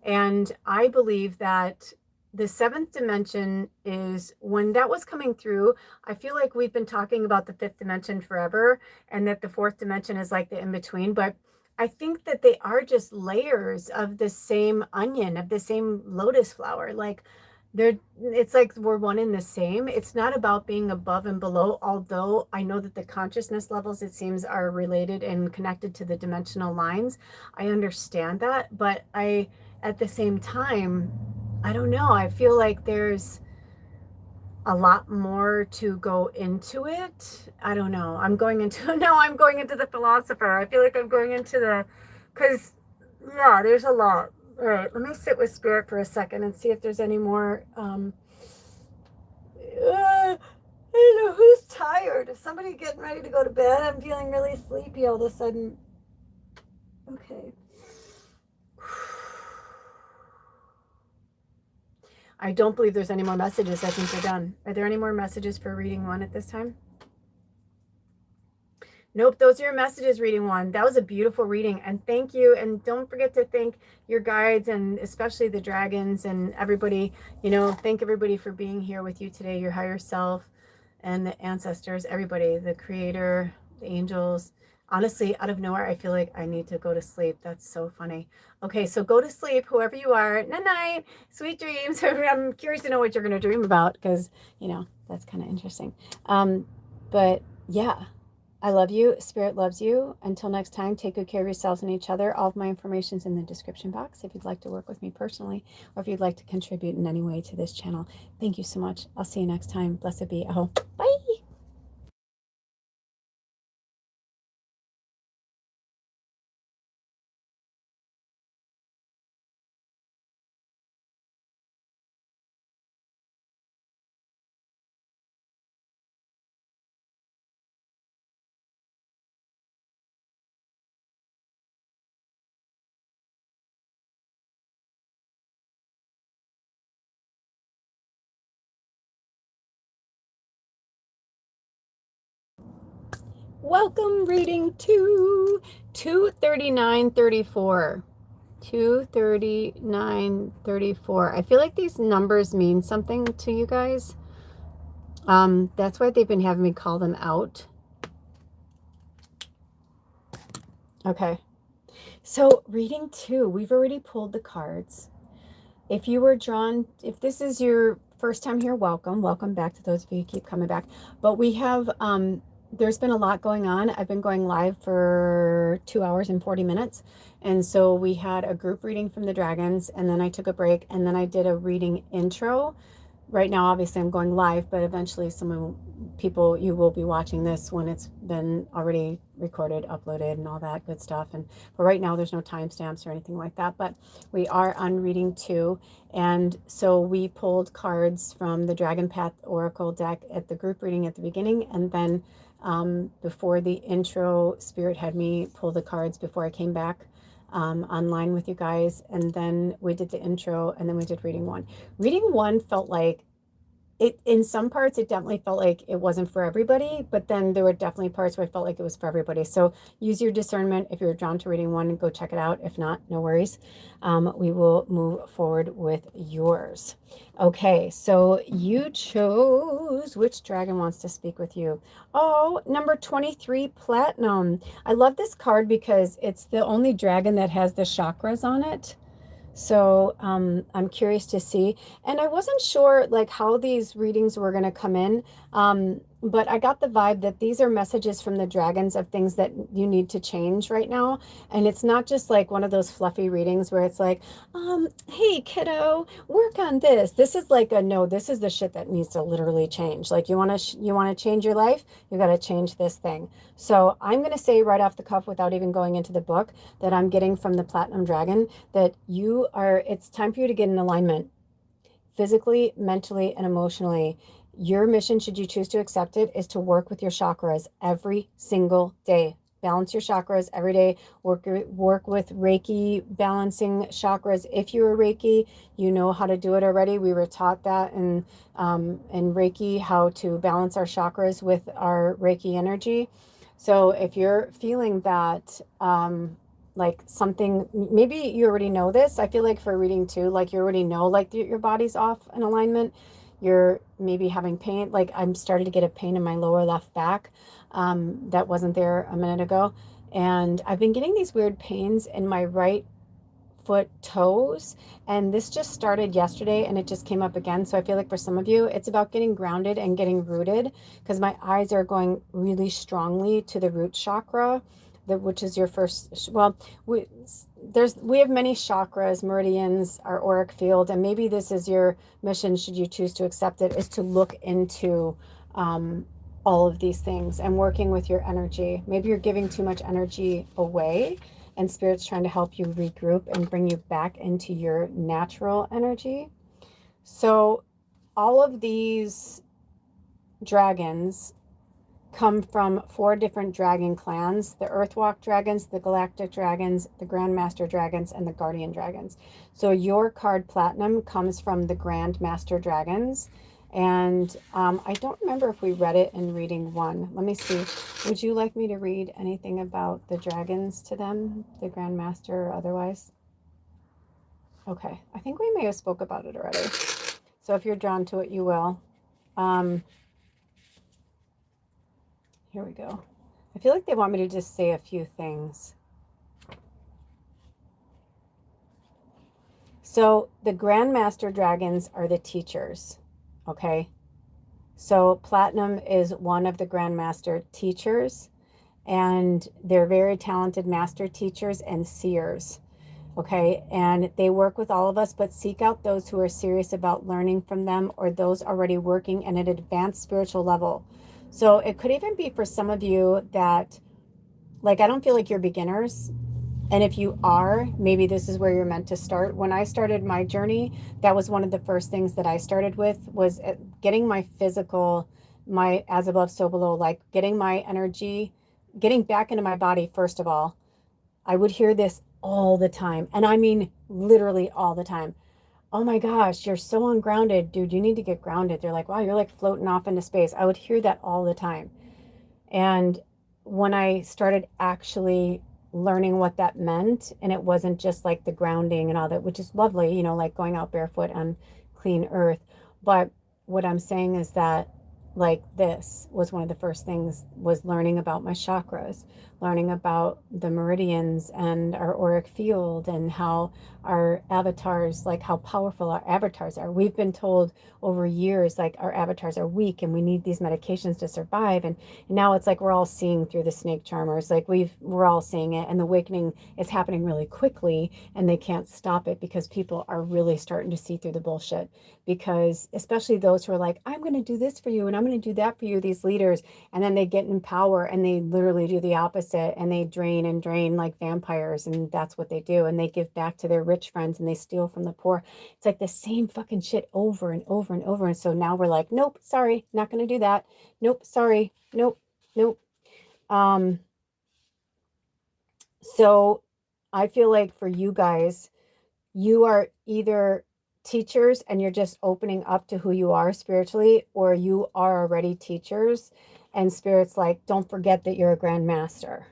And I believe that the seventh dimension is, when that was coming through, I feel like we've been talking about the fifth dimension forever, and that the fourth dimension is like the in between. But I think that they are just layers of the same onion, of the same lotus flower. Like it's like we're one in the same. It's not about being above and below, although I know that the consciousness levels, it seems, are related and connected to the dimensional lines. I understand that, but at the same time, I don't know. I feel like there's a lot more to go into it. I don't know. I'm going into the philosopher. I feel like I'm going into because yeah, there's a lot. All right, let me sit with spirit for a second and see if there's any more. I don't know who's tired. Is somebody getting ready to go to bed? I'm feeling really sleepy all of a sudden. Okay. I don't believe there's any more messages. I think we're done. Are there any more messages for reading one at this time? Nope, those are your messages, reading one. That was a beautiful reading, and thank you. And don't forget to thank your guides, and especially the dragons and everybody. Thank everybody for being here with you today, your higher self and the ancestors, everybody, the creator, the angels. Honestly, out of nowhere, I feel like I need to go to sleep. That's so funny. Okay, so go to sleep, whoever you are. Night night, sweet dreams. I'm curious to know what you're going to dream about, because, that's kind of interesting. But yeah, I love you. Spirit loves you. Until next time, take good care of yourselves and each other. All of my information is in the description box if you'd like to work with me personally, or if you'd like to contribute in any way to this channel. Thank you so much. I'll see you next time. Blessed be. Aho. Bye. Welcome, reading 23934. 23934. I feel like these numbers mean something to you guys. That's why they've been having me call them out. Okay. So reading 2, we've already pulled the cards. If this is your first time here, welcome back to those of you who keep coming back. But we have, there's been a lot going on. I've been going live for 2 hours and 40 minutes. And so we had a group reading from the dragons, and then I took a break, and then I did a reading intro right now, obviously I'm going live, but eventually you will be watching this when it's been already recorded, uploaded, and all that good stuff. But right now there's no timestamps or anything like that, but we are on reading 2. And so we pulled cards from the Dragon Path Oracle deck at the group reading at the beginning, and then before the intro, Spirit had me pull the cards before I came back online with you guys, and then we did the intro, and then we did reading 1. Reading 1 felt like it, in some parts, it definitely felt like it wasn't for everybody, but then there were definitely parts where I felt like it was for everybody. So use your discernment. If you're drawn to reading 1, go check it out. If not, no worries. We will move forward with yours. Okay, so you chose which dragon wants to speak with you. Oh, number 23, Platinum. I love this card because it's the only dragon that has the chakras on it. So I'm curious to see. And I wasn't sure like how these readings were going to come in. But I got the vibe that these are messages from the dragons of things that you need to change right now. And it's not just like one of those fluffy readings where it's like, hey kiddo, work on this. This is like a no, this is the shit that needs to literally change. Like you want to change your life, you got to change this thing. So I'm going to say right off the cuff without even going into the book that I'm getting from the Platinum Dragon that it's time for you to get in alignment physically, mentally, and emotionally. Your mission, should you choose to accept it, is to work with your chakras every single day. Balance your chakras every day. Work with Reiki, balancing chakras. If you're a Reiki, you know how to do it already. We were taught that in Reiki, how to balance our chakras with our Reiki energy. So if you're feeling that, like something, maybe you already know this. I feel like for reading 2, like you already know, like your body's off in alignment. You're maybe having pain. Like I'm starting to get a pain in my lower left back that wasn't there a minute ago. And I've been getting these weird pains in my right foot toes, and this just started yesterday and it just came up again. So I feel like for some of you it's about getting grounded and getting rooted, because my eyes are going really strongly to the root chakra, which is your first, well, we have many chakras, meridians, our auric field, and maybe this is your mission, should you choose to accept it, is to look into all of these things and working with your energy. Maybe you're giving too much energy away, and Spirit's trying to help you regroup and bring you back into your natural energy. So all of these dragons come from 4 different dragon clans: the Earthwalk dragons, the Galactic dragons, the Grandmaster dragons, and the Guardian dragons. So your card Platinum comes from the Grandmaster dragons. And I don't remember if we read it in reading 1. Let me see. Would you like me to read anything about the dragons to them, the Grandmaster or otherwise? Okay, I think we may have spoke about it already. So if you're drawn to it, you will. Here we go. I feel like they want me to just say a few things. So the Grandmaster dragons are the teachers. Okay, so Platinum is one of the Grandmaster teachers, and they're very talented master teachers and seers. Okay, and they work with all of us, but seek out those who are serious about learning from them, or those already working at an advanced spiritual level. So it could even be for some of you that, like, I don't feel like you're beginners. And if you are, maybe this is where you're meant to start. When I started my journey, that was one of the first things that I started with, was getting my physical, my as above, so below, like getting my energy, getting back into my body. First of all, I would hear this all the time. And I mean, literally all the time. Oh my gosh, you're so ungrounded, dude. You need to get grounded. They're like, wow, you're like floating off into space. I would hear that all the time. And when I started actually learning what that meant, and it wasn't just like the grounding and all that, which is lovely, you know, like going out barefoot on clean earth. But what I'm saying is that, like, this was one of the first things, was learning about my chakras, learning about the meridians and our auric field and how our avatars, like how powerful our avatars are. We've been told over years, like our avatars are weak and we need these medications to survive. And now it's like we're all seeing through the snake charmers. Like we're all seeing it, and the awakening is happening really quickly, and they can't stop it because people are really starting to see through the bullshit. Because especially those who are like, I'm going to do this for you and I'm going to do that for you, these leaders, and then they get in power and they literally do the opposite, and they drain and drain like vampires, and that's what they do. And they give back to their rich friends and they steal from the poor. It's like the same fucking shit over and over and over. And so now we're like, nope, sorry, not going to do that. Nope, sorry, nope, nope. So I feel like for you guys, you are either teachers and you're just opening up to who you are spiritually, or you are already teachers and spirit's like, don't forget that you're a grand master.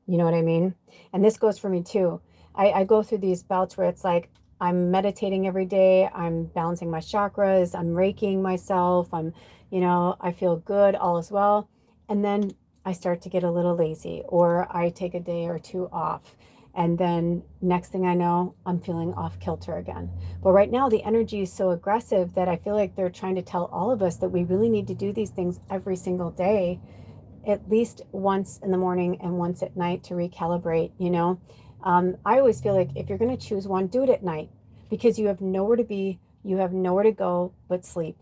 You know what I mean? And this goes for me too. I go through these bouts where it's like I'm meditating every day, I'm balancing my chakras, I'm reikiing myself, I feel good, all is well. And then I start to get a little lazy, or I take a day or two off. And then next thing I know, I'm feeling off kilter again. But right now, the energy is so aggressive that I feel like they're trying to tell all of us that we really need to do these things every single day, at least once in the morning and once at night, to recalibrate. I always feel like if you're going to choose one, do it at night, because you have nowhere to be, you have nowhere to go but sleep.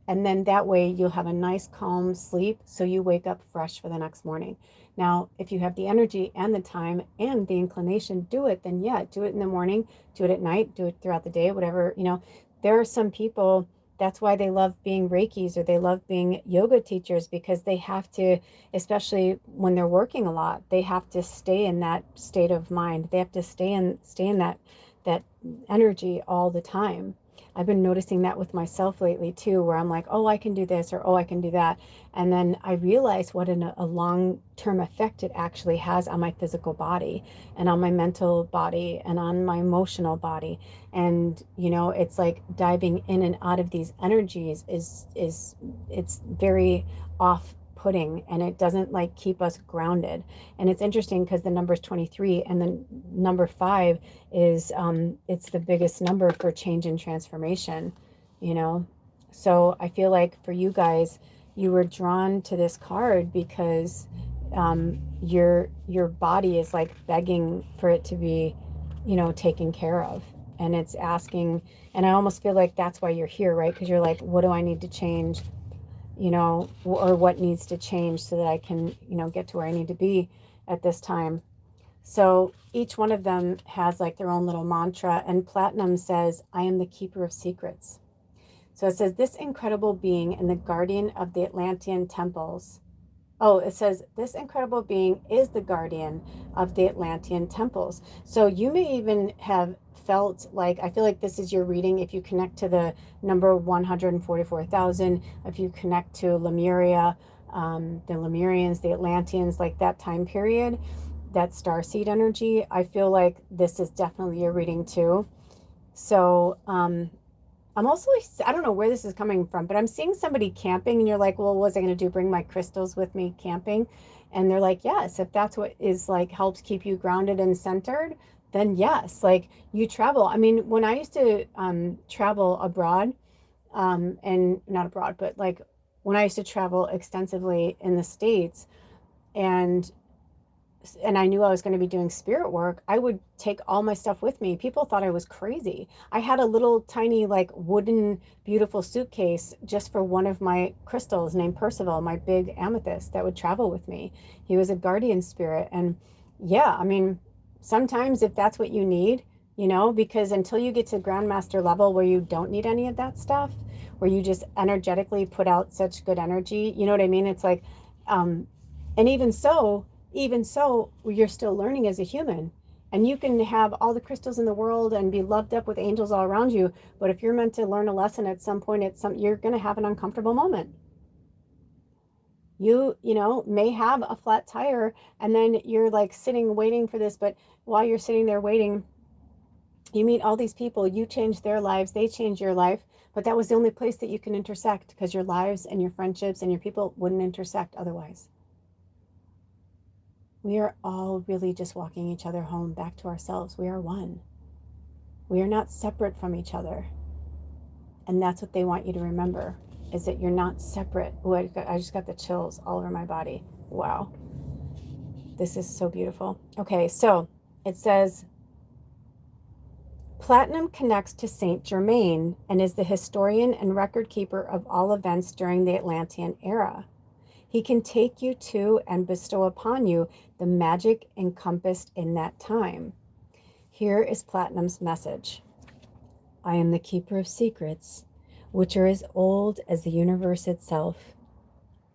And then that way you'll have a nice calm sleep, so you wake up fresh for the next morning. Now, if you have the energy and the time and the inclination, do it, then yeah, do it in the morning, do it at night, do it throughout the day, whatever. There are some people, that's why they love being Reikis or they love being yoga teachers, because they have to, especially when they're working a lot, they have to stay in that state of mind. They have to stay in that energy all the time. I've been noticing that with myself lately too, where I'm like, oh, I can do this, or oh, I can do that. And then I realize what a long-term effect it actually has on my physical body and on my mental body and on my emotional body. And, it's like diving in and out of these energies it's very off putting, and it doesn't like keep us grounded. And it's interesting because the number is 23, and the number 5 is it's the biggest number for change and transformation. So I feel like for you guys, you were drawn to this card because your body is like begging for it to be taken care of, and it's asking. And I almost feel like that's why you're here, right? Because you're like, what do I need to change, or what needs to change so that I can get to where I need to be at this time. So each one of them has like their own little mantra, and Platinum says, I am the keeper of secrets. So it says, this incredible being and the guardian of the Atlantean temples. Oh, it says, this incredible being is the guardian of the Atlantean temples. So you may even have felt like, I feel like this is your reading if you connect to the number 144,000, if you connect to Lemuria, the Lemurians, the Atlanteans, like that time period, that starseed energy. I feel like this is definitely your reading too. So I'm also, I don't know where this is coming from, but I'm seeing somebody camping, and you're like, well, what was I going to do? Bring my crystals with me camping? And they're like, yes, if that's what is like helps keep you grounded and centered, then yes, like you travel. I mean, when I used to travel abroad, and not abroad, but like when I used to travel extensively in the States, and I knew I was going to be doing spirit work, I would take all my stuff with me. People thought I was crazy. I had a little tiny, like, wooden, beautiful suitcase just for one of my crystals named Percival, my big amethyst that would travel with me. He was a guardian spirit. And yeah, I mean, sometimes if that's what you need, because until you get to grandmaster level where you don't need any of that stuff, where you just energetically put out such good energy, you know what I mean? It's like, and even so, you're still learning as a human, and you can have all the crystals in the world and be loved up with angels all around you. But if you're meant to learn a lesson at some point, you're going to have an uncomfortable moment. You may have a flat tire, and then you're like sitting waiting for this. But while you're sitting there waiting, you meet all these people, you change their lives, they change your life. But that was the only place that you can intersect, because your lives and your friendships and your people wouldn't intersect otherwise. We are all really just walking each other home back to ourselves. We are one. We are not separate from each other. And that's what they want you to remember, is that you're not separate. Oh, I just got the chills all over my body. Wow. This is so beautiful. Okay, so it says, Platinum connects to Saint Germain and is the historian and record keeper of all events during the Atlantean era. He can take you to and bestow upon you the magic encompassed in that time. Here is Platinum's message. I am the keeper of secrets, which are as old as the universe itself.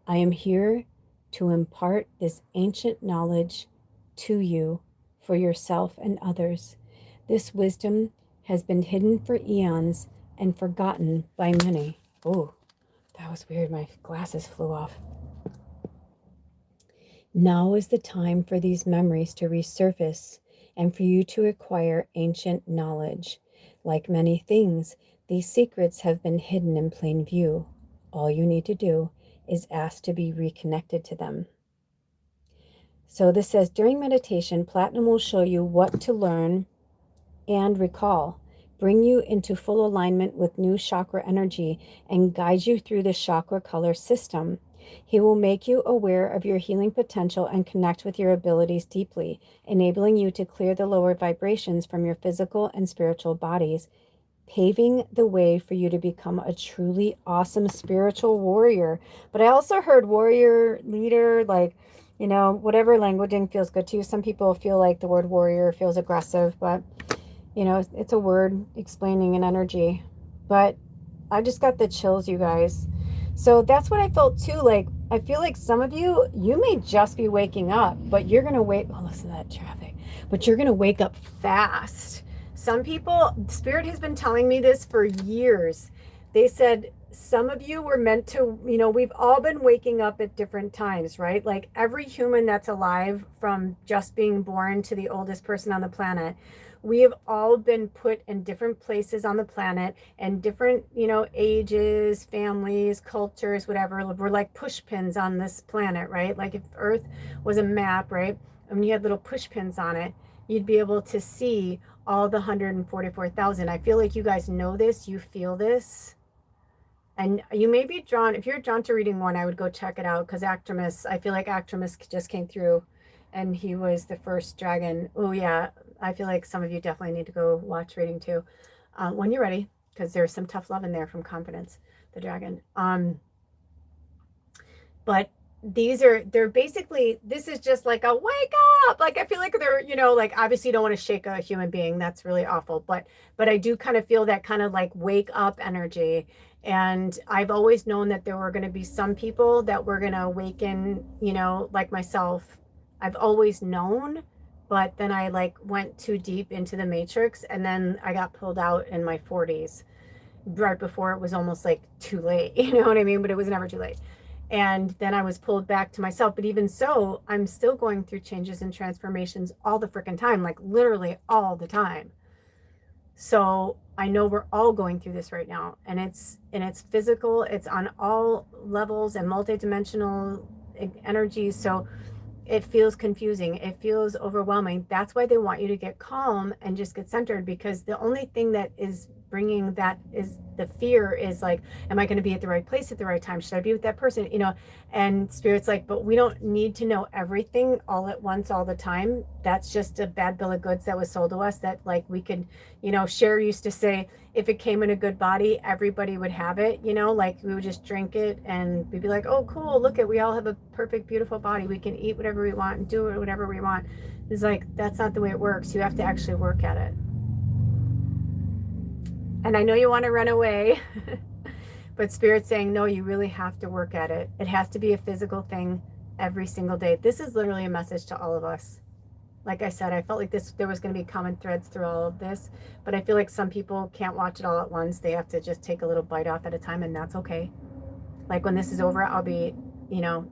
I am here to impart this ancient knowledge to you for yourself and others. This wisdom has been hidden for eons and forgotten by many. Oh, that was weird. My glasses flew off. Now is the time for these memories to resurface and for you to acquire ancient knowledge. Like many things, these secrets have been hidden in plain view. All you need to do is ask to be reconnected to them. So this says, during meditation, Platinum will show you what to learn and recall, bring you into full alignment with new chakra energy, and guide you through the chakra color system. He will make you aware of your healing potential and connect with your abilities deeply, enabling you to clear the lower vibrations from your physical and spiritual bodies, paving the way for you to become a truly awesome spiritual warrior. But I also heard warrior, leader, like, whatever languaging feels good to you. Some people feel like the word warrior feels aggressive, but it's a word explaining an energy. But I just got the chills, you guys. So that's what I felt too. Like, I feel like some of you may just be waking up, but you're going to wake, oh, listen to that traffic, but you're going to wake up fast. Some people, Spirit has been telling me this for years. They said, some of you were meant to, we've all been waking up at different times, right? Like every human that's alive, from just being born to the oldest person on the planet, we have all been put in different places on the planet and different, ages, families, cultures, whatever. We're like push pins on this planet, right? Like if Earth was a map, right? And you had little push pins on it, you'd be able to see all the 144,000. I feel like you guys know this, you feel this. And you may be drawn, if you're drawn to reading one, I would go check it out, because Actimus, I feel like Actimus just came through and he was the first dragon. Oh yeah, I feel like some of you definitely need to go watch reading 2 when you're ready, because there's some tough love in there from Confidence, the dragon. But they're basically, this is just like a wake up. Like I feel like they're, like obviously you don't want to shake a human being. That's really awful. But I do kind of feel that kind of like wake up energy. And I've always known that there were going to be some people that were going to awaken, like myself. I've always known, but then I like went too deep into the matrix, and then I got pulled out in my 40s, right before it was almost like too late. You know what I mean? But it was never too late. And then I was pulled back to myself. But even so, I'm still going through changes and transformations all the freaking time, like literally all the time. So I know we're all going through this right now, and it's physical, it's on all levels and multidimensional energies. So it feels confusing, it feels overwhelming. That's why they want you to get calm and just get centered, because the only thing that is bringing that is the fear is like, am I going to be at the right place at the right time? Should I be with that person? And Spirit's like, but we don't need to know everything all at once all the time. That's just a bad bill of goods that was sold to us, that like we could, Cher used to say, if it came in a good body, everybody would have it, like we would just drink it and we'd be like, oh cool, look at, we all have a perfect, beautiful body. We can eat whatever we want and do whatever we want. It's like, that's not the way it works. You have to actually work at it. And I know you want to run away, but Spirit's saying, no, you really have to work at it. It has to be a physical thing every single day. This is literally a message to all of us. Like I said, I felt like there was going to be common threads through all of this, but I feel like some people can't watch it all at once. They have to just take a little bite off at a time, and that's okay. Like when this is over, I'll be,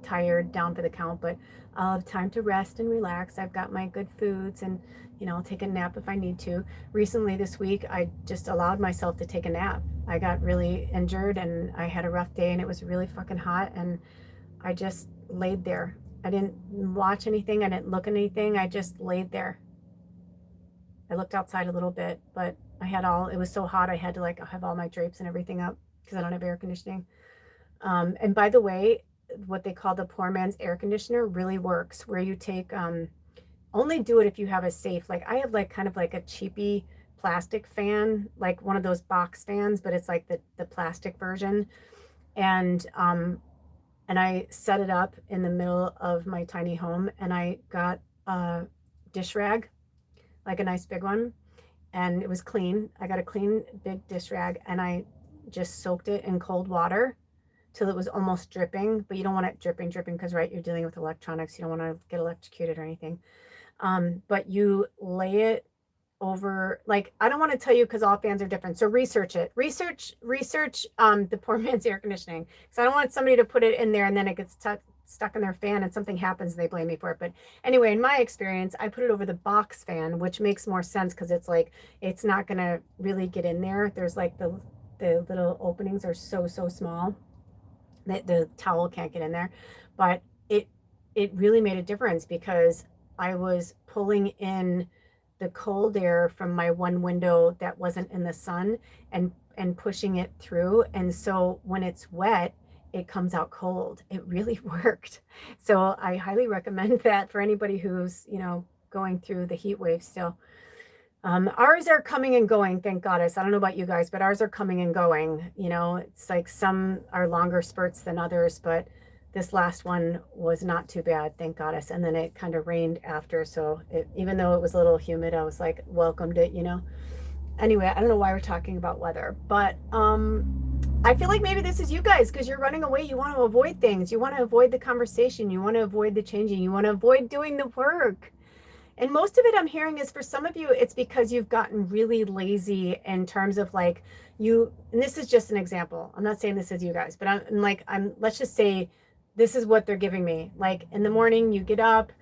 tired, down for the count, but I'll have time to rest and relax. I've got my good foods, and, I'll take a nap if I need to. Recently this week, I just allowed myself to take a nap. I got really injured and I had a rough day, and it was really fucking hot, and I just laid there I didn't watch anything. I didn't look at anything. I just laid there. I looked outside a little bit, but it was so hot I had to like have all my drapes and everything up because I don't have air conditioning. And by the way, what they call the poor man's air conditioner really works, where you take, only do it if you have a safe. Like I have like kind of like a cheapy plastic fan, like one of those box fans, but it's like the plastic version. And I set it up in the middle of my tiny home, and I got a dish rag, like a nice big one, and it was clean. I got a clean big dish rag, and I just soaked it in cold water till it was almost dripping. But you don't want it dripping because, right, you're dealing with electronics. You don't want to get electrocuted or anything. But you lay it over, like, I don't want to tell you because all fans are different. So research it. Research the poor man's air conditioning. Because I don't want somebody to put it in there and then it gets stuck in their fan and something happens and they blame me for it. But anyway, in my experience, I put it over the box fan, which makes more sense because it's like, it's not going to really get in there. There's like the little openings are so small that the towel can't get in there. But it really made a difference because I was pulling in the cold air from my one window that wasn't in the sun and pushing it through. And so when it's wet, it comes out cold. It really worked. So I highly recommend that for anybody who's, going through the heat wave still. Ours are coming and going, thank goddess. I don't know about you guys, but ours are coming and going. It's like some are longer spurts than others, but this last one was not too bad, thank goddess. And then it kind of rained after. So even though it was a little humid, I was like, welcomed it, Anyway, I don't know why we're talking about weather, but I feel like maybe this is you guys because you're running away. You want to avoid things. You want to avoid the conversation. You want to avoid the changing. You want to avoid doing the work. And most of it I'm hearing is for some of you, it's because you've gotten really lazy in terms of like and this is just an example. I'm not saying this is you guys, but let's just say this is what they're giving me. Like in the morning, you get up,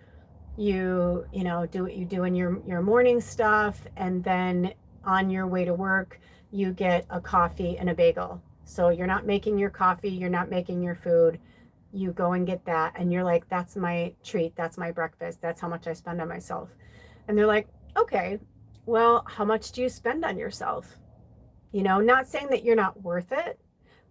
you do what you do in your morning stuff. And then on your way to work, you get a coffee and a bagel. So you're not making your coffee, you're not making your food. You go and get that. And you're like, that's my treat. That's my breakfast. That's how much I spend on myself. And they're like, okay, well, how much do you spend on yourself? Not saying that you're not worth it,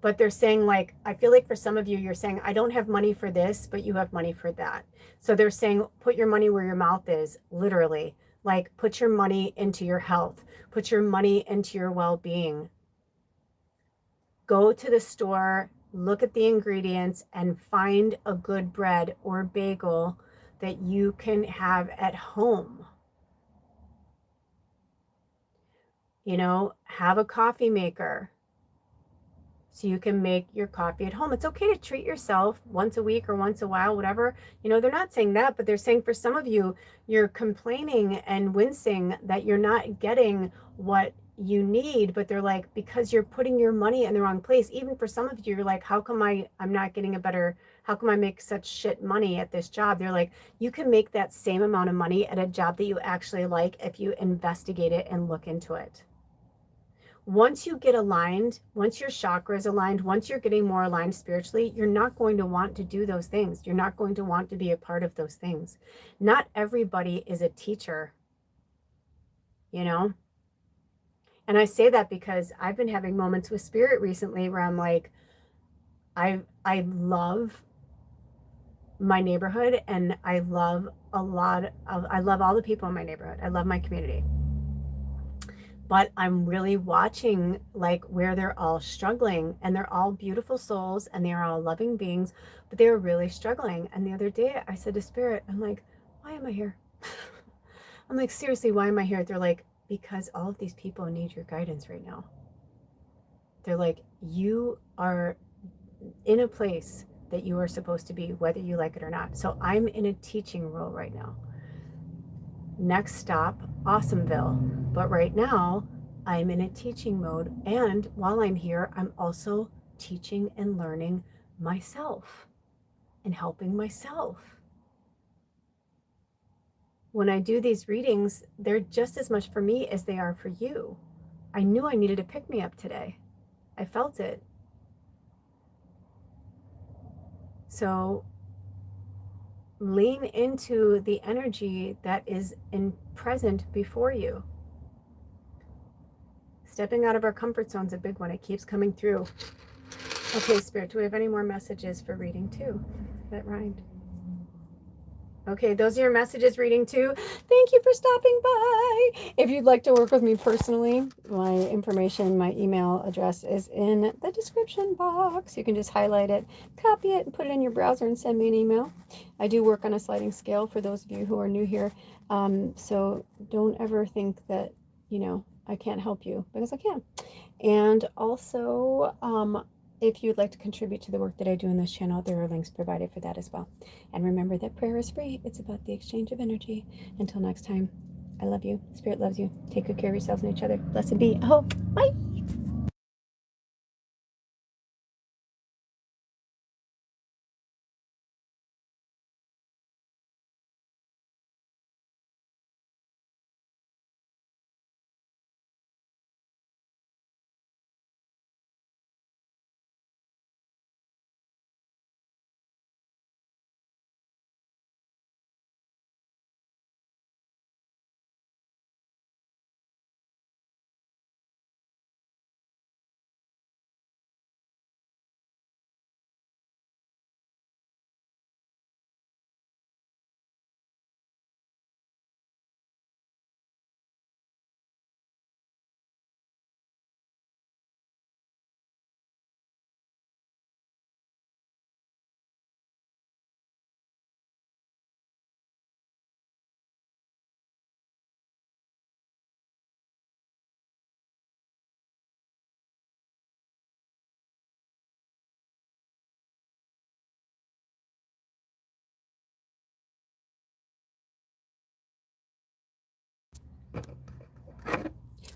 but they're saying like, I feel like for some of you, you're saying, I don't have money for this, but you have money for that. So they're saying, put your money where your mouth is, literally. Like, put your money into your health, put your money into your well-being. Go to the store, look at the ingredients, and find a good bread or bagel that you can have at home. Have a coffee maker so you can make your coffee at home. It's okay to treat yourself once a week or once a while, whatever. They're not saying that, but they're saying for some of you, you're complaining and wincing that you're not getting what you need, but they're like, because you're putting your money in the wrong place. Even for some of you, you're like, how come I'm not getting how come I make such shit money at this job? They're like, you can make that same amount of money at a job that you actually like if you investigate it and look into it. Once you get aligned, once your chakra is aligned, once you're getting more aligned spiritually, you're not going to want to do those things. You're not going to want to be a part of those things. Not everybody is a teacher, And I say that because I've been having moments with spirit recently where I'm like, I love my neighborhood, and I love all the people in my neighborhood. I love my community. But I'm really watching like where they're all struggling, and they're all beautiful souls and they are all loving beings, but they're really struggling. And the other day I said to Spirit, I'm like, why am I here? I'm like, seriously, why am I here? They're like, because all of these people need your guidance right now. They're like, you are in a place that you are supposed to be, whether you like it or not. So I'm in a teaching role right now. Next stop, Awesomeville. But right now, I'm in a teaching mode. And while I'm here, I'm also teaching and learning myself and helping myself. When I do these readings, they're just as much for me as they are for you. I knew I needed a pick-me-up today. I felt it. So lean into the energy that is present before you. Stepping out of our comfort zone is a big one. It keeps coming through. Okay, Spirit, do we have any more messages for reading 2? That rhymed. Okay, those are your messages, reading 2. Thank you for stopping by. If you'd like to work with me personally, my information, my email address is in the description box. You can just highlight it, copy it, and put it in your browser and send me an email. I do work on a sliding scale for those of you who are new here. So don't ever think that, I can't help you, because I can. And also, if you'd like to contribute to the work that I do in this channel, there are links provided for that as well. And remember that prayer is free. It's about the exchange of energy. Until next time, I love you. Spirit loves you. Take good care of yourselves and each other. Blessed be. Oh, bye.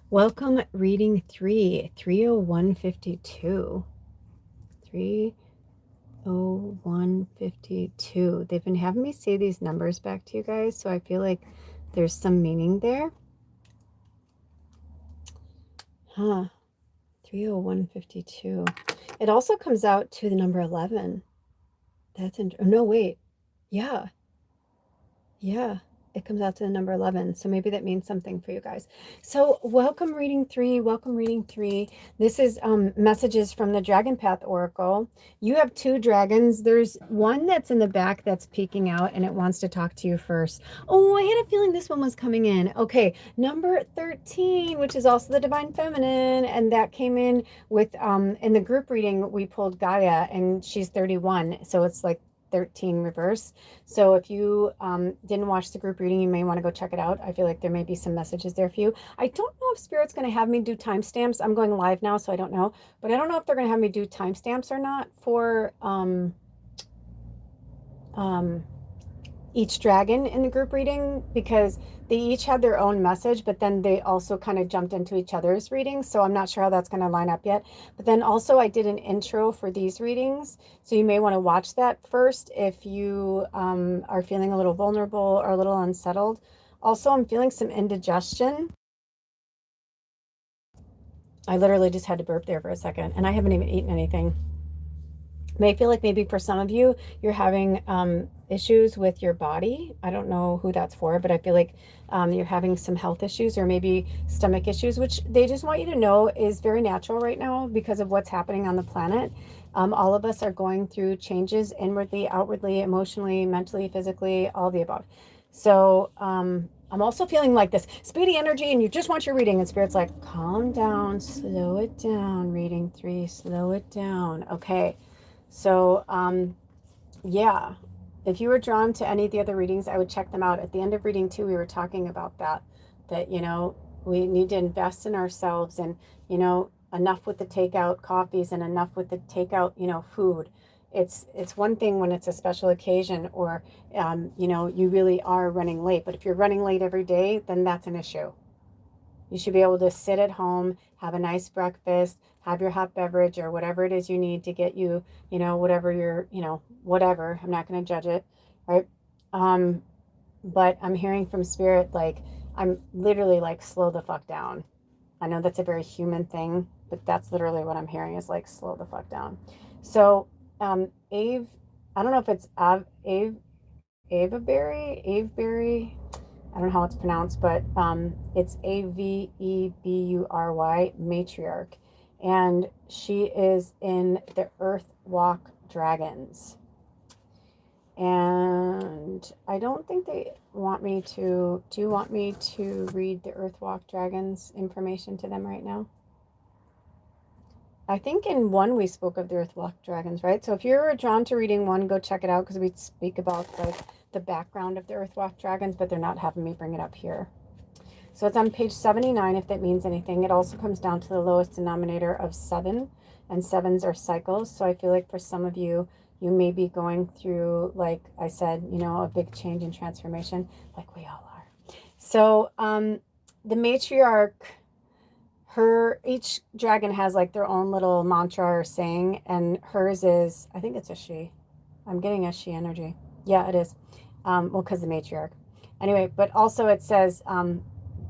Welcome, reading 3, 30152. 30152. They've been having me say these numbers back to you guys, so I feel like there's some meaning there. Huh. 30152. It also comes out to the number 11. That's oh, no, wait. Yeah. Yeah. It comes out to the number 11. So maybe that means something for you guys. So welcome, reading 3. Welcome, reading 3. This is messages from the Dragon Path Oracle. You have 2 dragons. There's one that's in the back that's peeking out, and it wants to talk to you first. Oh, I had a feeling this one was coming in. Okay, number 13, which is also the Divine Feminine, and that came in with in the group reading we pulled Gaia, and she's 31, so it's like 13 reverse. So if you didn't watch the group reading, you may want to go check it out. I feel like there may be some messages there for you. I don't know if Spirit's going to have me do timestamps. I'm going live now, so I don't know. But I don't know if they're going to have me do timestamps or not for each dragon in the group reading, because they each had their own message, but then they also kind of jumped into each other's readings. So I'm not sure how that's going to line up yet. But then also I did an intro for these readings. So you may want to watch that first if you are feeling a little vulnerable or a little unsettled. Also, I'm feeling some indigestion. I literally just had to burp there for a second, and I haven't even eaten anything. May feel like maybe for some of you, you're having issues with your body. I don't know who that's for, but I feel like you're having some health issues or maybe stomach issues, which they just want you to know is very natural right now because of what's happening on the planet. All of us are going through changes inwardly, outwardly, emotionally, mentally, physically, all the above. So I'm also feeling like this speedy energy, and you just want your reading, and Spirit's like, calm down, slow it down, reading 3, slow it down. Okay. So, yeah, if you were drawn to any of the other readings, I would check them out. At the end of reading 2, we were talking about that, we need to invest in ourselves, and, enough with the takeout coffees and enough with the takeout, food. It's one thing when it's a special occasion or, you really are running late. But if you're running late every day, then that's an issue. You should be able to sit at home, have a nice breakfast, have your hot beverage or whatever it is you need to get you, whatever you're, whatever. I'm not going to judge it, right? But I'm hearing from Spirit, like, I'm literally like, slow the fuck down. I know that's a very human thing, but that's literally what I'm hearing is like, slow the fuck down. So, Ave, I don't know if it's Ave, Avebury. I don't know how it's pronounced, but it's Avebury, matriarch. And she is in the Earth Walk Dragons. And I don't think they want me to. Do you want me to read the Earth Walk Dragons information to them right now? I think in one we spoke of the Earthwalk Dragons, right? So if you're drawn to reading one, go check it out because we speak about like the background of the Earthwalk Dragons, but they're not having me bring it up here. So it's on page 79 if that means anything. It also comes down to the lowest denominator of 7, and 7s are cycles. So I feel like for some of you, you may be going through, like I said, you know, a big change and transformation, like we all are. So the matriarch, each dragon has like their own little mantra or saying, and hers is, I think it's a she. I'm getting a she energy. Yeah, it is. Well, because the matriarch. Anyway, but also it says,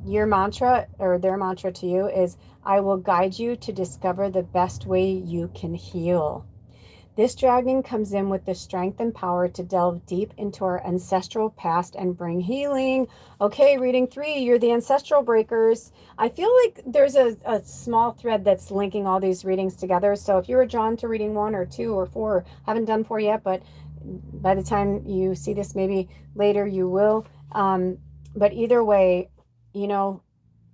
your mantra or their mantra to you is, I will guide you to discover the best way you can heal. This dragon comes in with the strength and power to delve deep into our ancestral past and bring healing. Okay, reading 3, you're the ancestral breakers. I feel like there's a small thread that's linking all these readings together. So if you were drawn to reading 1 or 2 or 4, haven't done 4 yet, but by the time you see this, maybe later you will. But either way, you know,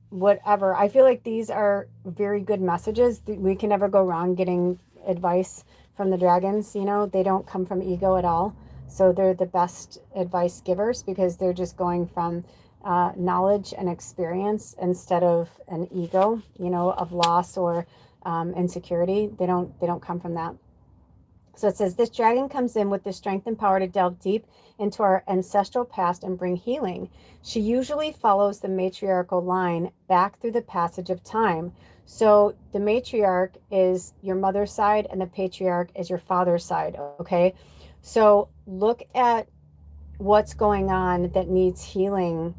whatever. I feel like these are very good messages. We can never go wrong getting advice from the dragons. You know, they don't come from ego at all. So they're the best advice givers because they're just going from knowledge and experience instead of an ego, you know, of loss or insecurity. They don't come from that. So it says, this dragon comes in with the strength and power to delve deep into our ancestral past and bring healing. She usually follows the matriarchal line back through the passage of time. So the matriarch is your mother's side and the patriarch is your father's side, okay? So look at what's going on that needs healing.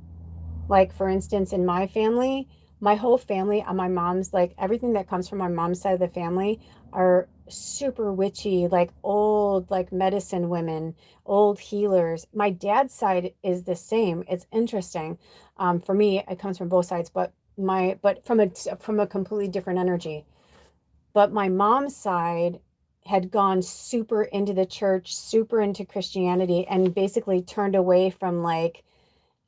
Like, for instance, in my family, my whole family on my mom's, like everything that comes from my mom's side of the family are super witchy, like old, like medicine women, old healers. My dad's side is the same. It's interesting. For me, it comes from both sides, but from a completely different energy. But my mom's side had gone super into the church, super into Christianity, and basically turned away from like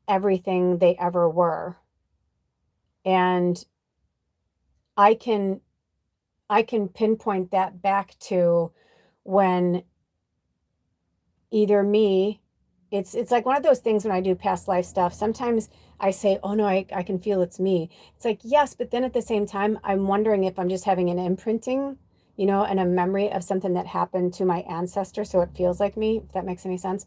everything they ever were. And I can pinpoint that back to when either me, it's like one of those things when I do past life stuff. Sometimes I say, oh no, I can feel it's me. It's like, yes, but then at the same time, I'm wondering if I'm just having an imprinting, you know, and a memory of something that happened to my ancestor. So it feels like me, if that makes any sense.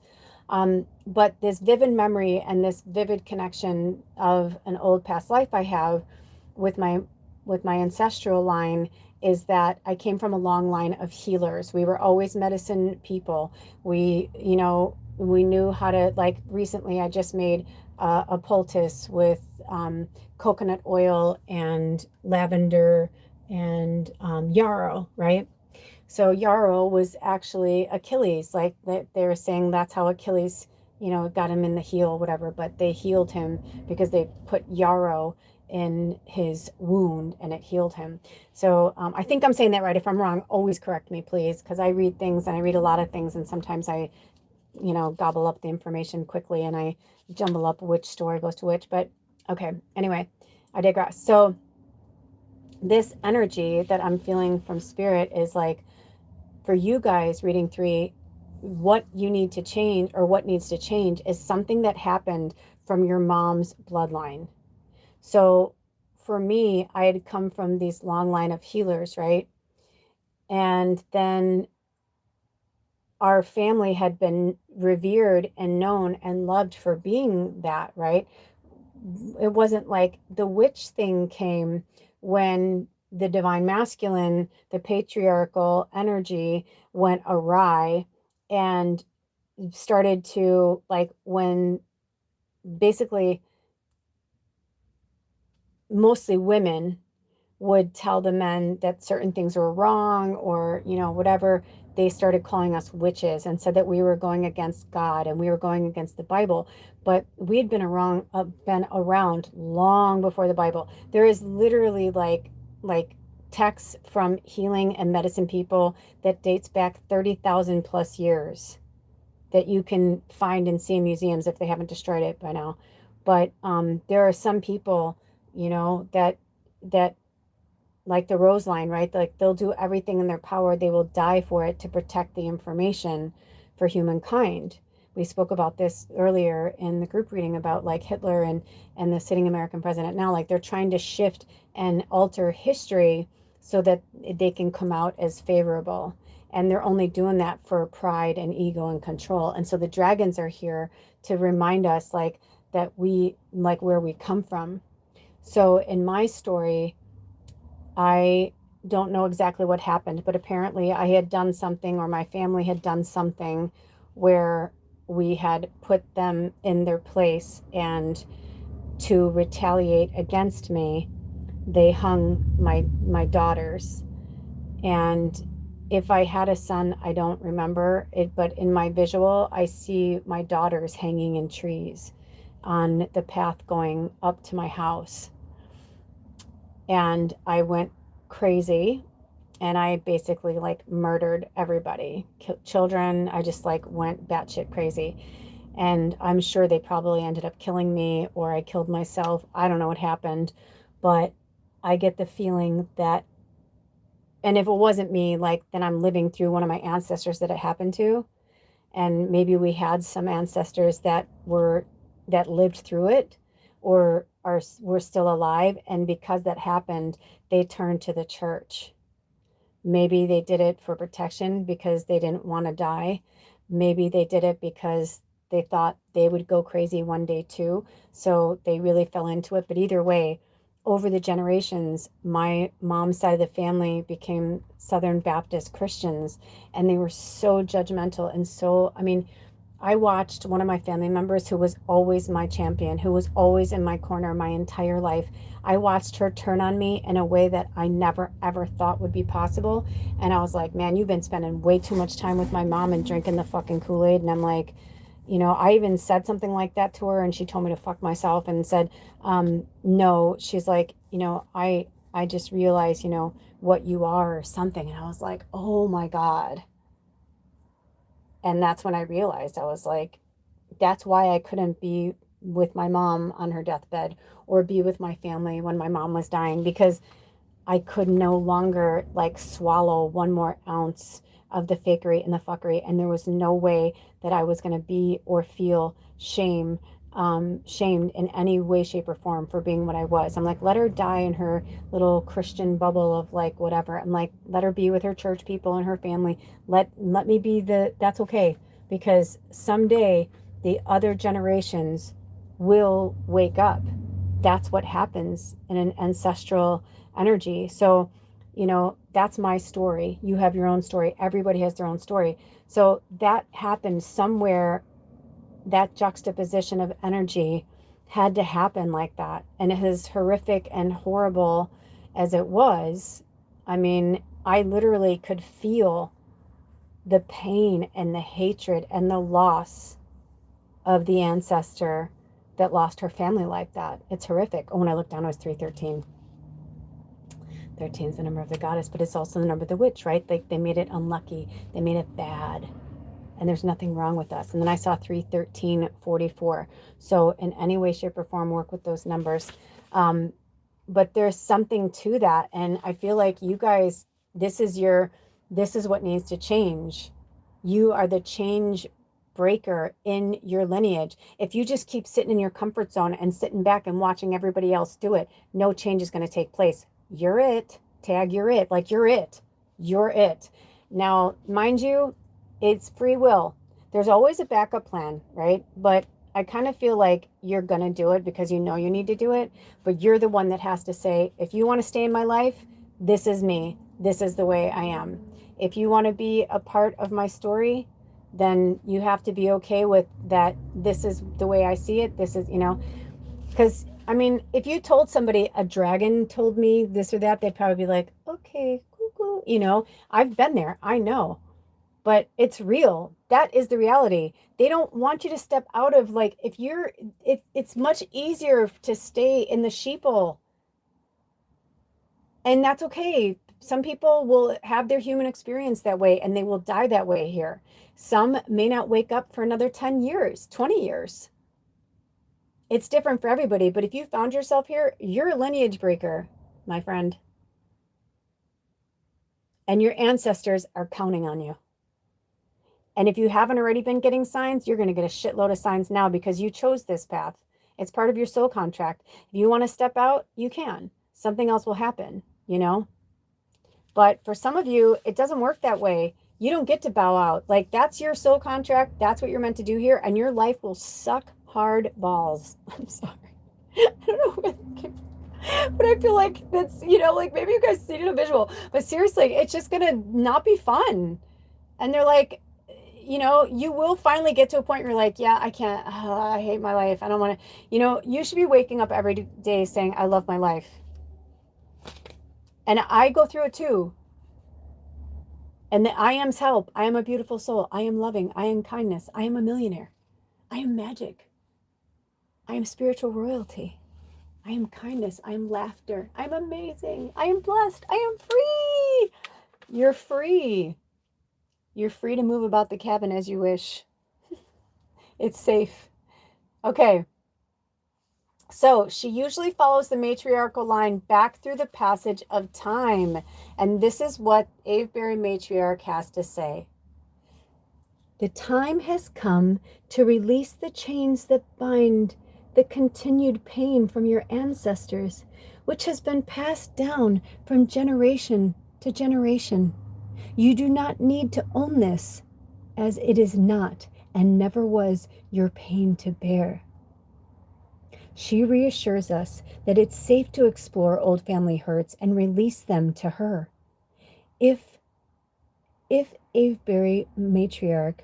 But this vivid memory and this vivid connection of an old past life I have with my ancestral line is that I came from a long line of healers. We were always medicine people. We, you know, we knew how to, like recently I just made a poultice with coconut oil and lavender and yarrow, right? So yarrow was actually Achilles, like they were saying that's how Achilles, you know, got him in the heel, whatever, but they healed him because they put yarrow in his wound and it healed him. So I think I'm saying that right. If I'm wrong, always correct me, please, because I read things and I read a lot of things and sometimes I, you know, gobble up the information quickly and I jumble up which story goes to which. But okay, anyway, I digress. So this energy that I'm feeling from spirit is like, for you guys reading 3, what you need to change or what needs to change is something that happened from your mom's bloodline. So for me, I had come from these long line of healers, right? And then our family had been revered and known and loved for being that, right? It wasn't like the witch thing came when the divine masculine, the patriarchal energy went awry and started to, like, when basically mostly women would tell the men that certain things were wrong, or, you know, whatever, they started calling us witches and said that we were going against God and we were going against the Bible. But we had been around long before the Bible. There is literally like texts from healing and medicine people that dates back 30,000 plus years that you can find and see in museums if they haven't destroyed it by now. But there are some people, you know, that like the Rose Line, right? Like they'll do everything in their power. They will die for it to protect the information for humankind. We spoke about this earlier in the group reading about like Hitler and the sitting American president now. Like they're trying to shift and alter history so that they can come out as favorable. And they're only doing that for pride and ego and control. And so the dragons are here to remind us like that we like where we come from. So in my story, I don't know exactly what happened, but apparently I had done something, or my family had done something where we had put them in their place, and to retaliate against me, they hung my daughters. And if I had a son, I don't remember it, but in my visual, I see my daughters hanging in trees on the path going up to my house. And I went crazy, and I basically like murdered everybody, children. I just like went batshit crazy. And I'm sure they probably ended up killing me, or I killed myself. I don't know what happened, but I get the feeling that, and if it wasn't me, like then I'm living through one of my ancestors that it happened to. And maybe we had some ancestors that lived through it, or were still alive, and because that happened, they turned to the church. Maybe they did it for protection because they didn't want to die. Maybe they did it because they thought they would go crazy one day too, so they really fell into it. But either way, over the generations, my mom's side of the family became Southern Baptist Christians, and they were so judgmental. And so, I mean, I watched one of my family members who was always my champion, who was always in my corner my entire life. I watched her turn on me in a way that I never ever thought would be possible. And I was like, man, you've been spending way too much time with my mom and drinking the fucking Kool-Aid. And I'm like, you know, I even said something like that to her, and she told me to fuck myself and said, no, she's like, you know, I just realized, you know, what you are or something. And I was like, oh my God. And that's when I realized, I was like, that's why I couldn't be with my mom on her deathbed, or be with my family when my mom was dying, because I could no longer like swallow one more ounce of the fakery and the fuckery. And there was no way that I was going to be or feel shamed in any way, shape, or form for being what I was. I'm like, let her die in her little Christian bubble of like whatever. I'm like, let her be with her church people and her family. Let me be that's okay, because someday the other generations will wake up. That's what happens in an ancestral energy. So, you know, that's my story. You have your own story. Everybody has their own story. So that happened somewhere. That juxtaposition of energy had to happen like that. And as horrific and horrible as it was, I mean, I literally could feel the pain and the hatred and the loss of the ancestor that lost her family like that. It's horrific. Oh, when I looked down, it was 313. 13 is the number of the goddess, but it's also the number of the witch, right? They made it unlucky. They made it bad. And there's nothing wrong with us. And then I saw 31344. So in any way, shape, or form, work with those numbers. But there's something to that. And I feel like you guys, this is what needs to change. You are the change breaker in your lineage. If you just keep sitting in your comfort zone and sitting back and watching everybody else do it, no change is going to take place. You're it. Tag, you're it. Like, you're it. You're it. Now, mind you, it's free will. There's always a backup plan, right? But I kind of feel like you're going to do it because you know you need to do it. But you're the one that has to say, if you want to stay in my life, this is me. This is the way I am. If you want to be a part of my story, then you have to be okay with that. This is the way I see it. This is, you know, because I mean, if you told somebody a dragon told me this or that, they'd probably be like, okay, cool, cool. You know, I've been there. I know. But it's real. That is the reality. They don't want you to step out of, like, if you're, it's much easier to stay in the sheeple. And that's okay. Some people will have their human experience that way and they will die that way here. Some may not wake up for another 10 years, 20 years. It's different for everybody. But if you found yourself here, you're a lineage breaker, my friend. And your ancestors are counting on you. And if you haven't already been getting signs, you're going to get a shitload of signs now because you chose this path. It's part of your soul contract. If you want to step out, you can. Something else will happen, you know? But for some of you, it doesn't work that way. You don't get to bow out. Like, that's your soul contract. That's what you're meant to do here. And your life will suck hard balls. I'm sorry. I don't know where that came from. But I feel like that's, you know, like maybe you guys see it in a visual. But seriously, it's just going to not be fun. And they're like, you know, you will finally get to a point where you're like, yeah, I can't, I hate my life. I don't want to, you know, you should be waking up every day saying, I love my life. And I go through it too. And I am's help. I am a beautiful soul. I am loving. I am kindness. I am a millionaire. I am magic. I am spiritual royalty. I am kindness. I am laughter. I'm amazing. I am blessed. I am free. You're free. You're free to move about the cabin as you wish. It's safe. Okay. So she usually follows the matriarchal line back through the passage of time. And this is what Avebury Matriarch has to say. The time has come to release the chains that bind the continued pain from your ancestors, which has been passed down from generation to generation. You do not need to own this, as it is not and never was your pain to bear. She reassures us that it's safe to explore old family hurts and release them to her. If Avebury Matriarch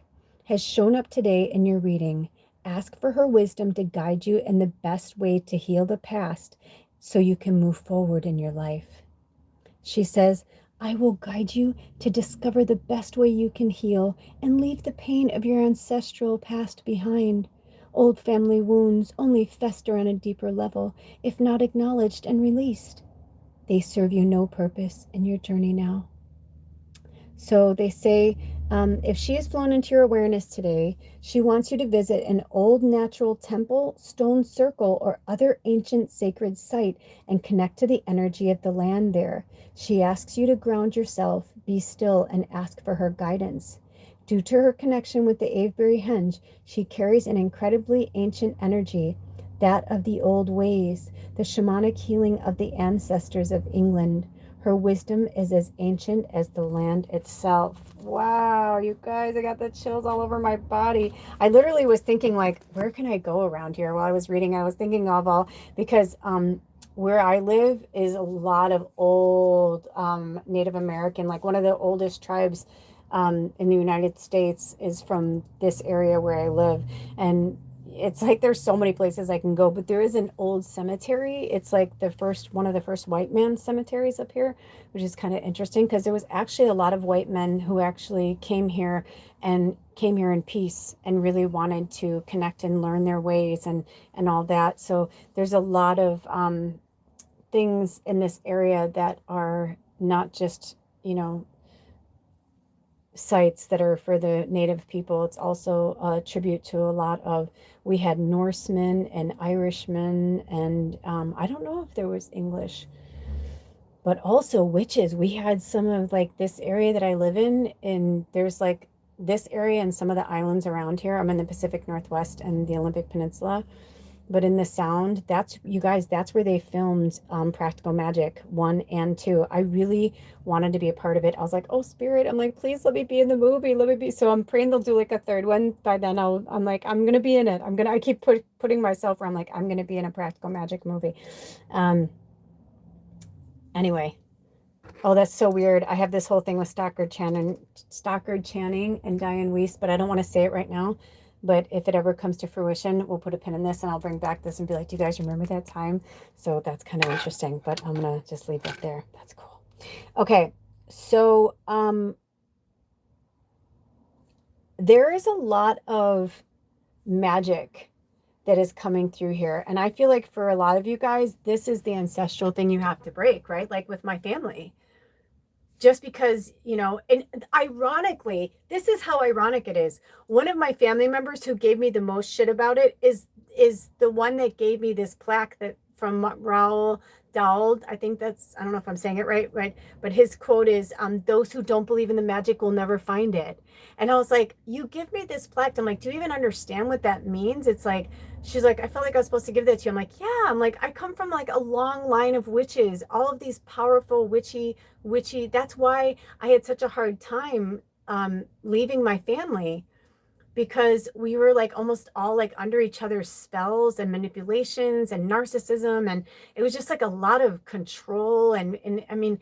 has shown up today in your reading, ask for her wisdom to guide you in the best way to heal the past so you can move forward in your life. She says, I will guide you to discover the best way you can heal and leave the pain of your ancestral past behind. Old family wounds only fester on a deeper level if not acknowledged and released. They serve you no purpose in your journey now. So they say, if she is flown into your awareness today, she wants you to visit an old natural temple, stone circle, or other ancient sacred site and connect to the energy of the land there. She asks you to ground yourself, be still, and ask for her guidance. Due to her connection with the Avebury Henge, she carries an incredibly ancient energy, that of the old ways, the shamanic healing of the ancestors of England. Her wisdom is as ancient as the land itself. Wow, you guys, I got the chills all over my body. I literally was thinking, like, where can I go around here? While I was reading, I was thinking of all, because where I live is a lot of old Native American, like one of the oldest tribes in the United States is from this area where I live. And it's like there's so many places I can go, but there is an old cemetery. It's like one of the first white man cemeteries up here, which is kind of interesting because there was actually a lot of white men who actually came here in peace and really wanted to connect and learn their ways and all that. So there's a lot of things in this area that are not just, you know, sites that are for the native people. It's also a tribute to a lot of, we had Norsemen and Irishmen, and I don't know if there was English, but also witches. We had some of, like, this area that I live in, and there's like this area and some of the islands around here. I'm in the Pacific Northwest and the Olympic Peninsula. But in the Sound, that's, you guys, that's where they filmed Practical Magic 1 and 2. I really wanted to be a part of it. I was like, oh, Spirit, I'm like, please let me be in the movie. Let me be. So I'm praying they'll do like a third one. By then I'm like, I'm going to be in it. I keep putting myself where I'm like, I'm going to be in a Practical Magic movie. Anyway. Oh, that's so weird. I have this whole thing with Stockard Channing and Diane Weiss, but I don't want to say it right now. But if it ever comes to fruition, we'll put a pin in this and I'll bring back this and be like, do you guys remember that time? So that's kind of interesting, but I'm going to just leave that there. That's cool. Okay. So, there is a lot of magic that is coming through here. And I feel like for a lot of you guys, this is the ancestral thing you have to break, right? Like with my family. Just because, you know, and ironically, this is how ironic it is. One of my family members who gave me the most shit about it is the one that gave me this plaque that from Raul Dahl. I think that's, I don't know if I'm saying it right, but his quote is, those who don't believe in the magic will never find it. And I was like, you give me this plaque. I'm like, do you even understand what that means? It's like, she's like, I felt like I was supposed to give that to you. I'm like, yeah. I'm like, I come from like a long line of witches, all of these powerful witchy. That's why I had such a hard time leaving my family, because we were like almost all like under each other's spells and manipulations and narcissism, and it was just like a lot of control. And I mean,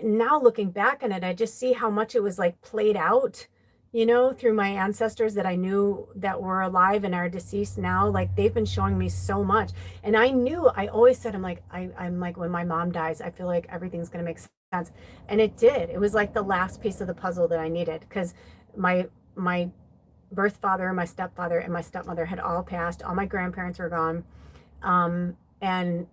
now looking back on it, I just see how much it was like played out, you know, through my ancestors that I knew that were alive and are deceased now. Like they've been showing me so much. And I knew, I always said, I'm like, when my mom dies, I feel like everything's going to make sense. And it did. It was like the last piece of the puzzle that I needed, because my birth father, my stepfather, and my stepmother had all passed. All my grandparents were gone. And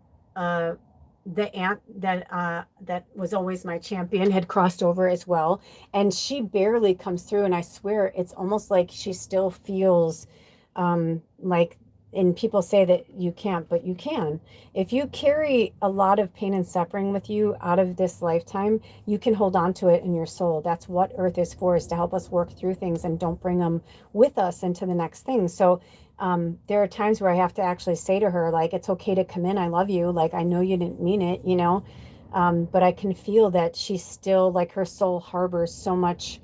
the aunt that was always my champion had crossed over as well. And she barely comes through. And I swear it's almost like she still feels like, and people say that you can't, but you can. If you carry a lot of pain and suffering with you out of this lifetime, you can hold on to it in your soul. That's what Earth is for, is to help us work through things and don't bring them with us into the next thing. So there are times where I have to actually say to her, like, it's okay to come in. I love you. Like, I know you didn't mean it, you know, but I can feel that she's still, like, her soul harbors so much.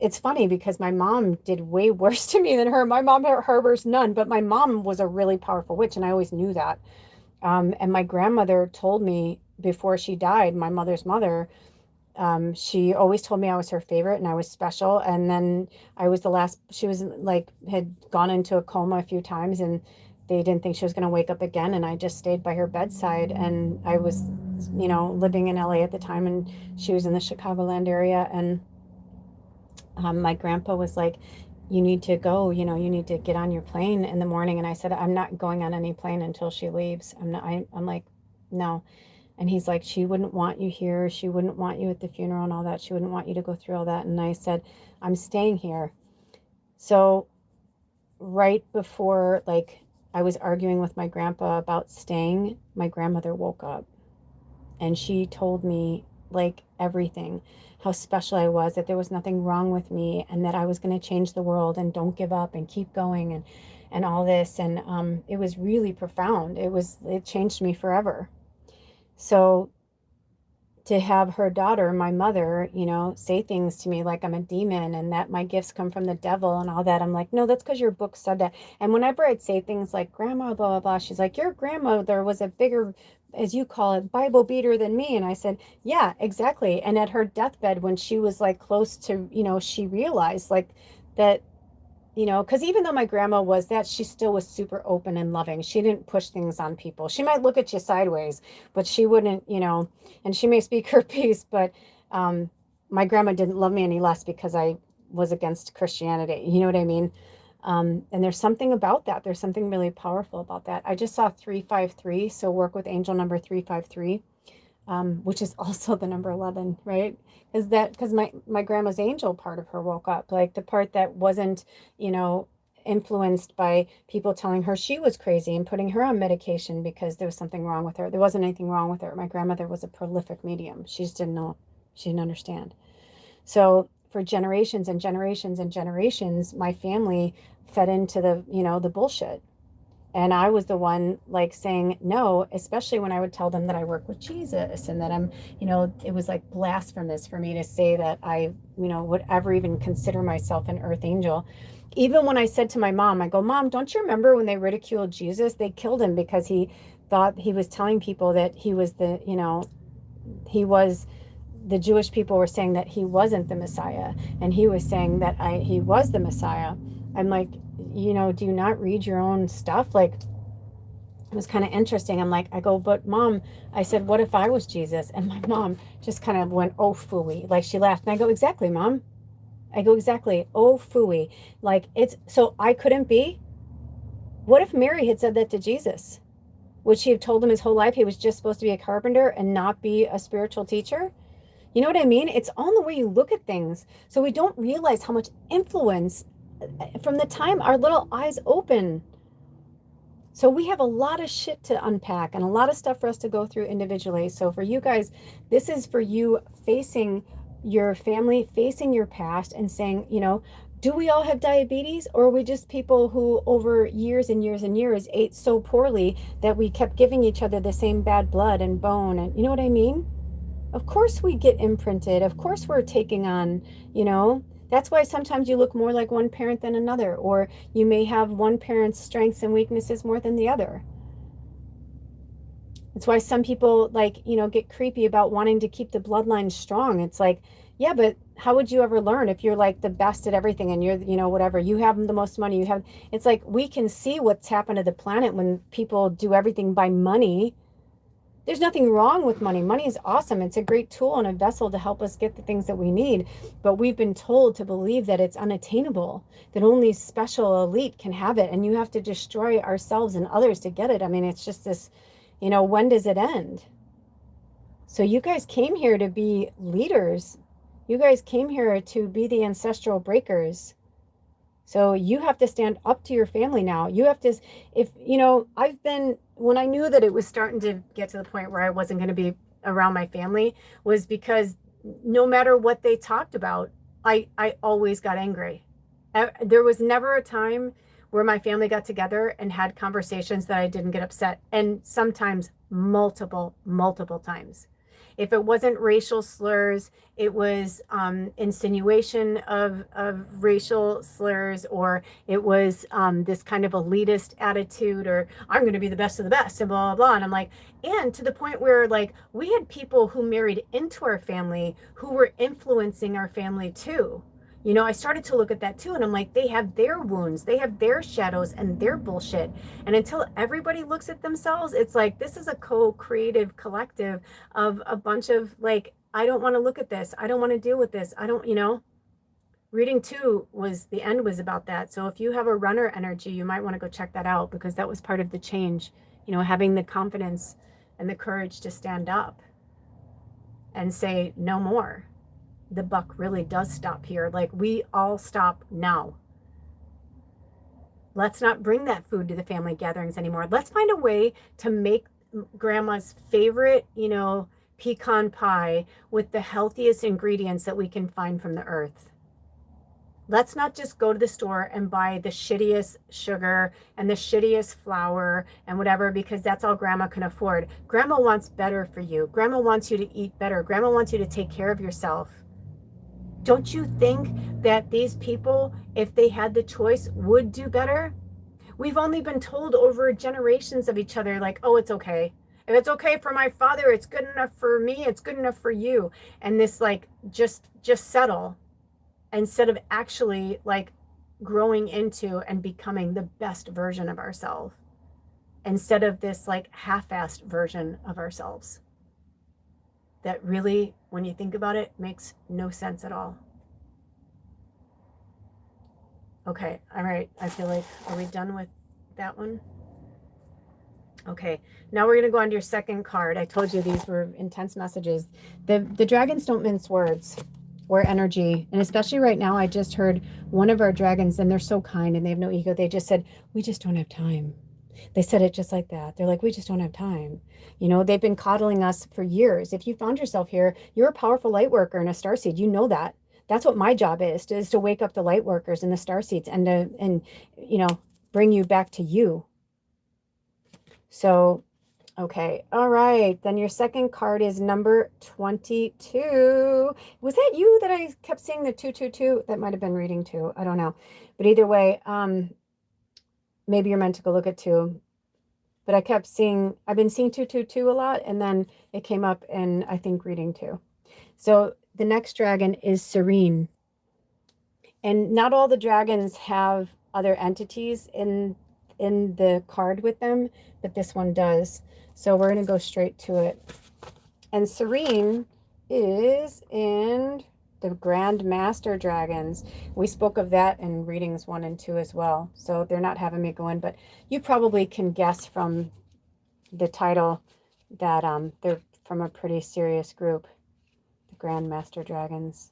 It's funny because my mom did way worse to me than her. My mom harbors none, but my mom was a really powerful witch, and I always knew that. And my grandmother told me before she died, my mother's mother, she always told me I was her favorite and I was special. And then I was the last, she was like, had gone into a coma a few times, and they didn't think she was going to wake up again. And I just stayed by her bedside. And I was, you know, living in LA at the time, and she was in the Chicagoland area. And my grandpa was like, you need to go, you know, you need to get on your plane in the morning. And I said, I'm not going on any plane until she leaves. I'm like, no. And he's like, she wouldn't want you here. She wouldn't want you at the funeral and all that. She wouldn't want you to go through all that. And I said, I'm staying here. So right before, like, I was arguing with my grandpa about staying, my grandmother woke up, and she told me like everything, how special I was, that there was nothing wrong with me, and that I was going to change the world, and don't give up and keep going, and all this. And it was really profound. It changed me forever. So to have her daughter, my mother, you know, say things to me like I'm a demon and that my gifts come from the devil and all that, I'm like, no, that's because your book said that. And whenever I'd say things like, grandma, blah, blah, blah, she's like, your grandmother was a bigger, as you call it, Bible beater than me. And I said, yeah, exactly. And at her deathbed, when she was like close to, you know, she realized like that, you know, because even though my grandma was that, she still was super open and loving. She didn't push things on people. She might look at you sideways, but she wouldn't, you know, and she may speak her piece, but my grandma didn't love me any less because I was against Christianity. You know what I mean? And there's something about that. There's something really powerful about that. I just saw 353, so work with angel number 353. Which is also the number 11, right? Because my grandma's angel part of her woke up, like the part that wasn't, you know, influenced by people telling her she was crazy and putting her on medication because there was something wrong with her. There wasn't anything wrong with her. My grandmother was a prolific medium. She just didn't know. She didn't understand. So for generations and generations and generations, my family fed into the, you know, the bullshit. And I was the one like saying no, especially when I would tell them that I work with Jesus and that I'm, you know, it was like blasphemous for me to say that I, you know, would ever even consider myself an earth angel. Even when I said to my mom, I go, Mom, don't you remember when they ridiculed Jesus? They killed him because he thought he was telling people that he was the, you know, he was, the Jewish people were saying that he wasn't the Messiah. And he was saying that he was the Messiah. I'm like, do you not read your own stuff? Like, it was kind of interesting. I go, but Mom, I said, what if I was Jesus? And my mom just kind of went, oh, phooey. Like, she laughed. And I go, exactly, Mom. I go, exactly. Oh, phooey. Like, so I couldn't be. What if Mary had said that to Jesus? Would she have told him his whole life he was just supposed to be a carpenter and not be a spiritual teacher? You know what I mean? It's all in the way you look at things. So we don't realize how much influence from the time our little eyes open. So we have a lot of shit to unpack and a lot of stuff for us to go through individually. So for you guys, this is for you facing your family, facing your past and saying, do we all have diabetes, or are we just people who over years and years and years ate so poorly that we kept giving each other the same bad blood and bone? And you know what I mean? Of course we get imprinted. Of course we're taking on, that's why sometimes you look more like one parent than another, or you may have one parent's strengths and weaknesses more than the other. It's why some people get creepy about wanting to keep the bloodline strong. It's like, yeah, but how would you ever learn if you're like the best at everything and you're, whatever, you have the most money, it's like, we can see what's happened to the planet when people do everything by money. There's nothing wrong with money. Money is awesome. It's a great tool and a vessel to help us get the things that we need. But we've been told to believe that it's unattainable, that only special elite can have it. And you have to destroy ourselves and others to get it. I mean, it's just this, when does it end? So you guys came here to be leaders. You guys came here to be the ancestral breakers. So you have to stand up to your family now. You have to, when I knew that it was starting to get to the point where I wasn't going to be around my family, was because no matter what they talked about, I always got angry. There was never a time where my family got together and had conversations that I didn't get upset. And sometimes multiple times. If it wasn't racial slurs, it was insinuation of racial slurs, or it was this kind of elitist attitude, or I'm going to be the best of the best, and blah, blah, blah. And I'm like, and to the point where we had people who married into our family who were influencing our family too. I started to look at that too, and I'm like, they have their wounds, they have their shadows and their bullshit. And until everybody looks at themselves, it's like, this is a co-creative collective of a bunch of I don't want to look at this. I don't want to deal with this. I don't, reading 2 the end was about that. So if you have a runner energy, you might want to go check that out, because that was part of the change, having the confidence and the courage to stand up and say no more. The buck really does stop here. We all stop now. Let's not bring that food to the family gatherings anymore. Let's find a way to make grandma's favorite, pecan pie with the healthiest ingredients that we can find from the earth. Let's not just go to the store and buy the shittiest sugar and the shittiest flour and whatever, because that's all grandma can afford. Grandma wants better for you. Grandma wants you to eat better. Grandma wants you to take care of yourself. Don't you think that these people, if they had the choice, would do better? We've only been told over generations of each other, oh, it's okay. If it's okay for my father, it's good enough for me, it's good enough for you. And this just settle, instead of actually growing into and becoming the best version of ourselves, instead of this half-assed version of ourselves that really, when you think about it, makes no sense at all. Okay, all right, I feel like, are we done with that one? Okay, now we're gonna go on to your second card. I told you these were intense messages. The dragons don't mince words or energy, and especially right now, I just heard one of our dragons, and they're so kind and they have no ego. They just said, we just don't have time. They said it just like that. They're like, we just don't have time. They've been coddling us for years. If you found yourself here, you're a powerful light worker and a starseed. You know that. That's what my job is to wake up the light workers and the starseeds and bring you back to you. So, okay. All right. Then your second card is number 22. Was that you that I kept seeing the 222? That might have been reading 2. I don't know. But either way, maybe you're meant to go look at 2. But I've been seeing 222 a lot, and then it came up in, I think, reading 2. So the next dragon is Serene. And not all the dragons have other entities in the card with them, but this one does. So we're going to go straight to it. And Serene is in the Grand Master Dragons. We spoke of that in readings 1 and 2 as well. So they're not having me go in, but you probably can guess from the title that they're from a pretty serious group, the Grand Master Dragons.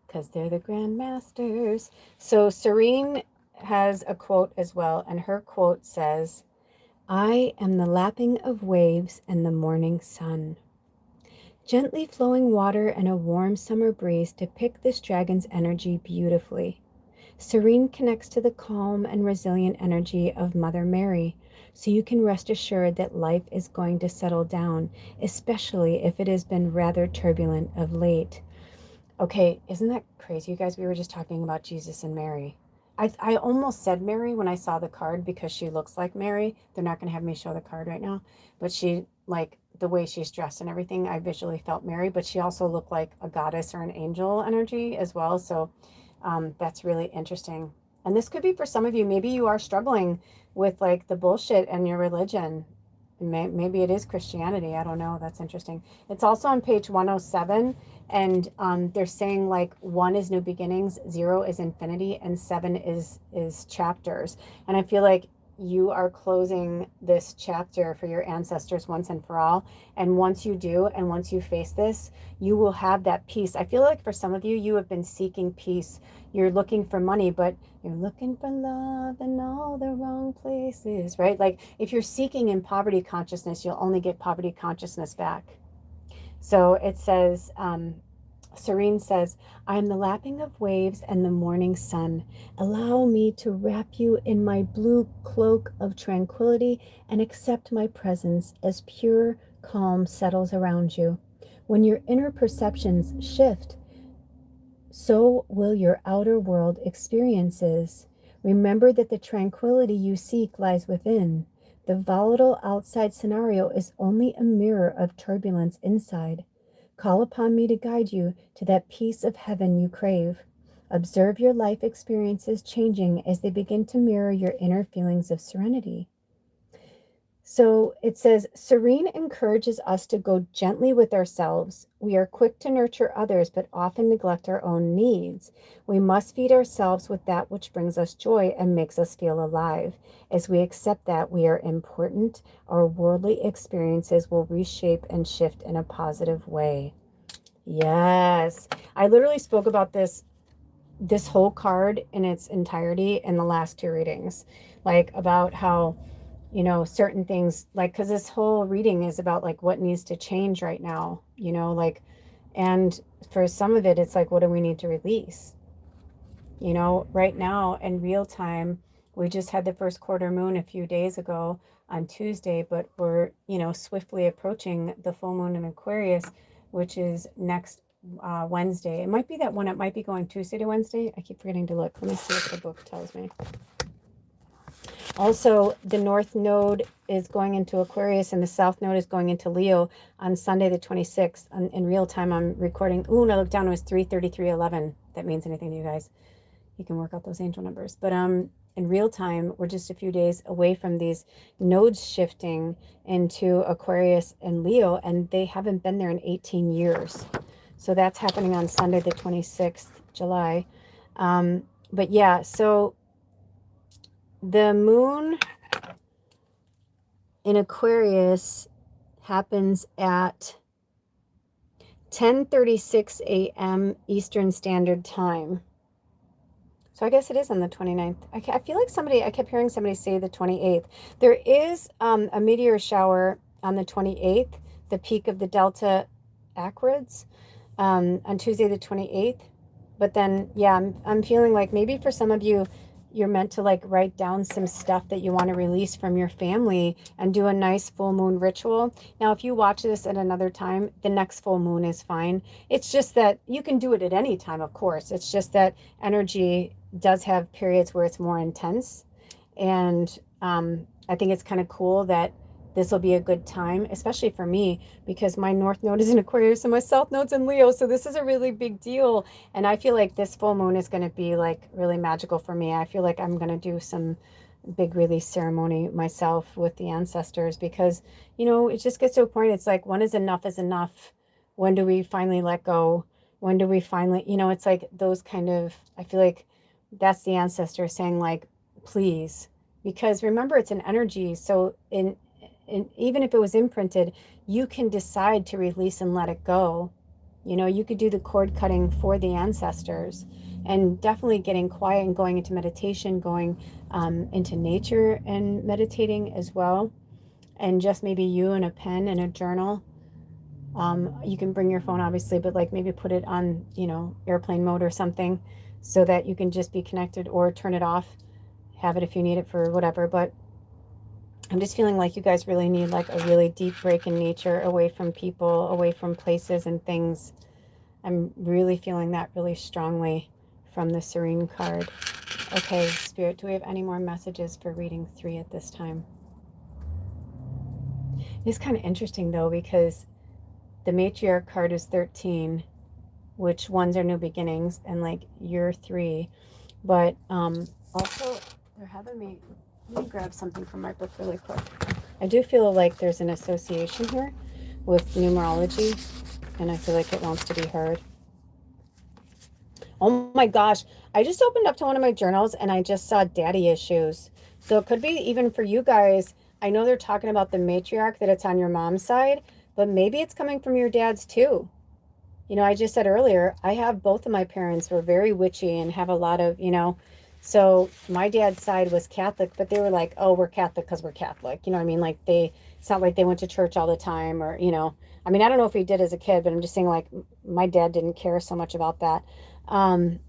Because they're the Grand Masters. So Serene has a quote as well, and her quote says, "I am the lapping of waves and the morning sun. Gently flowing water and a warm summer breeze depict this dragon's energy beautifully. Serene connects to the calm and resilient energy of Mother Mary, so you can rest assured that life is going to settle down, especially if it has been rather turbulent of late." Okay, isn't that crazy, you guys? We were just talking about Jesus and Mary. I almost said Mary when I saw the card because she looks like Mary. They're not going to have me show the card right now, but she, like, the way she's dressed and everything, I visually felt Mary, but she also looked like a goddess or an angel energy as well. So that's really interesting. And this could be for some of you. Maybe you are struggling with like the bullshit in your religion. Maybe it is Christianity. I don't know. That's interesting. It's also on page 107. And they're saying like 1 is new beginnings, 0 is infinity, and 7 is chapters. And I feel like you are closing this chapter for your ancestors once and for all. And once you do, and once you face this, you will have that peace. I feel like for some of you, you have been seeking peace. You're looking for money, but you're looking for love in all the wrong places, right? Like if you're seeking in poverty consciousness, you'll only get poverty consciousness back. So it says, Serene says, "I am the lapping of waves and the morning sun. Allow me to wrap you in my blue cloak of tranquility and accept my presence as pure calm settles around you. When your inner perceptions shift, so will your outer world experiences. Remember that the tranquility you seek lies within. The volatile outside scenario is only a mirror of turbulence inside. Call upon me to guide you to that peace of heaven you crave. Observe your life experiences changing as they begin to mirror your inner feelings of serenity." So it says, Serene encourages us to go gently with ourselves. We are quick to nurture others, but often neglect our own needs. We must feed ourselves with that which brings us joy and makes us feel alive. As we accept that we are important, our worldly experiences will reshape and shift in a positive way. Yes. I literally spoke about this whole card in its entirety in the last 2 readings, like about how, you know, certain things, like, because this whole reading is about like what needs to change right now, you know, like, and for some of it, it's like, what do we need to release? You know, right now in real time, we just had the first quarter moon a few days ago on Tuesday, but we're, you know, swiftly approaching the full moon in Aquarius, which is next Wednesday. It might be that one. It might be going Tuesday to Wednesday. I keep forgetting to look. Let me see what the book tells me. Also, the North Node is going into Aquarius and the South Node is going into Leo on Sunday the 26th. In real time, I'm recording. Ooh, and I looked down, it was 3:33:11. If that means anything to you guys. You can work out those angel numbers. But in real time, we're just a few days away from these nodes shifting into Aquarius and Leo, and they haven't been there in 18 years. So that's happening on Sunday the 26th July. But yeah, so the moon in Aquarius happens at 10:36 a.m. Eastern Standard Time. So I guess it is on the 29th. I feel like I kept hearing somebody say the 28th. There is a meteor shower on the 28th, the peak of the Delta Acrids, on Tuesday the 28th. But then, yeah, I'm feeling like maybe for some of you, you're meant to like write down some stuff that you want to release from your family and do a nice full moon ritual. Now, if you watch this at another time, the next full moon is fine. It's just that you can do it at any time, of course. It's just that energy does have periods where it's more intense. And I think it's kind of cool that this will be a good time, especially for me, because my North Node is in Aquarius and my South Node's in Leo. So this is a really big deal. And I feel like this full moon is going to be like really magical for me. I feel like I'm going to do some big release ceremony myself with the ancestors, because, you know, it just gets to a point. It's like, when is enough is enough? When do we finally let go? When do we finally, you know, it's like those kind of, I feel like that's the ancestors saying like, please, because remember, it's an energy. So even if it was imprinted, you can decide to release and let it go. You know, you could do the cord cutting for the ancestors, and definitely getting quiet and going into meditation, going into nature and meditating as well. And just maybe you and a pen and a journal. You can bring your phone, obviously, but like maybe put it on, you know, airplane mode or something, so that you can just be connected, or turn it off, have it if you need it for whatever. But I'm just feeling like you guys really need like a really deep break in nature, away from people, away from places and things. I'm really feeling that really strongly from the Serene card. Okay, Spirit, do we have any more messages for reading 3 at this time? It's kind of interesting though, because the Matriarch card is 13, which ones are new beginnings, and like you're 3. But also they're having me, let me grab something from my book really quick. I do feel like there's an association here with numerology, and I feel like it wants to be heard. Oh my gosh, I just opened up to one of my journals and I just saw daddy issues. So it could be even for you guys. I know they're talking about the matriarch, that it's on your mom's side, but maybe it's coming from your dad's too. You know, I just said earlier, I have both of my parents were very witchy and have a lot of, you know, so my dad's side was Catholic, but they were like, oh, we're Catholic because we're Catholic. You know what I mean? Like it's not like they went to church all the time, or, you know, I mean, I don't know if he did as a kid, but I'm just saying like my dad didn't care so much about that. Um,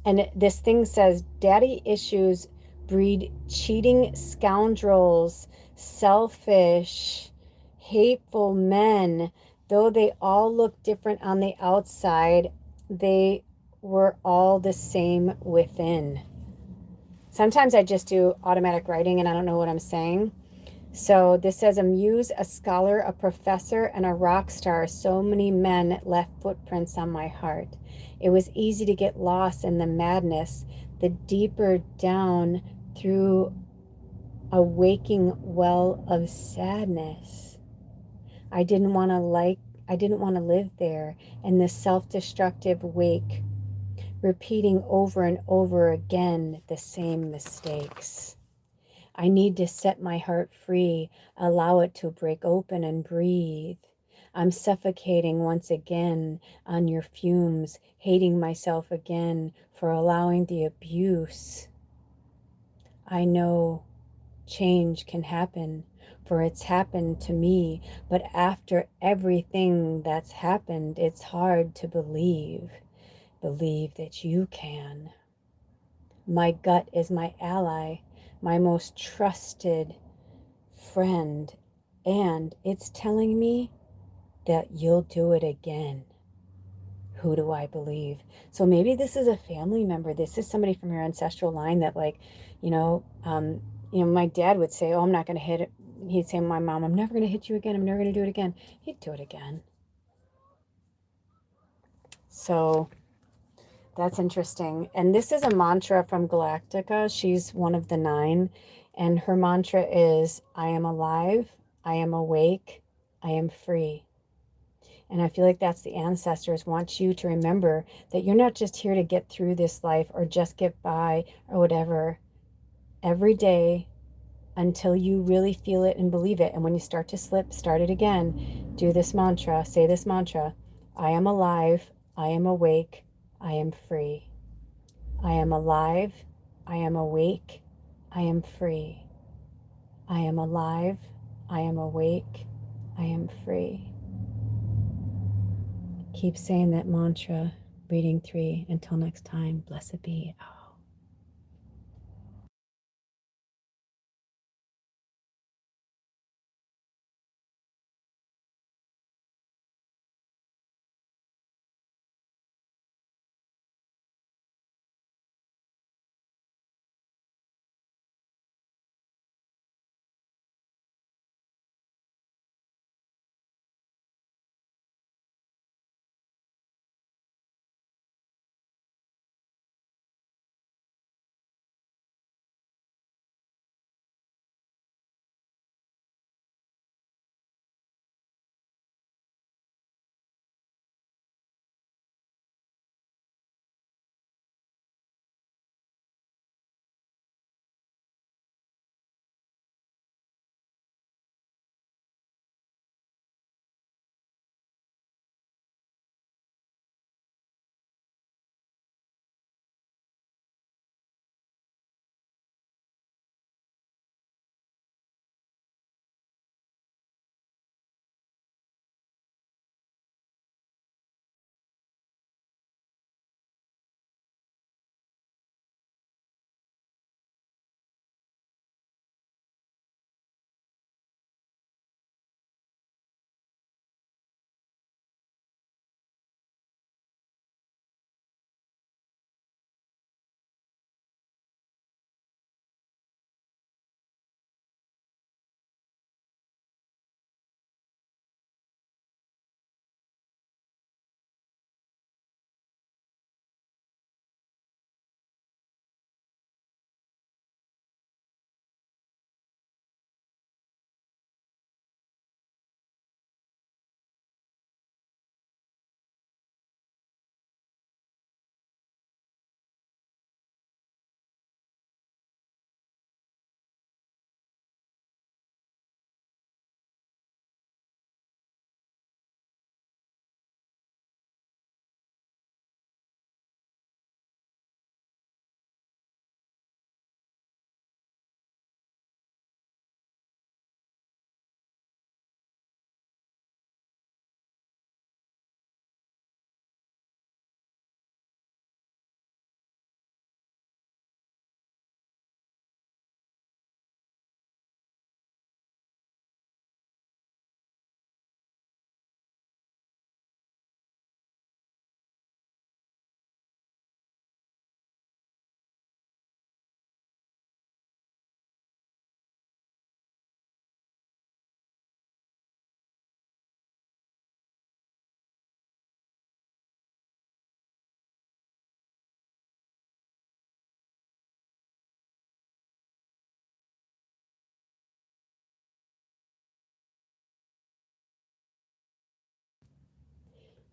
and this thing says, daddy issues breed cheating scoundrels, selfish, hateful men. Though they all look different on the outside, they were all the same within. Sometimes I just do automatic writing and I don't know what I'm saying. So this says, a muse, a scholar, a professor, and a rock star. So many men left footprints on my heart. It was easy to get lost in the madness, the deeper down through a waking well of sadness. I didn't want to live there in the self-destructive wake, repeating over and over again the same mistakes. I need to set my heart free, allow it to break open and breathe. I'm suffocating once again on your fumes, hating myself again for allowing the abuse. I know change can happen, for it's happened to me, but after everything that's happened, it's hard to believe that you can. My gut is my ally, my most trusted friend, and it's telling me that you'll do it again. Who do I believe? So maybe this is a family member. This is somebody from your ancestral line that, like, you know, my dad would say, oh, I'm not going to hit it. He'd say, my mom, I'm never going to hit you again. I'm never going to do it again. He'd do it again. So that's interesting. And this is a mantra from Galactica. She's one of the 9. And her mantra is, I am alive. I am awake. I am free. And I feel like that's the ancestors want you to remember that you're not just here to get through this life or just get by or whatever. Every day until you really feel it and believe it. And when you start to slip, start it again. Do this mantra, say this mantra. I am alive. I am awake. I am free. I am alive. I am awake. I am free. I am alive. I am awake. I am free. Keep saying that mantra, reading 3. Until next time, blessed be.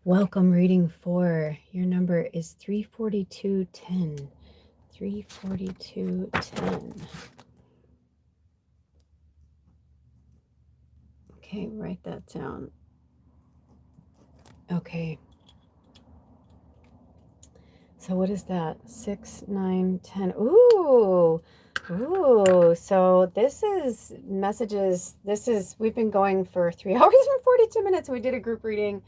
Welcome, reading 4. Your number is 34210. 34210. Okay, write that down. Okay. So what is that? 6, 9, 10. Ooh. Ooh. So this is messages. We've been going for 3 hours and 42 minutes. We did a group reading,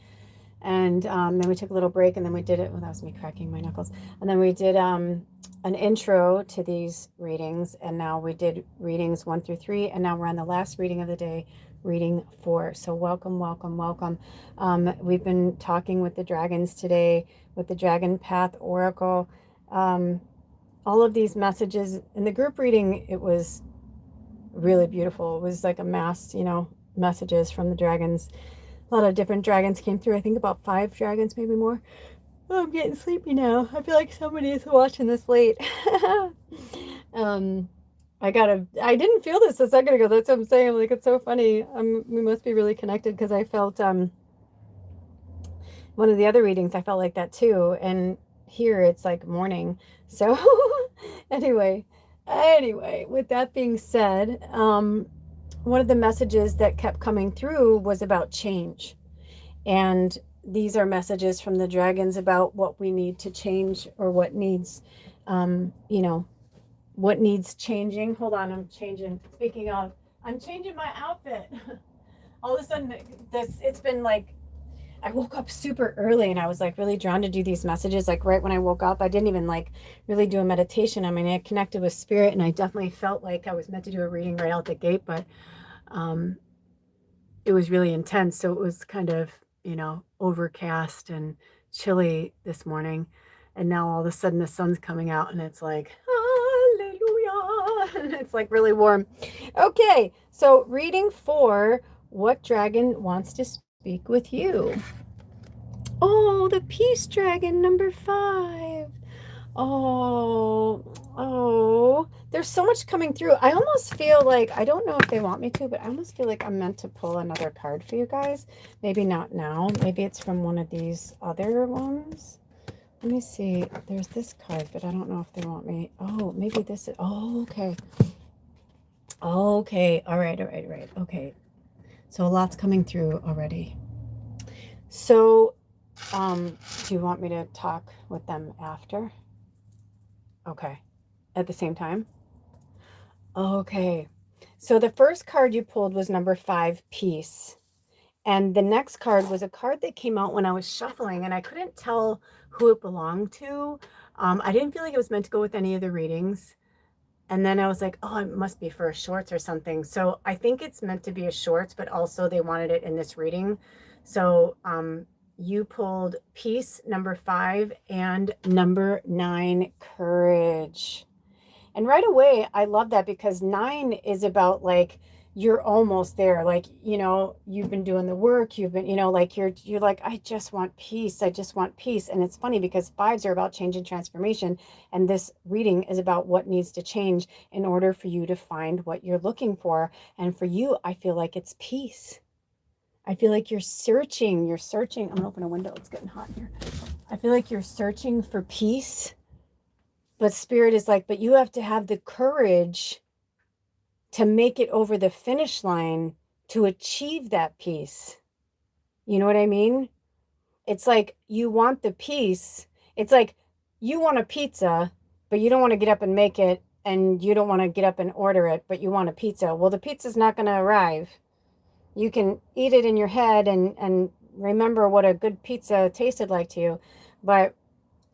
and then we took a little break, and then we did it. Well, that was me cracking my knuckles. And then we did an intro to these readings, and now we did readings 1 through 3, and now we're on the last reading of the day, reading 4. So welcome, welcome, welcome. We've been talking with the dragons today, with the Dragon Path Oracle. All of these messages in the group reading, it was really beautiful. It was like a mass, messages from the dragons. A lot of different dragons came through. I think about 5 dragons, maybe more. Oh, I'm getting sleepy now. I feel like somebody is watching this late. I didn't feel this a second ago. That's what I'm saying. Like, it's so funny. We must be really connected, because I felt, one of the other readings, I felt like that too. And here it's like morning. So anyway, with that being said, one of the messages that kept coming through was about change. And these are messages from the dragons about what we need to change, or what needs, what needs changing. Hold on, I'm changing. Speaking of, I'm changing my outfit. All of a sudden, it's been like, I woke up super early, and I was like really drawn to do these messages. Like right when I woke up, I didn't even like really do a meditation. I mean, I connected with spirit, and I definitely felt like I was meant to do a reading right out the gate, but it was really intense. So it was kind of, overcast and chilly this morning. And now all of a sudden the sun's coming out, and it's like, hallelujah. And it's like really warm. Okay, so reading 4, what dragon wants to speak with you? Oh, the peace dragon, number 5. Oh, there's so much coming through. I almost feel like, I don't know if they want me to, but I almost feel like I'm meant to pull another card for you guys. Maybe not now. Maybe it's from one of these other ones. Let me see. There's this card, but I don't know if they want me. Oh, maybe this is, okay. Okay. All right. Okay. So a lot's coming through already. So, do you want me to talk with them after? Okay. At the same time? Okay. So the first card you pulled was number 5, peace. And the next card was a card that came out when I was shuffling, and I couldn't tell who it belonged to. I didn't feel like it was meant to go with any of the readings. And then I was like, oh, it must be for a shorts or something. So I think it's meant to be a shorts, but also they wanted it in this reading. So you pulled peace, number 5, and number 9, courage. And right away, I love that, because 9 is about like, you're almost there. Like, you've been doing the work, you've been, like you're like, I just want peace. I just want peace. And it's funny, because 5s are about change and transformation. And this reading is about what needs to change in order for you to find what you're looking for. And for you, I feel like it's peace. I feel like you're searching. I'm going to open a window. It's getting hot here. I feel like you're searching for peace. But spirit is like, but you have to have the courage to make it over the finish line to achieve that peace. You know what I mean? It's like, you want the peace. It's like you want a pizza, but you don't want to get up and make it, and you don't want to get up and order it, but you want a pizza. Well, the pizza's not going to arrive. You can eat it in your head and remember what a good pizza tasted like to you, but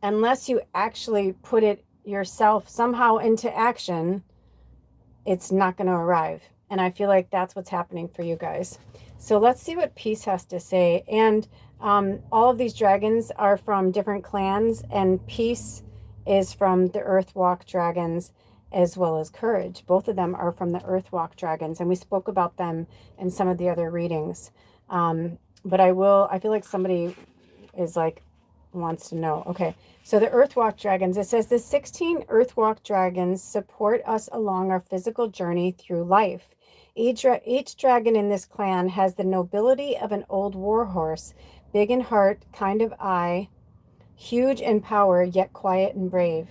unless you actually put it yourself somehow into action, it's not going to arrive. And I feel like that's what's happening for you guys. So let's see what peace has to say. And all of these dragons are from different clans, and peace is from the Earthwalk dragons, as well as courage. Both of them are from the Earthwalk dragons, and we spoke about them in some of the other readings. But I feel like somebody is like, wants to know. Okay, so the Earthwalk dragons, it says the 16 Earthwalk dragons support us along our physical journey through life. Each dragon in this clan has the nobility of an old war horse, big in heart, kind of eye, huge in power, yet quiet and brave.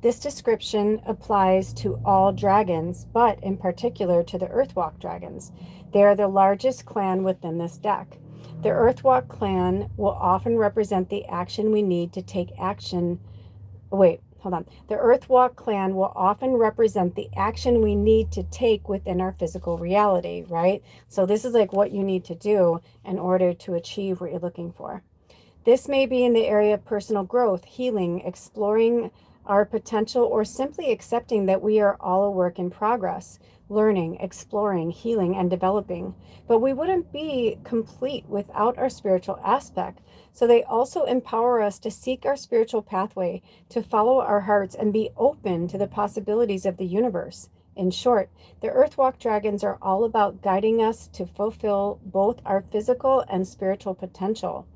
This description applies to all dragons, but in particular to the Earthwalk dragons. They are the largest clan within this deck. The Earthwalk clan will often represent the action we need to take action. Wait, hold on. The Earthwalk clan will often represent the action we need to take within our physical reality, right? So this is like what you need to do in order to achieve what you're looking for. This may be in the area of personal growth, healing, exploring our potential, or simply accepting that we are all a work in progress, learning, exploring, healing, and developing. But we wouldn't be complete without our spiritual aspect. So they also empower us to seek our spiritual pathway, to follow our hearts, and be open to the possibilities of the universe. In short, the Earthwalk dragons are all about guiding us to fulfill both our physical and spiritual potential.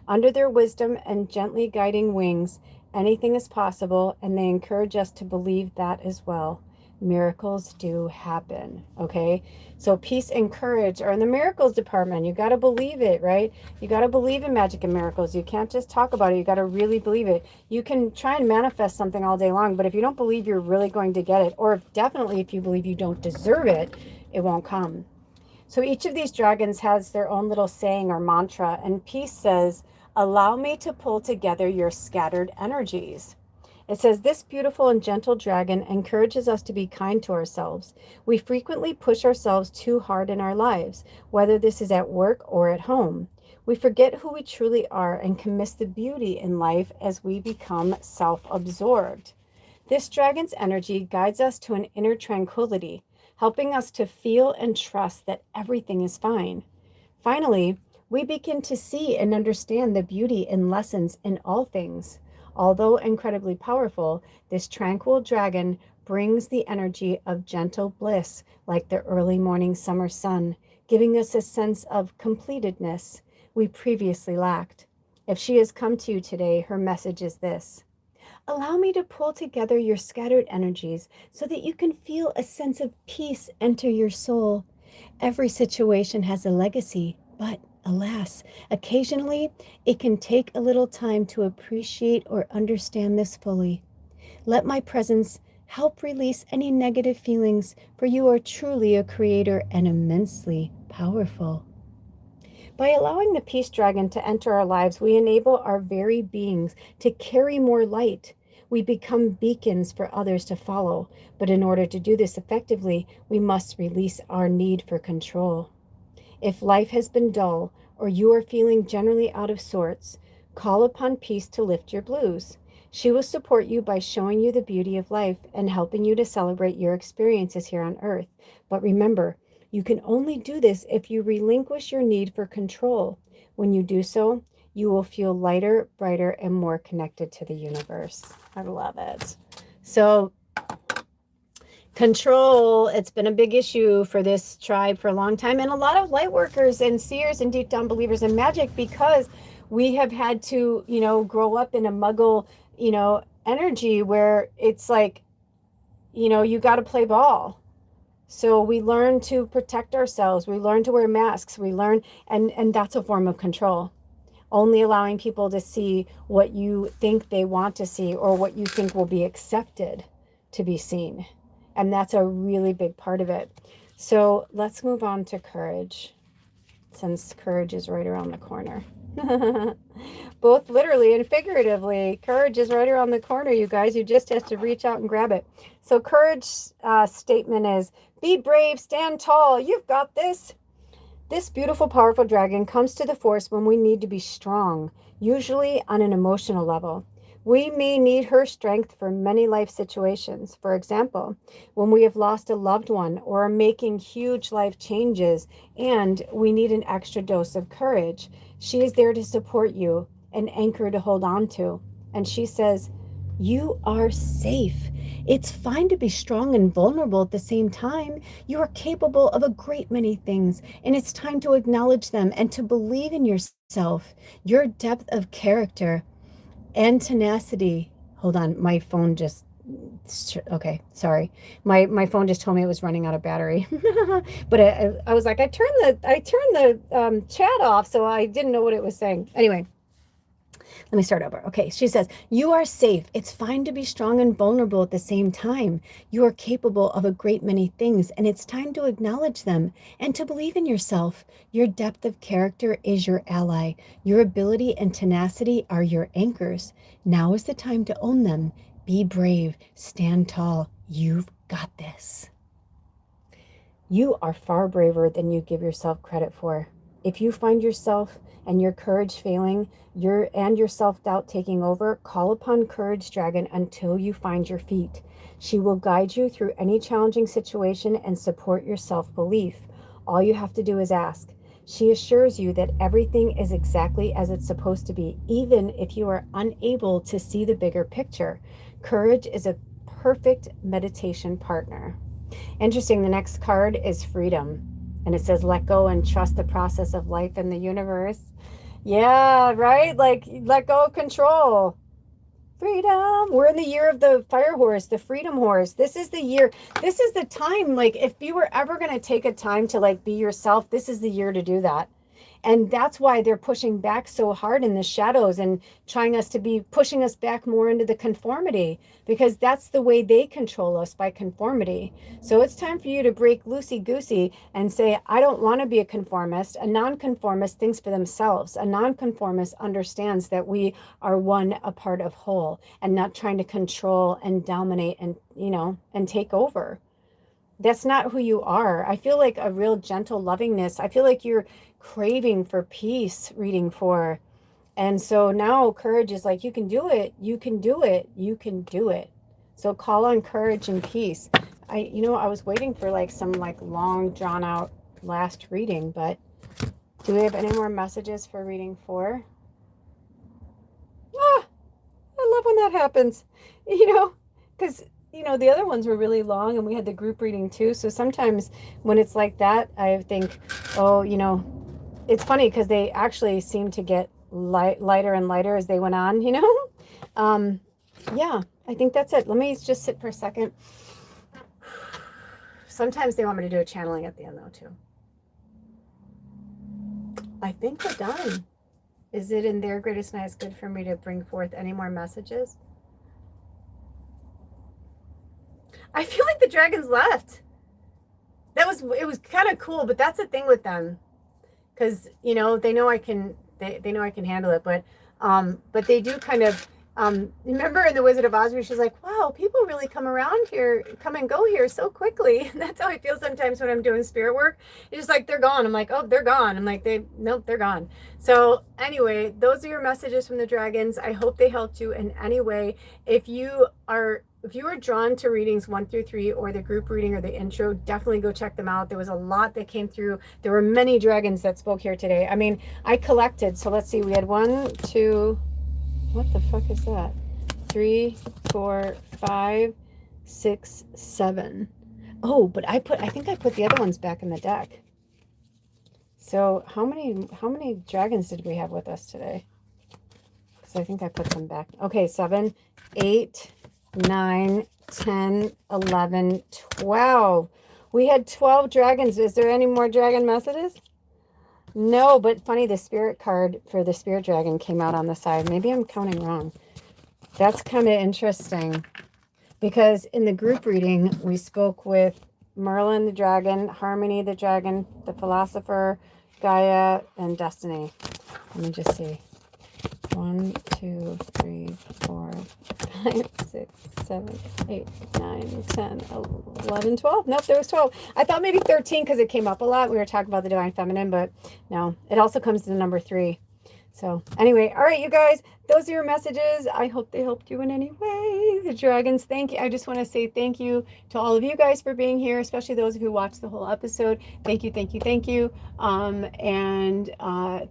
Under their wisdom and gently guiding wings, anything is possible, and they encourage us to believe that as well. Miracles do happen, okay? So peace and courage are in the miracles department. You got to believe it, right? You got to believe in magic and miracles. You can't just talk about it. You got to really believe it. You can try and manifest something all day long, but if you don't believe you're really going to get it, or definitely if you believe you don't deserve it, it won't come. So each of these dragons has their own little saying or mantra, and peace says, "Allow me to pull together your scattered energies." It says, "This beautiful and gentle dragon encourages us to be kind to ourselves. We frequently push ourselves too hard in our lives, whether this is at work or at home. We forget who we truly are and can miss the beauty in life as we become self-absorbed. This dragon's energy guides us to an inner tranquility, helping us to feel and trust that everything is fine. Finally, we begin to see and understand the beauty and lessons in all things. Although incredibly powerful, this tranquil dragon brings the energy of gentle bliss like the early morning summer sun, giving us a sense of completedness we previously lacked. If she has come to you today, her message is this: allow me to pull together your scattered energies so that you can feel a sense of peace enter your soul. Every situation has a legacy, but alas, occasionally it can take a little time to appreciate or understand this fully. Let my presence help release any negative feelings, for you are truly a creator and immensely powerful." By allowing the peace dragon to enter our lives, we enable our very beings to carry more light. We become beacons for others to follow. But in order to do this effectively, we must release our need for control. If life has been dull or you are feeling generally out of sorts, call upon peace to lift your blues. She will support you by showing you the beauty of life and helping you to celebrate your experiences here on earth. But remember, you can only do this if you relinquish your need for control. When you do so, you will feel lighter, brighter, and more connected to the universe. I love it. So, control, it's been a big issue for this tribe for a long time, and a lot of light workers and seers and deep down believers in magic, because we have had to, grow up in a muggle, energy where it's like, you got to play ball. So we learn to protect ourselves. We learn to wear masks. We learn, and that's a form of control. Only allowing people to see what you think they want to see or what you think will be accepted to be seen. And that's a really big part of it. So let's move on to courage, since courage is right around the corner. Both literally and figuratively, courage is right around the corner, you guys. You just have to reach out and grab it. So courage statement is, be brave, stand tall, you've got this. This beautiful, powerful dragon comes to the force when we need to be strong, usually on an emotional level. We may need her strength for many life situations. For example, when we have lost a loved one or are making huge life changes and we need an extra dose of courage, she is there to support you, an anchor to hold on to. And she says, you are safe. It's fine to be strong and vulnerable at the same time. You are capable of a great many things, and it's time to acknowledge them and to believe in yourself, your depth of character and tenacity. Hold on, my phone just Okay, sorry. My phone just told me it was running out of battery. But I was like, I turned the chat off, so I didn't know what it was saying. Anyway, let me start over. Okay, she says, you are safe. It's fine to be strong and vulnerable at the same time. You are capable of a great many things, and it's time to acknowledge them and to believe in yourself. Your depth of character is your ally. Your ability and tenacity are your anchors. Now is the time to own them. Be brave. Stand tall. You've got this. You are far braver than you give yourself credit for. If you find yourself and your courage failing, your self-doubt taking over, call upon Courage Dragon until you find your feet. She will guide you through any challenging situation and support your self-belief. All you have to do is ask. She assures you that everything is exactly as it's supposed to be, even if you are unable to see the bigger picture. Courage is a perfect meditation partner. Interesting, the next card is freedom. And it says, let go and trust the process of life and the universe. Yeah, right? Like, let go of control. Freedom. We're in the year of the fire horse, the freedom horse. This is the year. This is the time. Like, if you were ever going to take a time to, like, be yourself, this is the year to do that. And that's why they're pushing back so hard in the shadows and trying us to be pushing us back more into the conformity, because that's the way they control us, by conformity. So it's time for you to break loosey-goosey and say, I don't want to be a conformist. A nonconformist thinks for themselves. A nonconformist understands that we are one, a part of whole, and not trying to control and dominate and, and take over. That's not who you are. I feel like a real gentle lovingness. I feel like you're craving for peace, reading for. And so now courage is like, you can do it. You can do it. You can do it. So call on courage and peace. I was waiting for like some like long drawn out last reading, but do we have any more messages for reading 4? Ah, I love when that happens, because the other ones were really long and we had the group reading too. So sometimes when it's like that, I think, oh, it's funny because they actually seem to get lighter and lighter as they went on, Yeah, I think that's it. Let me just sit for a second. Sometimes they want me to do a channeling at the end though too. I think we're done. Is it in their greatest and highest good for me to bring forth any more messages? I feel like the dragons left. It was kind of cool, but that's the thing with them, because they know I can know I can handle it, but they do kind of remember in the Wizard of Oz where she's like, wow, people really come and go here so quickly. And that's how I feel sometimes when I'm doing spirit work. It's just like they're gone. I'm like, oh, they're gone. I'm like, nope, they're gone. So anyway, those are your messages from the dragons. I hope they helped you in any way. If you are drawn to readings 1 through 3 or the group reading or the intro, definitely go check them out. There was a lot that came through. There were many dragons that spoke here today. I mean, I collected. So let's see. We had 1, 2, what the fuck is that? 3, 4, 5, 6, 7. Oh, but I think I put the other ones back in the deck. So how many dragons did we have with us today? Because I think I put them back. Okay, 7, 8, 9, 10, 11, 12. We had 12 dragons. Is there any more dragon messages? No, but funny, the spirit card for the spirit dragon came out on the side. Maybe I'm counting wrong. That's kind of interesting, because in the group reading, we spoke with Merlin the dragon, Harmony the dragon, the philosopher, Gaia, and Destiny. Let me just see. 1, 2, 3, 4, 5, 6, 7, 8, 9, 10, 11, 12. Nope, there was 12. I thought maybe 13 because it came up a lot. We were talking about the divine feminine, but no, it also comes to the number 3. So anyway, all right, you guys, those are your messages. I hope they helped you in any way. The dragons, thank you. I just want to say thank you to all of you guys for being here, especially those of you who watched the whole episode. Thank you, thank you, thank you.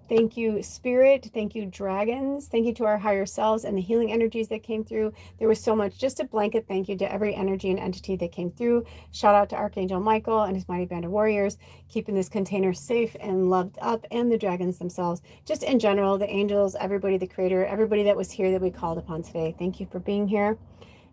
Thank you, Spirit. Thank you, dragons. Thank you to our higher selves and the healing energies that came through. There was so much. Just a blanket thank you to every energy and entity that came through. Shout out to Archangel Michael and his mighty band of warriors, keeping this container safe and loved up, and the dragons themselves. Just in general, the angels, everybody, the creator, everybody that was here that we called upon today. Thank you for being here.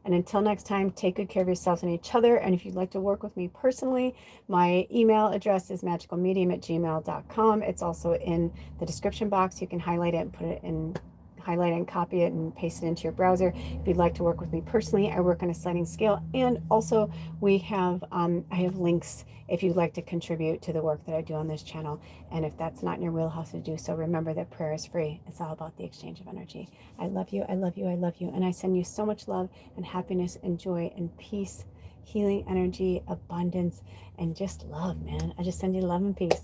And until next time, take good care of yourselves and each other. And if you'd like to work with me personally, my email address is magickalmedium@gmail.com. It's also in the description box. You can highlight it and put it in, highlight it and copy it and paste it into your browser. If you'd like to work with me personally, I work on a sliding scale, and also we have I have links if you'd like to contribute to the work that I do on this channel. And if that's not in your wheelhouse to do so, remember that prayer is free. It's all about the exchange of energy. I love you, I love you, I love you, and I send you so much love and happiness and joy and peace, healing energy, abundance, and just love, man. I just send you love and peace.